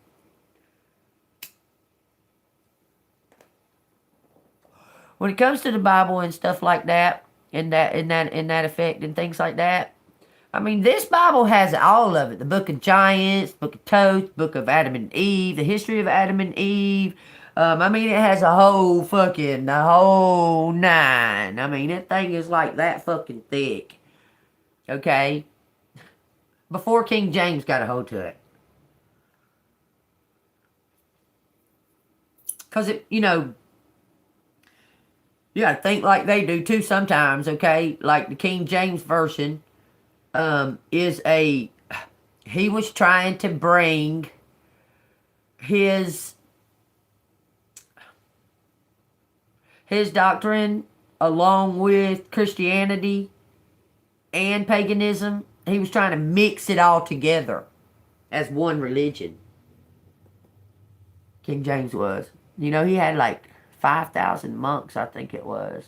When it comes to the Bible and stuff like that, in that effect and things like that, I mean, this Bible has all of it. The Book of Giants, Book of Toth, Book of Adam and Eve, the history of Adam and Eve. I mean, it has the whole 9. I mean, that thing is like that fucking thick. Okay? Before King James got a hold to it. Because it, You gotta think like they do too sometimes, okay? Like the King James Version is a... He was trying to bring his doctrine along with Christianity and paganism. He was trying to mix it all together as one religion. King James was. You know, he had like 5,000 monks, I think it was.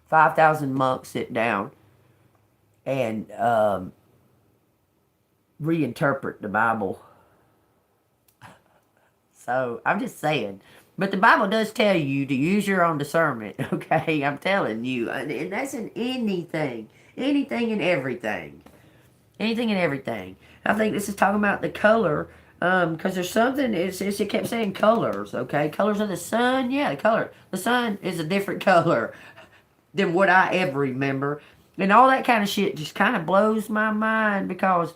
5,000 monks sit down and reinterpret the Bible. So, I'm just saying. But the Bible does tell you to use your own discernment, okay? I'm telling you. And that's in anything. Anything and everything. Anything and everything. I think this is talking about the color. Because there's something, it kept saying colors, okay? Colors of the sun, yeah, the color. The sun is a different color than what I ever remember. And all that kind of shit just kind of blows my mind because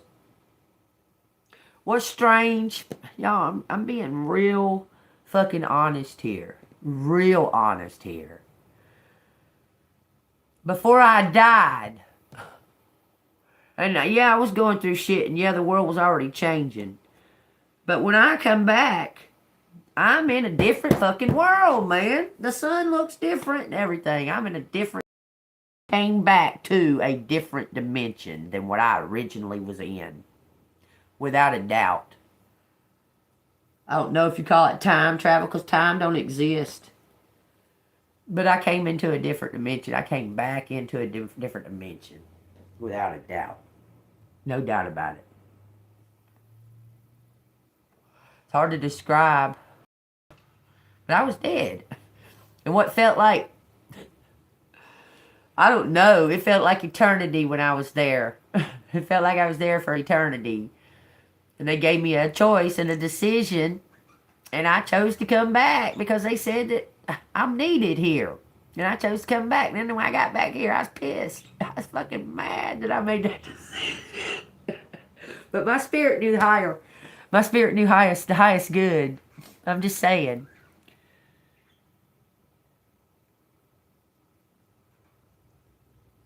what's strange, y'all, I'm being real fucking honest here. Real honest here. Before I died, and yeah, I was going through shit, and yeah, the world was already changing. But when I come back, I'm in a different fucking world, man. The sun looks different and everything. I'm in a different... Came back to a different dimension than what I originally was in. Without a doubt. I don't know if you call it time travel, because time don't exist. But I came into a different dimension. I came back into a different dimension. Without a doubt. No doubt about it. It's hard to describe. But I was dead. And what felt like... I don't know. It felt like eternity when I was there. It felt like I was there for eternity. And they gave me a choice and a decision. And I chose to come back because they said that I'm needed here. And I chose to come back. And then when I got back here, I was pissed. I was fucking mad that I made that decision. But my spirit knew higher. My spirit knew the highest good. I'm just saying.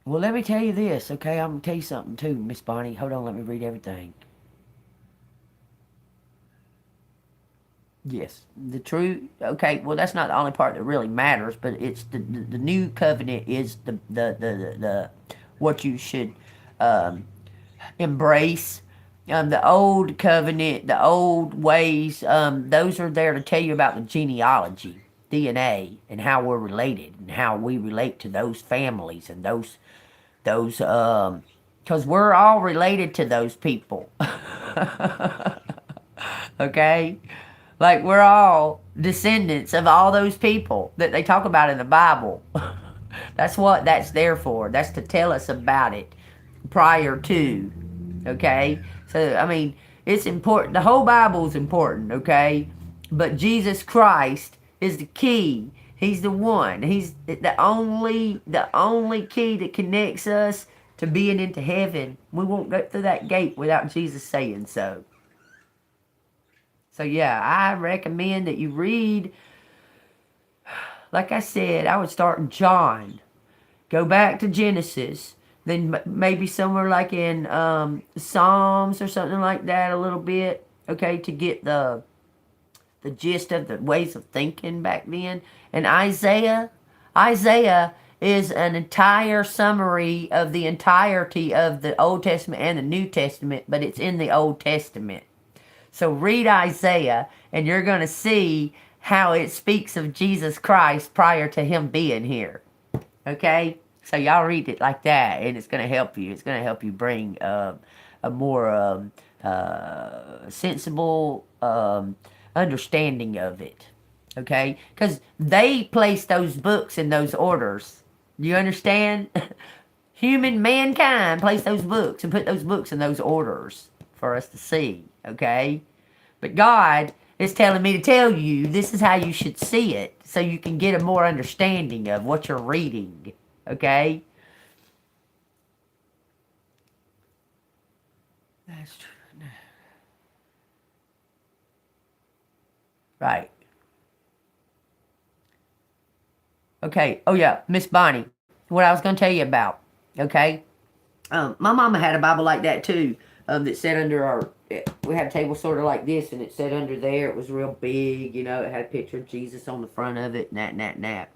Well, let me tell you this, okay? I'm going to tell you something too, Miss Bonnie. Hold on, let me read everything. Yes, the true... Okay, well, that's not the only part that really matters, but it's the new covenant is the what you should embrace. The old covenant, the old ways, those are there to tell you about the genealogy, DNA, and how we're related, and how we relate to those families, and those, because we're all related to those people. Okay? Like, we're all descendants of all those people that they talk about in the Bible. That's what that's there for. That's to tell us about it prior to. Okay? So, I mean, it's important. The whole Bible is important, okay? But Jesus Christ is the key. He's the one. He's the only key that connects us to being into heaven. We won't go through that gate without Jesus saying so. So yeah, I recommend that you read, like I said, I would start in John. Go back to Genesis. Then maybe somewhere like in Psalms or something like that a little bit. Okay, to get the gist of the ways of thinking back then. And Isaiah is an entire summary of the entirety of the Old Testament and the New Testament, but it's in the Old Testament. So read Isaiah, and you're going to see how it speaks of Jesus Christ prior to him being here. Okay? So y'all read it like that, and it's going to help you. It's going to help you bring a more sensible understanding of it. Okay? Because they place those books in those orders. You understand? Mankind placed those books and put those books in those orders for us to see. Okay? But God is telling me to tell you this is how you should see it so you can get a more understanding of what you're reading. Okay? That's true. Right. Okay. Oh yeah, Miss Bonnie. What I was gonna tell you about. Okay. My mama had a Bible like that too. That sat under our. We had a table sort of like this, and it sat under there. It was real big, you know. It had a picture of Jesus on the front of it, and that.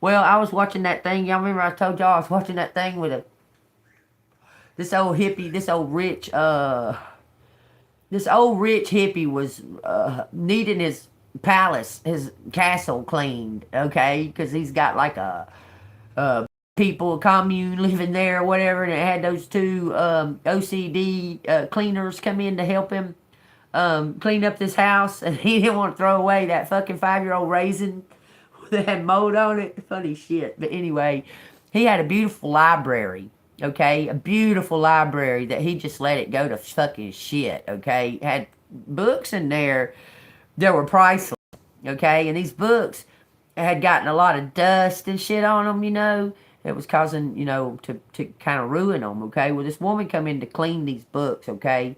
Well, I was watching that thing. Y'all remember I told y'all I was watching that thing with this old hippie, this old rich hippie was needing his palace, his castle cleaned. Okay, because he's got like a people, a commune living there or whatever, and it had those two OCD cleaners come in to help him clean up this house, and he didn't want to throw away that fucking 5-year-old raisin that had mold on it. Funny shit. But anyway, he had a beautiful library. Okay, a beautiful library that he just let it go to fucking shit. Okay, had books in there that were priceless. Okay, and these books had gotten a lot of dust and shit on them. You know, it was causing, you know, to kind of ruin them. Okay, well, this woman come in to clean these books. Okay,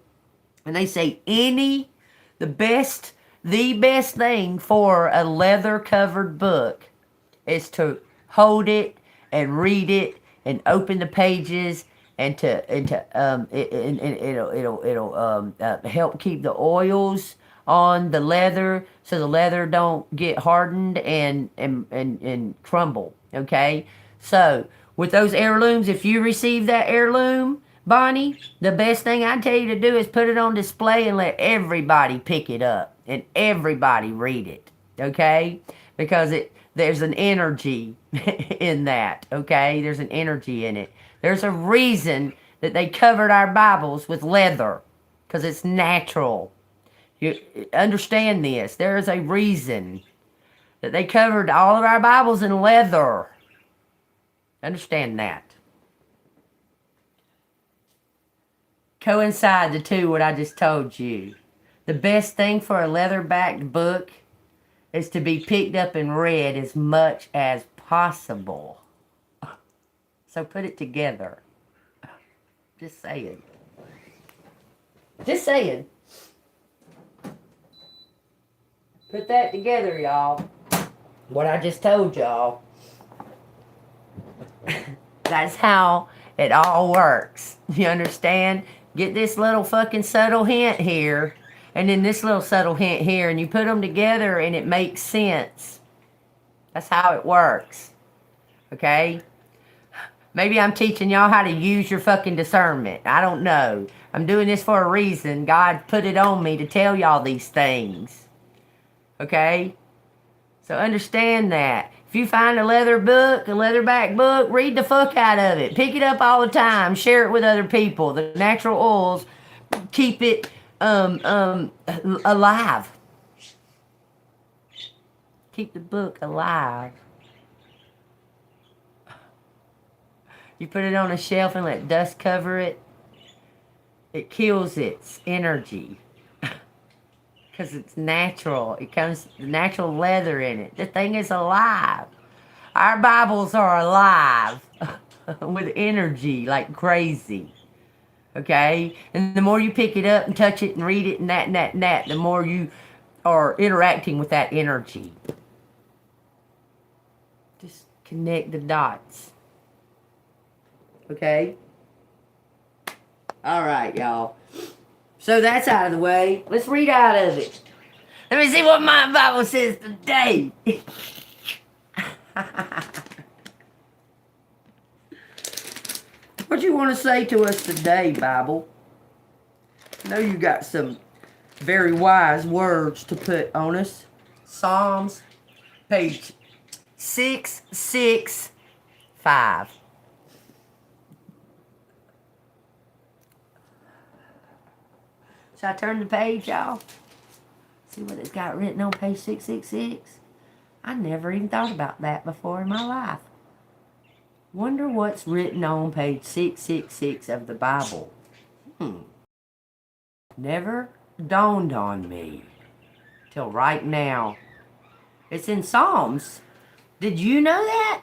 and they say the best thing for a leather covered book is to hold it and read it and open the pages and it'll help keep the oils on the leather so the leather don't get hardened and crumble. Okay, so with those heirlooms, if you receive that heirloom, Bonnie, the best thing I tell you to do is put it on display and let everybody pick it up and everybody read it. Okay, because there's an energy in that. Okay, there's an energy in it. There's a reason that they covered our Bibles with leather, because it's natural. You understand this? There is a reason that they covered all of our Bibles in leather. Understand that. Coincide the two, what I just told you. The best thing for a leather-backed book is to be picked up and read as much as possible. So put it together. Just saying. Just saying. Put that together, y'all. What I just told y'all. That's how it all works. You understand? Get this little fucking subtle hint here, and then this little subtle hint here, and you put them together and it makes sense. That's how it works. Okay? Maybe I'm teaching y'all how to use your fucking discernment. I don't know. I'm doing this for a reason. God put it on me to tell y'all these things. Okay? So understand that. If you find a leather book, a leatherback book, read the fuck out of it. Pick it up all the time. Share it with other people. The natural oils keep it alive. Keep the book alive. You put it on a shelf and let dust cover it. It kills its energy. Because it's natural. It comes natural leather in it. The thing is alive. Our Bibles are alive with energy like crazy. Okay? And the more you pick it up and touch it and read it and that, the more you are interacting with that energy. Just connect the dots. Okay? Alright, y'all. So that's out of the way. Let's read out of it. Let me see what my Bible says today. What you want to say to us today, Bible? I know you got some very wise words to put on us. Psalms, page 665. Should I turn the page, y'all? See what it's got written on page 666? I never even thought about that before in my life. Wonder what's written on page 666 of the Bible. Never dawned on me till right now. It's in Psalms. Did you know that?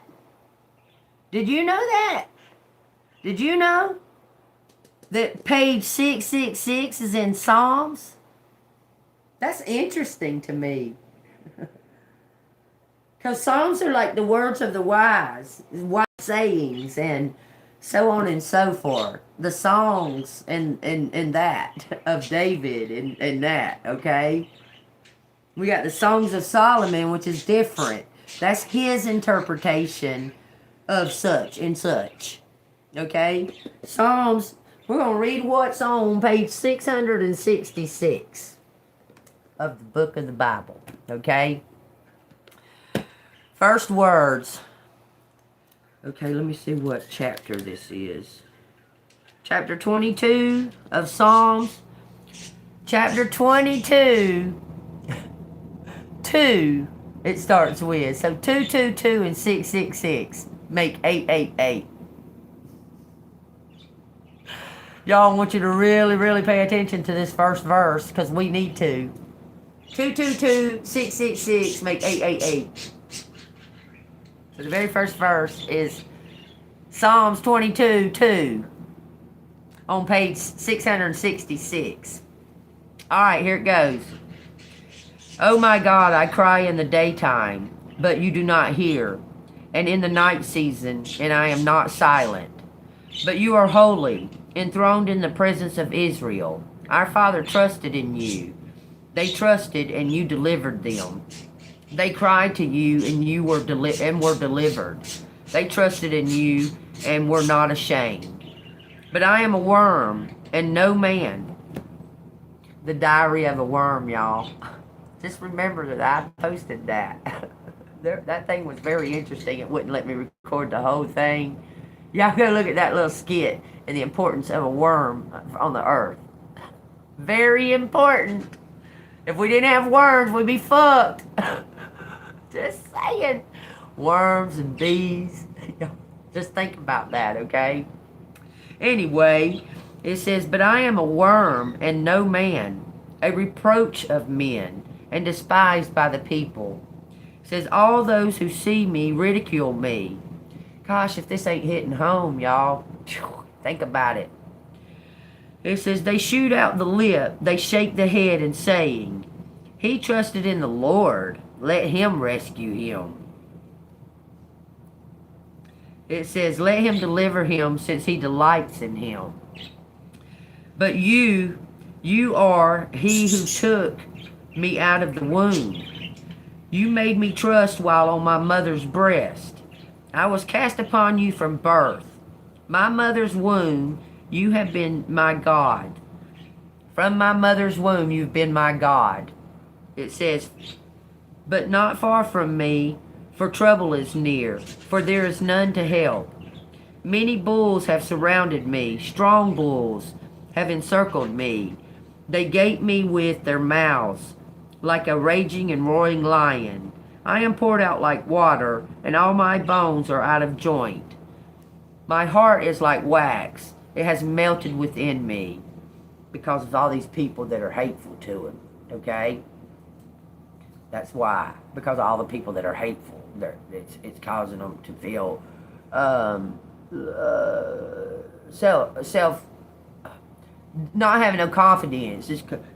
Did you know that? Did you know that page 666 is in Psalms? That's interesting to me. Because Psalms are like the words of the wise sayings, and so on and so forth. The songs and that of David and that, okay? We got the Songs of Solomon, which is different. That's his interpretation of such and such. Okay? Psalms, we're going to read what's on page 666 of the book of the Bible. Okay? First words. Okay, let me see what chapter this is. Chapter 22 of Psalms. Chapter 22. 2, it starts with. So 222 and 666 make 888. Y'all, I want you to really, really pay attention to this first verse because we need to. 222, 666 make 888. So the very first verse is Psalms 22, 2 on page 666. All right, here it goes. Oh my God, I cry in the daytime, but you do not hear, and in the night season, and I am not silent. But you are holy, enthroned in the presence of Israel. Our father trusted in you. They trusted, and you delivered them. They cried to you, and you were delivered. They trusted in you, and were not ashamed. But I am a worm, and no man. The diary of a worm, y'all. Just remember that I posted that. That thing was very interesting. It wouldn't let me record the whole thing. Y'all go look at that little skit and the importance of a worm on the earth. Very important. If we didn't have worms, we'd be fucked. Just saying. Worms and bees. Just think about that, okay? Anyway, it says, but I am a worm and no man, a reproach of men, and despised by the people. It says, all those who see me ridicule me. Gosh, if this ain't hitting home, y'all. Think about it. It says, they shoot out the lip, they shake the head, and saying, he trusted in the Lord, let him rescue him. It says, let him deliver him, since he delights in him. But you are he who took me out of the womb. You made me trust while on my mother's breast. I was cast upon you from birth. My mother's womb, you have been my God. From my mother's womb, you've been my God. It says, but not far from me, for trouble is near, for there is none to help. Many bulls have surrounded me, strong bulls have encircled me. They gape me with their mouths, like a raging and roaring lion. I am poured out like water, and all my bones are out of joint. My heart is like wax. It has melted within me because of all these people that are hateful to him, okay? That's why. Because of all the people that are hateful. It's causing them to feel self not having no confidence.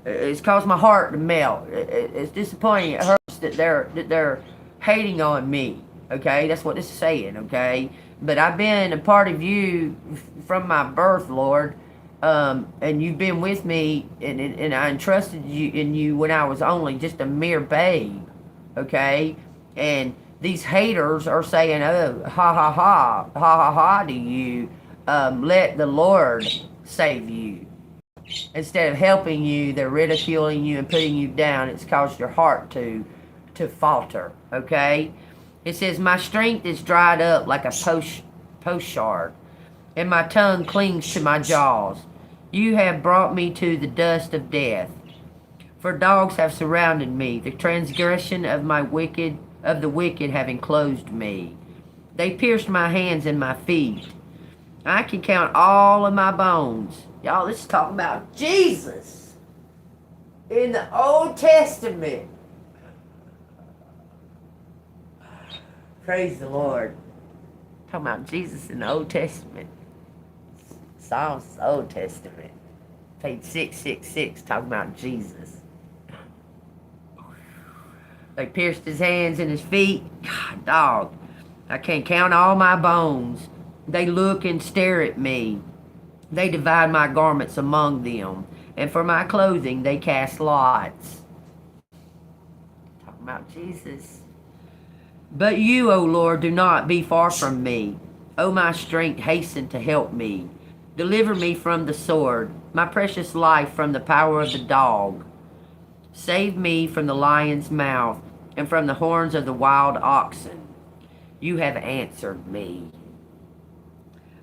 It's caused my heart to melt. It's disappointing. It hurts that they're hating on me. Okay, that's what this is saying. Okay, but I've been a part of you from my birth, Lord, and you've been with me, and I entrusted you when I was only just a mere babe. Okay, and these haters are saying, "Oh, ha ha ha, ha ha ha," to you. Let the Lord save you. Instead of helping you, they're ridiculing you and putting you down. It's caused your heart to falter, okay? It says, my strength is dried up like a potsherd, and my tongue clings to my jaws. You have brought me to the dust of death. For dogs have surrounded me. The transgression of the wicked have enclosed me. They pierced my hands and my feet. I can count all of my bones. Y'all, let's talk about Jesus in the Old Testament. Praise the Lord. Talking about Jesus in the Old Testament. Psalms, Old Testament. Page 666, talking about Jesus. They pierced his hands and his feet. God, dog, I can't count all my bones. They look and stare at me. They divide my garments among them, and for my clothing they cast lots. Talking about Jesus. But you, O Lord, do not be far from me. O my strength, hasten to help me. Deliver me from the sword, my precious life from the power of the dog. Save me from the lion's mouth and from the horns of the wild oxen. You have answered me.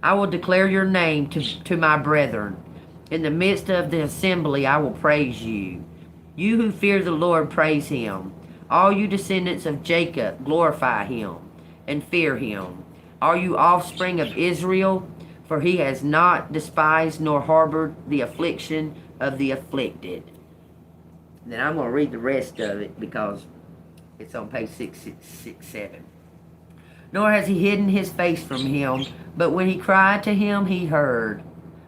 I will declare your name to my brethren. In the midst of the assembly I will praise you. You who fear the Lord, praise him. All you descendants of Jacob, glorify him and fear him. All you offspring of Israel, for he has not despised nor harbored the affliction of the afflicted. Then I'm going to read the rest of it because it's on page 667. Nor has he hidden his face from him, but when he cried to him, he heard.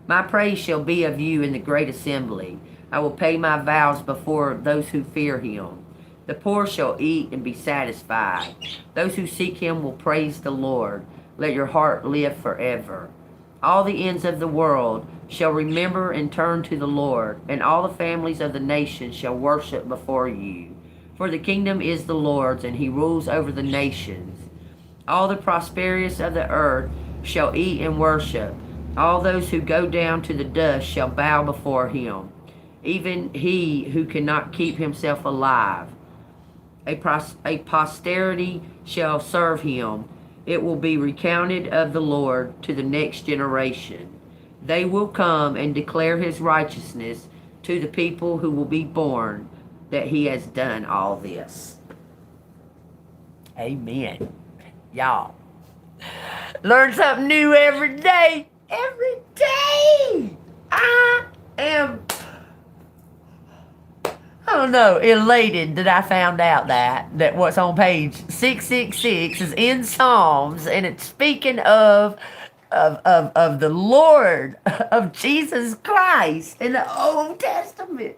My praise shall be of you in the great assembly. I will pay my vows before those who fear him. The poor shall eat and be satisfied. Those who seek him will praise the Lord. Let your heart live forever. All the ends of the world shall remember and turn to the Lord, and all the families of the nations shall worship before you. For the kingdom is the Lord's, and he rules over the nations. All the prosperous of the earth shall eat and worship. All those who go down to the dust shall bow before him, even he who cannot keep himself alive. A posterity shall serve him. It will be recounted of the Lord to the next generation. They will come and declare his righteousness to the people who will be born, that he has done all this. Amen. Y'all, learn something new every day. Every day. I don't know, elated that I found out that what's on page 666 is in Psalms, and it's speaking of the Lord, of Jesus Christ in the Old Testament.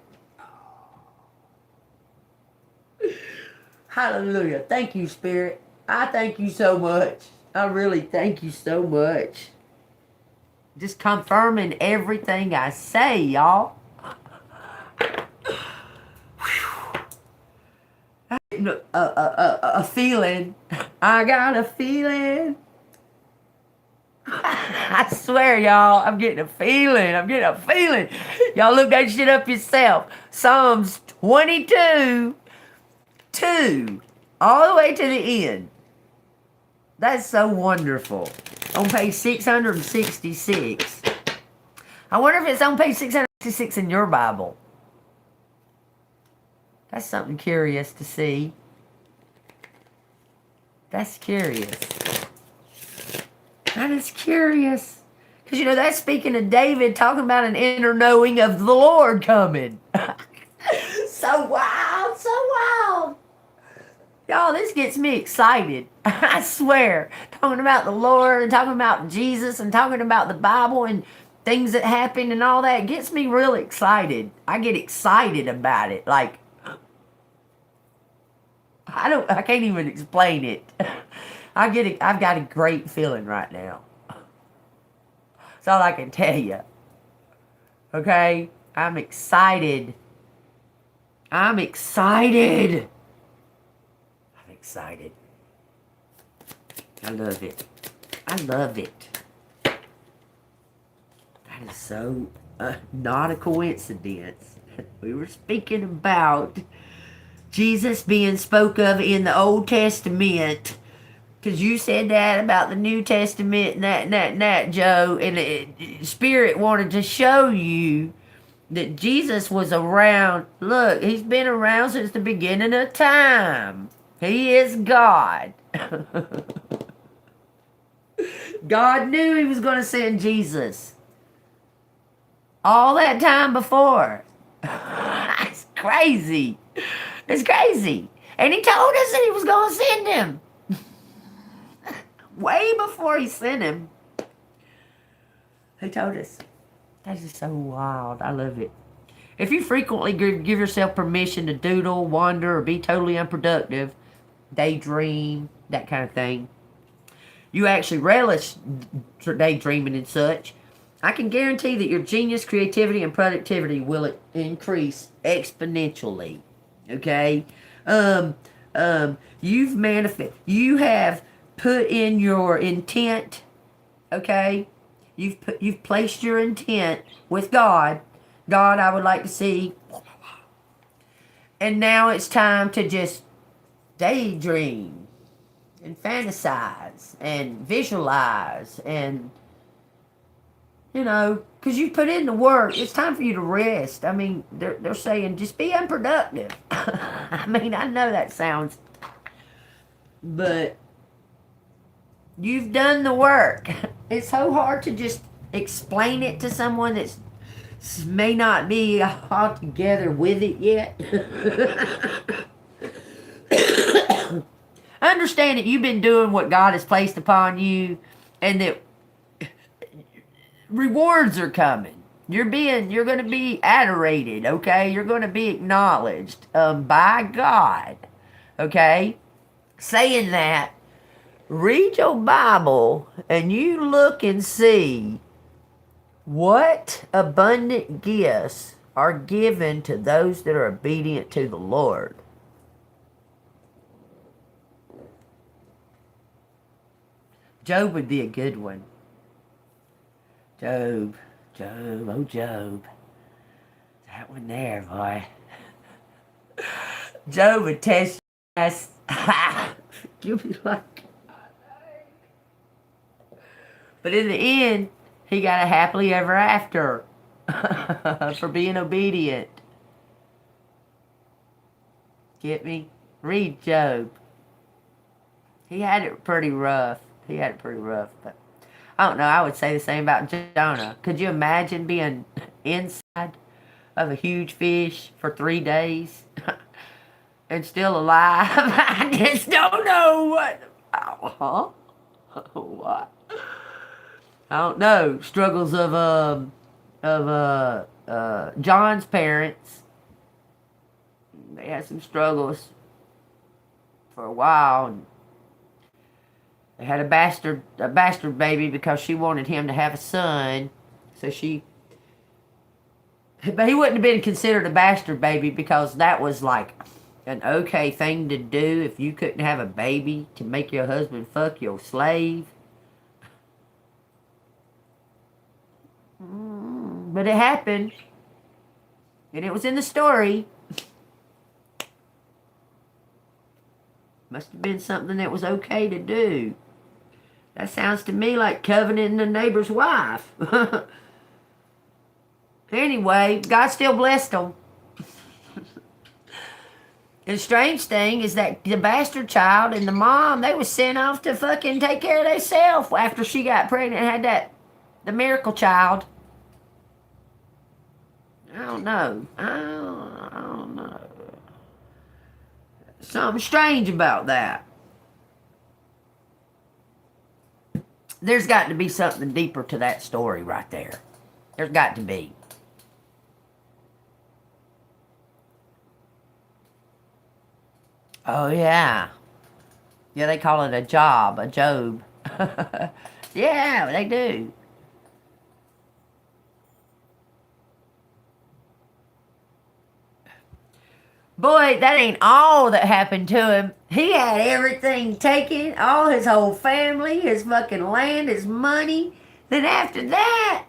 Hallelujah. Thank you, Spirit. I thank you so much. I really thank you so much. Just confirming everything I say, y'all. A feeling. I got a feeling. I swear, y'all, I'm getting a feeling. I'm getting a feeling. Y'all look that shit up yourself. Psalms 22, 2, all the way to the end. That's so wonderful. On page 666. I wonder if it's on page 666 in your Bible. That's something curious to see. That's curious. That is curious. Because, you know, that's speaking of David talking about an inner knowing of the Lord coming. So wild, so wild. Y'all, this gets me excited. I swear. Talking about the Lord and talking about Jesus and talking about the Bible and things that happen and all that gets me really excited. I get excited about it. Like, I can't even explain it. I've got a great feeling right now. That's all I can tell you. Okay? I'm excited. I'm excited. I'm excited. I love it. I love it. That is so not a coincidence. We were speaking about Jesus being spoke of in the Old Testament. Because you said that about the New Testament and that, Joe. And the Spirit wanted to show you that Jesus was around. Look, he's been around since the beginning of time. He is God. God knew he was going to send Jesus. All that time before. It's crazy. It's crazy. And he told us that he was going to send him. Way before he sent him. He told us. That's just so wild. I love it. If you frequently give yourself permission to doodle, wander, or be totally unproductive, daydream, that kind of thing, you actually relish daydreaming and such, I can guarantee that your genius, creativity, and productivity will increase exponentially. Okay? Um, you have put in your intent, okay? You've placed your intent with God. God, I would like to see. And now it's time to just daydream and fantasize and visualize and, because you put in the work. It's time for you to rest. I mean, they're saying just be unproductive. I mean, I know that sounds, but you've done the work. It's so hard to just explain it to someone that may not be all together with it yet. Understand that you've been doing what God has placed upon you, and that rewards are coming. You're going to be adorated, okay? You're going to be acknowledged by God, okay? Saying that, read your Bible and you look and see what abundant gifts are given to those that are obedient to the Lord. Job would be a good one. Job, oh Job. That one there, boy. Job would test us. You'll be like, but in the end, he got a happily ever after for being obedient. Get me? Read Job. He had it pretty rough. But I don't know. I would say the same about Jonah. Could you imagine being inside of a huge fish for 3 days and still alive? I just don't know what. What? I don't know. Struggles of John's parents. They had some struggles for a while. And they had a bastard baby because she wanted him to have a son. But he wouldn't have been considered a bastard baby because that was like an okay thing to do if you couldn't have a baby to make your husband fuck your slave. But it happened. And it was in the story. Must have been something that was okay to do. That sounds to me like coveting the neighbor's wife. Anyway, God still blessed them. And the strange thing is that the bastard child and the mom, they was sent off to fucking take care of themselves after she got pregnant and had the miracle child. I don't know. I don't know. Something strange about that. There's got to be something deeper to that story right there. There's got to be. Oh, yeah. Yeah, they call it a job, a Job. Yeah, they do. Boy, that ain't all that happened to him. He had everything taken, all his whole family, his fucking land, his money. Then after that,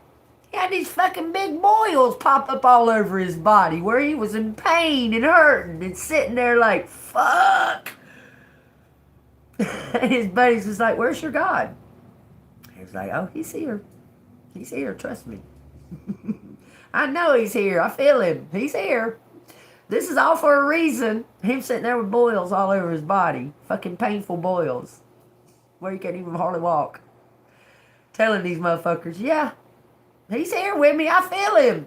he had these fucking big boils pop up all over his body where he was in pain and hurting and sitting there like, fuck. And his buddies was like, where's your God? He was like, oh, he's here. He's here, trust me. I know he's here. I feel him. He's here. This is all for a reason. Him sitting there with boils all over his body. Fucking painful boils. Where he can't even hardly walk. Telling these motherfuckers, yeah, he's here with me. I feel him.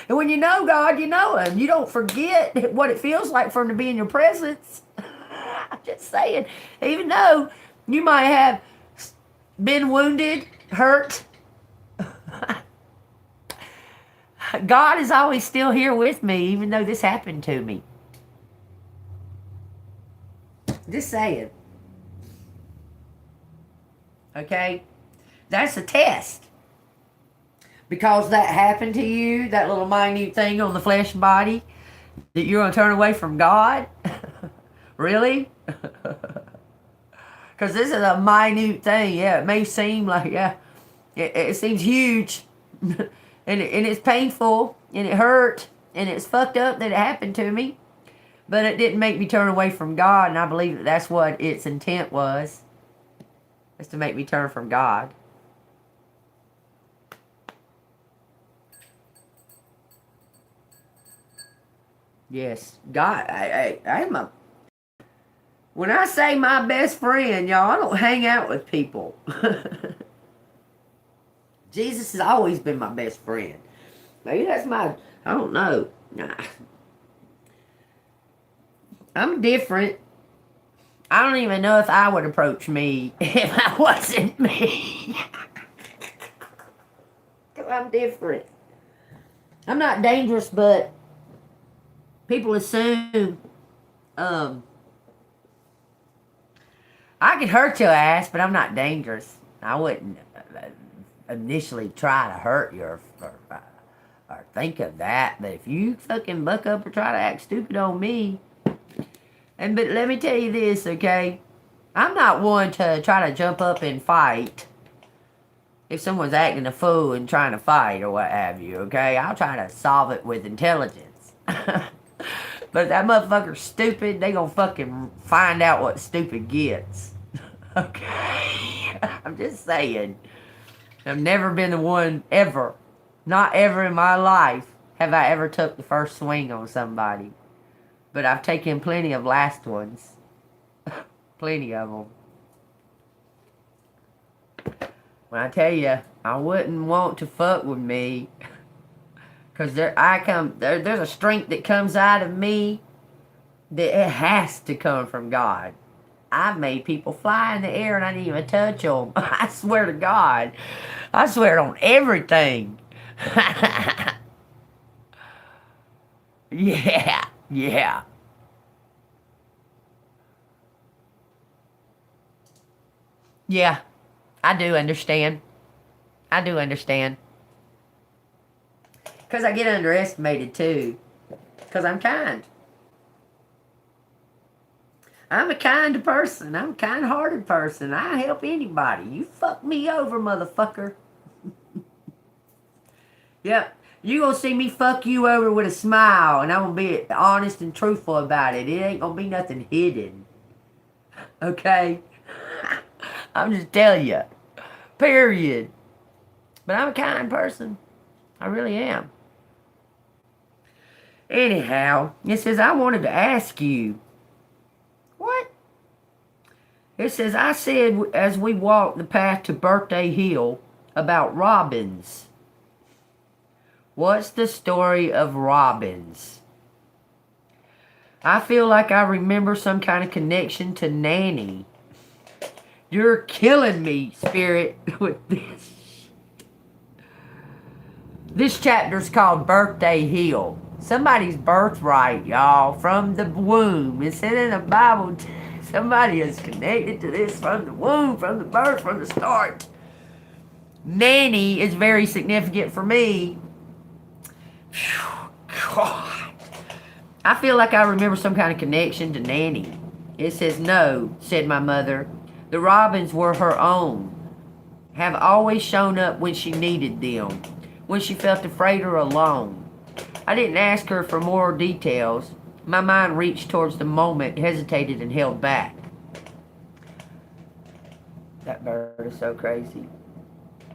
And when you know God, you know him. You don't forget what it feels like for him to be in your presence. I'm just saying. Even though you might have been wounded, hurt, God is always still here with me, even though this happened to me. Just saying. Okay? That's a test. Because that happened to you, that little minute thing on the flesh body, that you're going to turn away from God? Really? Because this is a minute thing. Yeah, it may seem like, yeah, it seems huge. and it's painful, and it hurt, and it's fucked up that it happened to me. But it didn't make me turn away from God, and I believe that that's what its intent was. Is to make me turn from God. Yes, God, I'm a... When I say my best friend, y'all, I don't hang out with people. Jesus has always been my best friend. Maybe that's my... I don't know. Nah. I'm different. I don't even know if I would approach me if I wasn't me. Because I'm different. I'm not dangerous, but people assume I could hurt your ass, but I'm not dangerous. I wouldn't initially try to hurt you or think of that. But if you fucking buck up or try to act stupid on me, but let me tell you this, okay? I'm not one to try to jump up and fight if someone's acting a fool and trying to fight or what have you, okay? I'll try to solve it with intelligence. But if that motherfucker's stupid, they gonna fucking find out what stupid gets. Okay? I'm just saying. I've never been the one ever, not ever in my life, have I ever took the first swing on somebody. But I've taken plenty of last ones. Plenty of them. When I tell you, I wouldn't want to fuck with me. Because there's a strength that comes out of me that it has to come from God. I've made people fly in the air and I didn't even touch them. I swear to God. I swear on everything. Yeah. Yeah. Yeah. I do understand. I do understand. Because I get underestimated too. Because I'm kind. I'm a kind person. I'm a kind-hearted person. I help anybody. You fuck me over, motherfucker. Yep. You gonna see me fuck you over with a smile, and I'm gonna be honest and truthful about it. It ain't gonna be nothing hidden. Okay? I'm just telling you. Period. But I'm a kind person. I really am. Anyhow, it says, I wanted to ask you. What? It says, I said as we walked the path to Birthday Hill about robins. What's the story of robins? I feel like I remember some kind of connection to Nanny. You're killing me, Spirit, with this. This chapter's called Birthday Hill. Somebody's birthright, y'all, from the womb. It said in the Bible, somebody is connected to this from the womb, from the birth, from the start. Nanny is very significant for me. God. I feel like I remember some kind of connection to Nanny. It says, no, said my mother. The robins were her own. Have always shown up when she needed them, when she felt afraid or alone. I didn't ask her for more details. My mind reached towards the moment, hesitated, and held back. That bird is so crazy.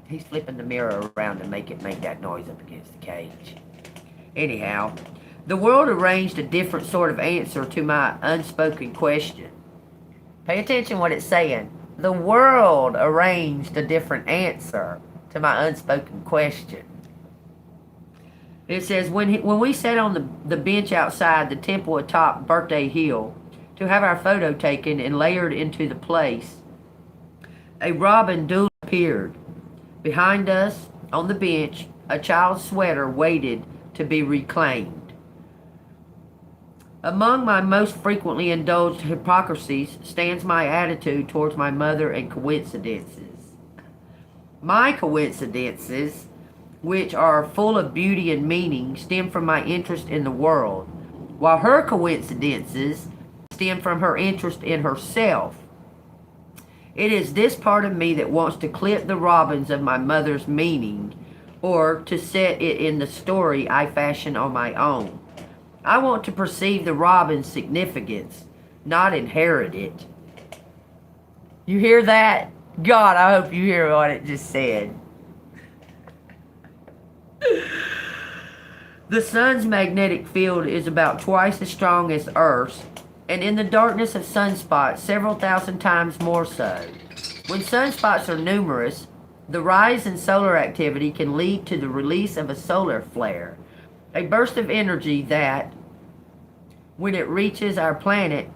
He's flipping the mirror around to make it make that noise up against the cage. Anyhow, the world arranged a different sort of answer to my unspoken question. Pay attention what it's saying. The world arranged a different answer to my unspoken question. It says, when we sat on the bench outside the temple atop Birthday Hill to have our photo taken and layered into the place, a robin duly appeared. Behind us, on the bench, a child's sweater waited to be reclaimed. Among my most frequently indulged hypocrisies stands my attitude towards my mother and coincidences. My coincidences, which are full of beauty and meaning, stem from my interest in the world, while her coincidences stem from her interest in herself. It is this part of me that wants to clip the robins of my mother's meaning, or to set it in the story I fashion on my own. I want to perceive the robin's significance, not inherit it. You hear that? God, I hope you hear what it just said. The sun's magnetic field is about twice as strong as Earth's, and in the darkness of sunspots, several thousand times more so. When sunspots are numerous, the rise in solar activity can lead to the release of a solar flare, a burst of energy that, when it reaches our planet,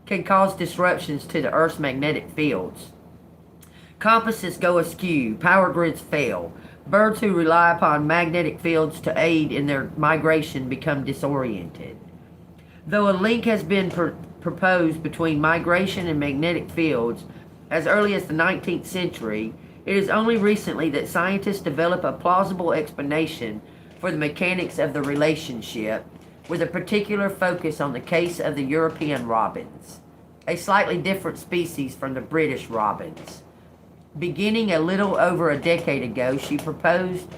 can cause disruptions to the Earth's magnetic fields. Compasses go askew, power grids fail. Birds who rely upon magnetic fields to aid in their migration become disoriented. Though a link has been proposed between migration and magnetic fields as early as the 19th century, it is only recently that scientists develop a plausible explanation for the mechanics of the relationship, with a particular focus on the case of the European robins, a slightly different species from the British robins. Beginning a little over a decade ago, she proposed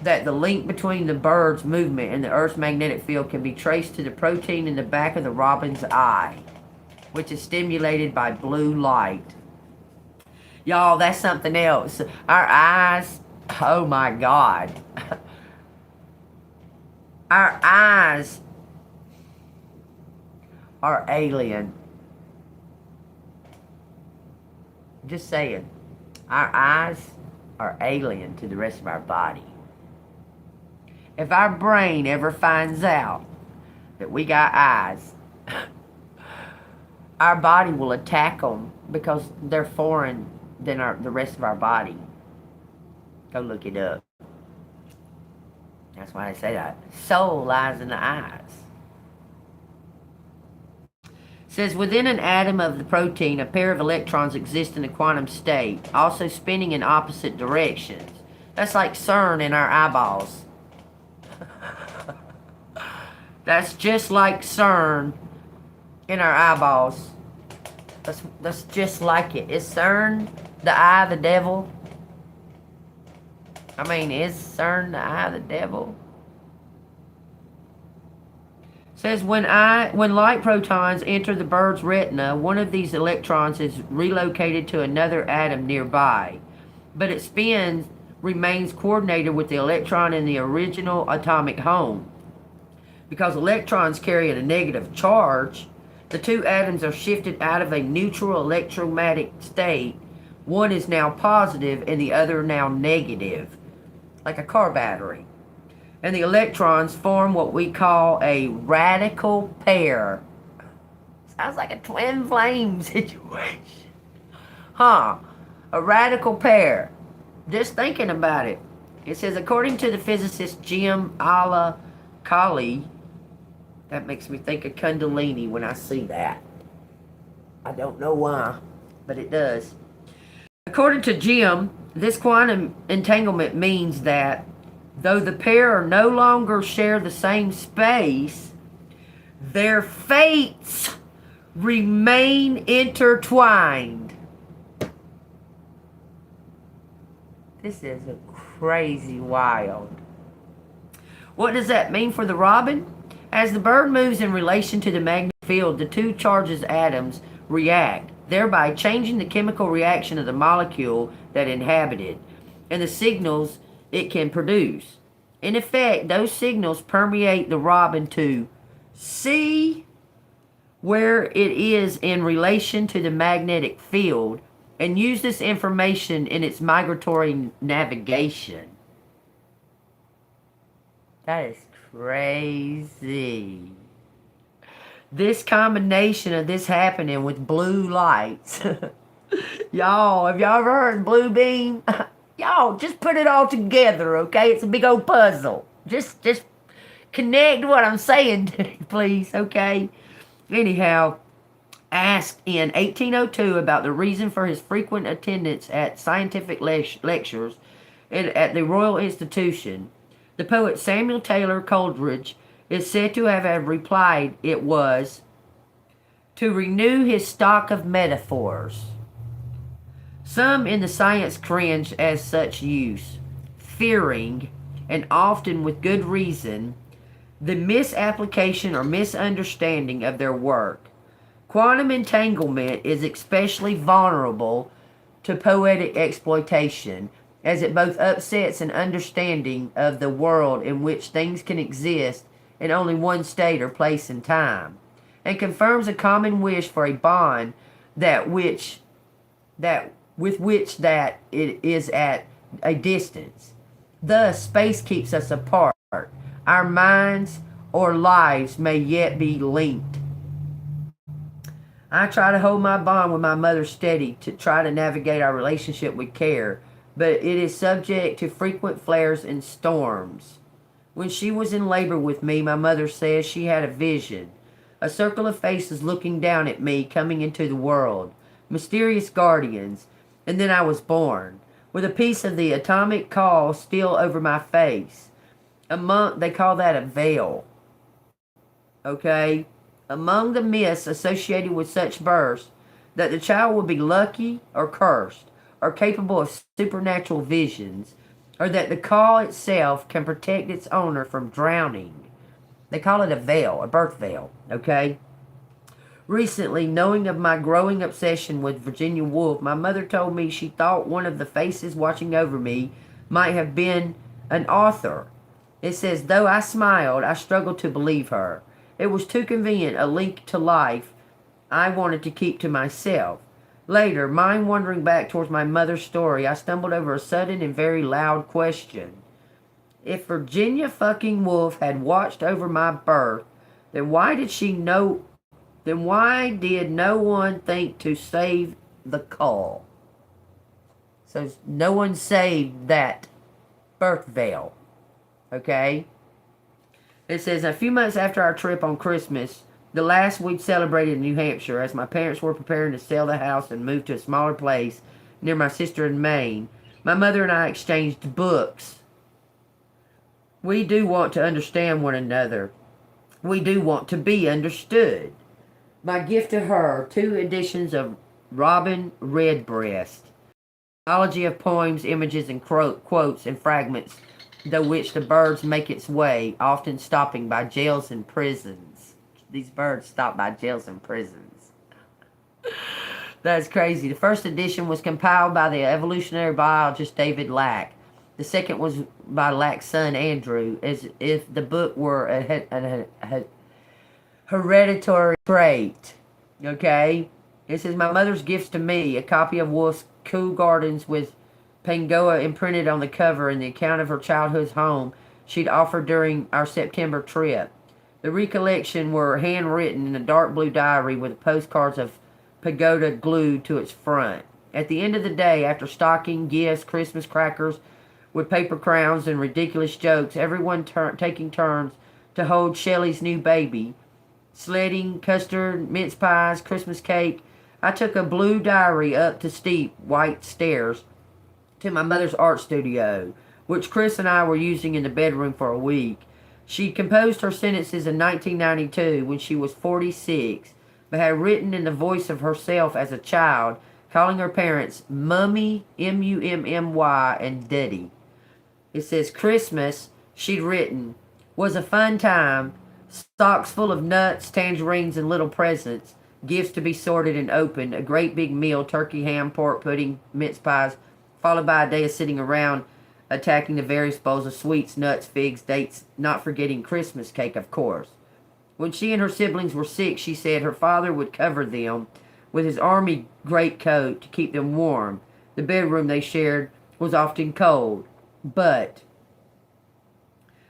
that the link between the bird's movement and the Earth's magnetic field can be traced to the protein in the back of the robin's eye, which is stimulated by blue light. Y'all, that's something else. Our eyes, oh my God. Our eyes are alien. Just saying. Our eyes are alien to the rest of our body. If our brain ever finds out that we got eyes, our body will attack them because they're foreign than the rest of our body. Go look it up. That's why they say that. Soul lies in the eyes. It says, within an atom of the protein, a pair of electrons exist in a quantum state, also spinning in opposite directions. That's like CERN in our eyeballs. That's just like CERN in our eyeballs. That's just like it. Is CERN the eye of the devil? I mean, is CERN the eye of the devil? It says when light protons enter the bird's retina, one of these electrons is relocated to another atom nearby, but its spin remains coordinated with the electron in the original atomic home. Because electrons carry a negative charge, the two atoms are shifted out of a neutral electromagnetic state. One is now positive and the other now negative, like a car battery. And the electrons form what we call a radical pair. Sounds like a twin flame situation. Huh? A radical pair. Just thinking about it. It says, according to the physicist Jim Kali, that makes me think of Kundalini when I see that. I don't know why, but it does. According to Jim, this quantum entanglement means that though the pair no longer share the same space, their fates remain intertwined. This is a crazy wild. What does that mean for the robin? As the bird moves in relation to the magnetic field, the two charged atoms react, thereby changing the chemical reaction of the molecule that inhabited and the signals it can produce. In effect, those signals permeate the robin to see where it is in relation to the magnetic field and use this information in its migratory navigation. That is crazy. This combination of this happening with blue lights. Y'all, have y'all ever heard blue beam? Y'all just put it all together, okay? It's a big old puzzle. Just connect what I'm saying to you, please, okay? Anyhow, asked in 1802 about the reason for his frequent attendance at scientific lectures at the Royal Institution, the poet Samuel Taylor Coleridge is said to have replied it was to renew his stock of metaphors. Some in the science cringe at such use, fearing, and often with good reason, the misapplication or misunderstanding of their work. Quantum entanglement is especially vulnerable to poetic exploitation, as it both upsets an understanding of the world in which things can exist in only one state or place and time, and confirms a common wish for a bond that with which that it is at a distance. Thus, space keeps us apart. Our minds or lives may yet be linked. I try to hold my bond with my mother steady to try to navigate our relationship with care, but it is subject to frequent flares and storms. When she was in labor with me, my mother says she had a vision. A circle of faces looking down at me coming into the world. Mysterious guardians. And then I was born, with a piece of the atomic call still over my face. They call that a veil. Okay? Among the myths associated with such births, that the child will be lucky or cursed, or capable of supernatural visions, or that the call itself can protect its owner from drowning. They call it a veil, a birth veil, okay? Recently, knowing of my growing obsession with Virginia Woolf, my mother told me she thought one of the faces watching over me might have been an author. It says, though I smiled, I struggled to believe her. It was too convenient a link to life I wanted to keep to myself. Later, mind wandering back towards my mother's story, I stumbled over a sudden and very loud question. If Virginia fucking Woolf had watched over my birth, then why did no one think to save the call? So no one saved that birth veil. Okay? It says, a few months after our trip on Christmas, the last we'd celebrated in New Hampshire, as my parents were preparing to sell the house and move to a smaller place near my sister in Maine, my mother and I exchanged books. We do want to understand one another. We do want to be understood. My gift to her, 2 editions of Robin Redbreast, anthology of poems, images, and quotes and fragments, though which the birds make its way, often stopping by jails and prisons. These birds stop by jails and prisons. That's crazy. The first edition was compiled by the evolutionary biologist David Lack. The second was by Lack's son Andrew, as if the book were a hereditary trait. Okay? It says, my mother's gifts to me, a copy of Wolfe's Cool Gardens with Pangoa imprinted on the cover, and the account of her childhood's home she'd offered during our September trip. The recollection were handwritten in a dark blue diary with postcards of pagoda glued to its front. At the end of the day, after stocking gifts, Christmas crackers with paper crowns and ridiculous jokes, everyone taking turns to hold Shelley's new baby, sledding, custard, mince pies, Christmas cake, I took a blue diary up the steep white stairs to my mother's art studio, which Chris and I were using in the bedroom for a week. She composed her sentences in 1992 when she was 46, but had written in the voice of herself as a child, calling her parents Mummy, M-U-M-M-Y, and Duddy. It says, Christmas, she'd written, was a fun time, stocks full of nuts, tangerines, and little presents, gifts to be sorted and opened, a great big meal, turkey, ham, pork, pudding, mince pies, followed by a day of sitting around attacking the various bowls of sweets, nuts, figs, dates, not forgetting Christmas cake, of course. When she and her siblings were sick, she said her father would cover them with his army greatcoat to keep them warm. The bedroom they shared was often cold, but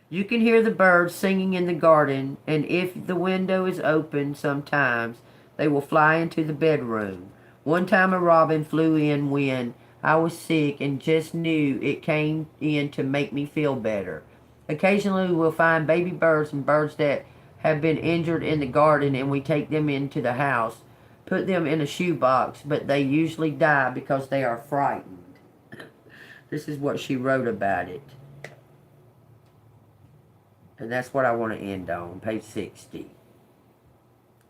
you can hear the birds singing in the garden, and if the window is open sometimes, they will fly into the bedroom. One time a robin flew in when I was sick and just knew it came in to make me feel better. Occasionally we'll find baby birds and birds that have been injured in the garden, and we take them into the house, put them in a shoebox, but they usually die because they are frightened. This is what she wrote about it. And that's what I want to end on, page 60.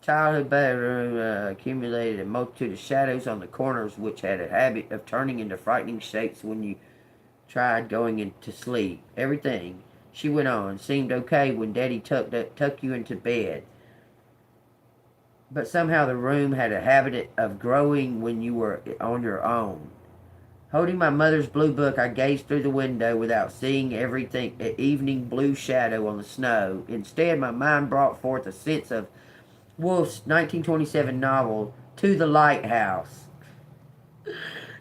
Childhood bedroom accumulated a multitude of shadows on the corners, which had a habit of turning into frightening shapes when you tried going into sleep. Everything, she went on, seemed okay when Daddy tucked you into bed. But somehow the room had a habit of growing when you were on your own. Holding my mother's blue book, I gazed through the window without seeing everything, an evening blue shadow on the snow. Instead, my mind brought forth a sense of Woolf's 1927 novel, To the Lighthouse,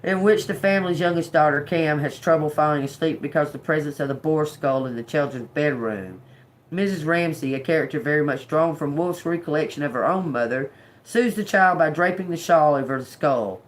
in which the family's youngest daughter, Cam, has trouble falling asleep because of the presence of the boar skull in the children's bedroom. Mrs. Ramsay, a character very much drawn from Woolf's recollection of her own mother, soothes the child by draping the shawl over the skull,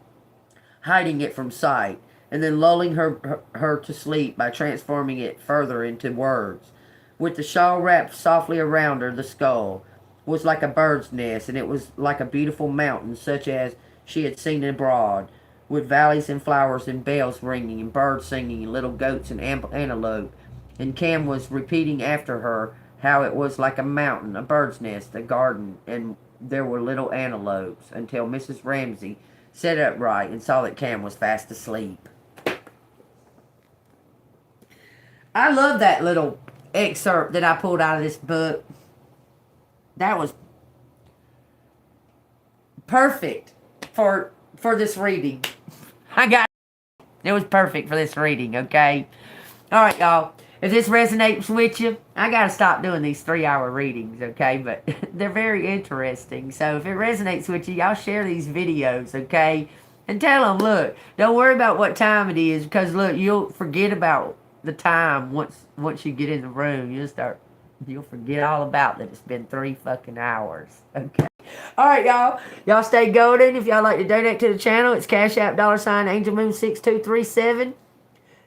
hiding it from sight, and then lulling her to sleep by transforming it further into words. With the shawl wrapped softly around her, the skull was like a bird's nest, and it was like a beautiful mountain such as she had seen abroad, with valleys and flowers and bells ringing and birds singing and little goats and antelope. And Cam was repeating after her how it was like a mountain, a bird's nest, a garden, and there were little antelopes, until Mrs. Ramsay sat upright and saw that Cam was fast asleep. I love that little excerpt that I pulled out of this book. That was perfect for this reading. It was perfect for this reading, okay? All right, y'all. If this resonates with you, I got to stop doing these 3-hour readings, okay? But they're very interesting. So if it resonates with you, y'all share these videos, okay? And tell them, look, don't worry about what time it is, because, look, you'll forget about the time once you get in the room. You'll forget all about that it's been 3 fucking hours. Okay. All right, y'all. Y'all stay golden. If y'all like to donate to the channel, it's Cash App $AngelMoon6237.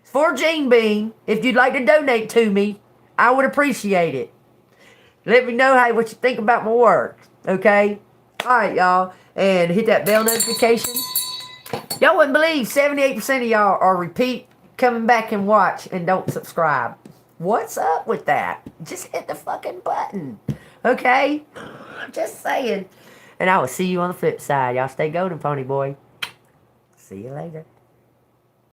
It's for Gene Bean. If you'd like to donate to me, I would appreciate it. Let me know what you think about my work. Okay. All right, y'all. And hit that bell notification. Y'all wouldn't believe 78% of y'all are repeat coming back and watch and don't subscribe. What's up with that? Just hit the fucking button. Okay? Just saying. And I will see you on the flip side. Y'all stay golden, pony boy. See you later.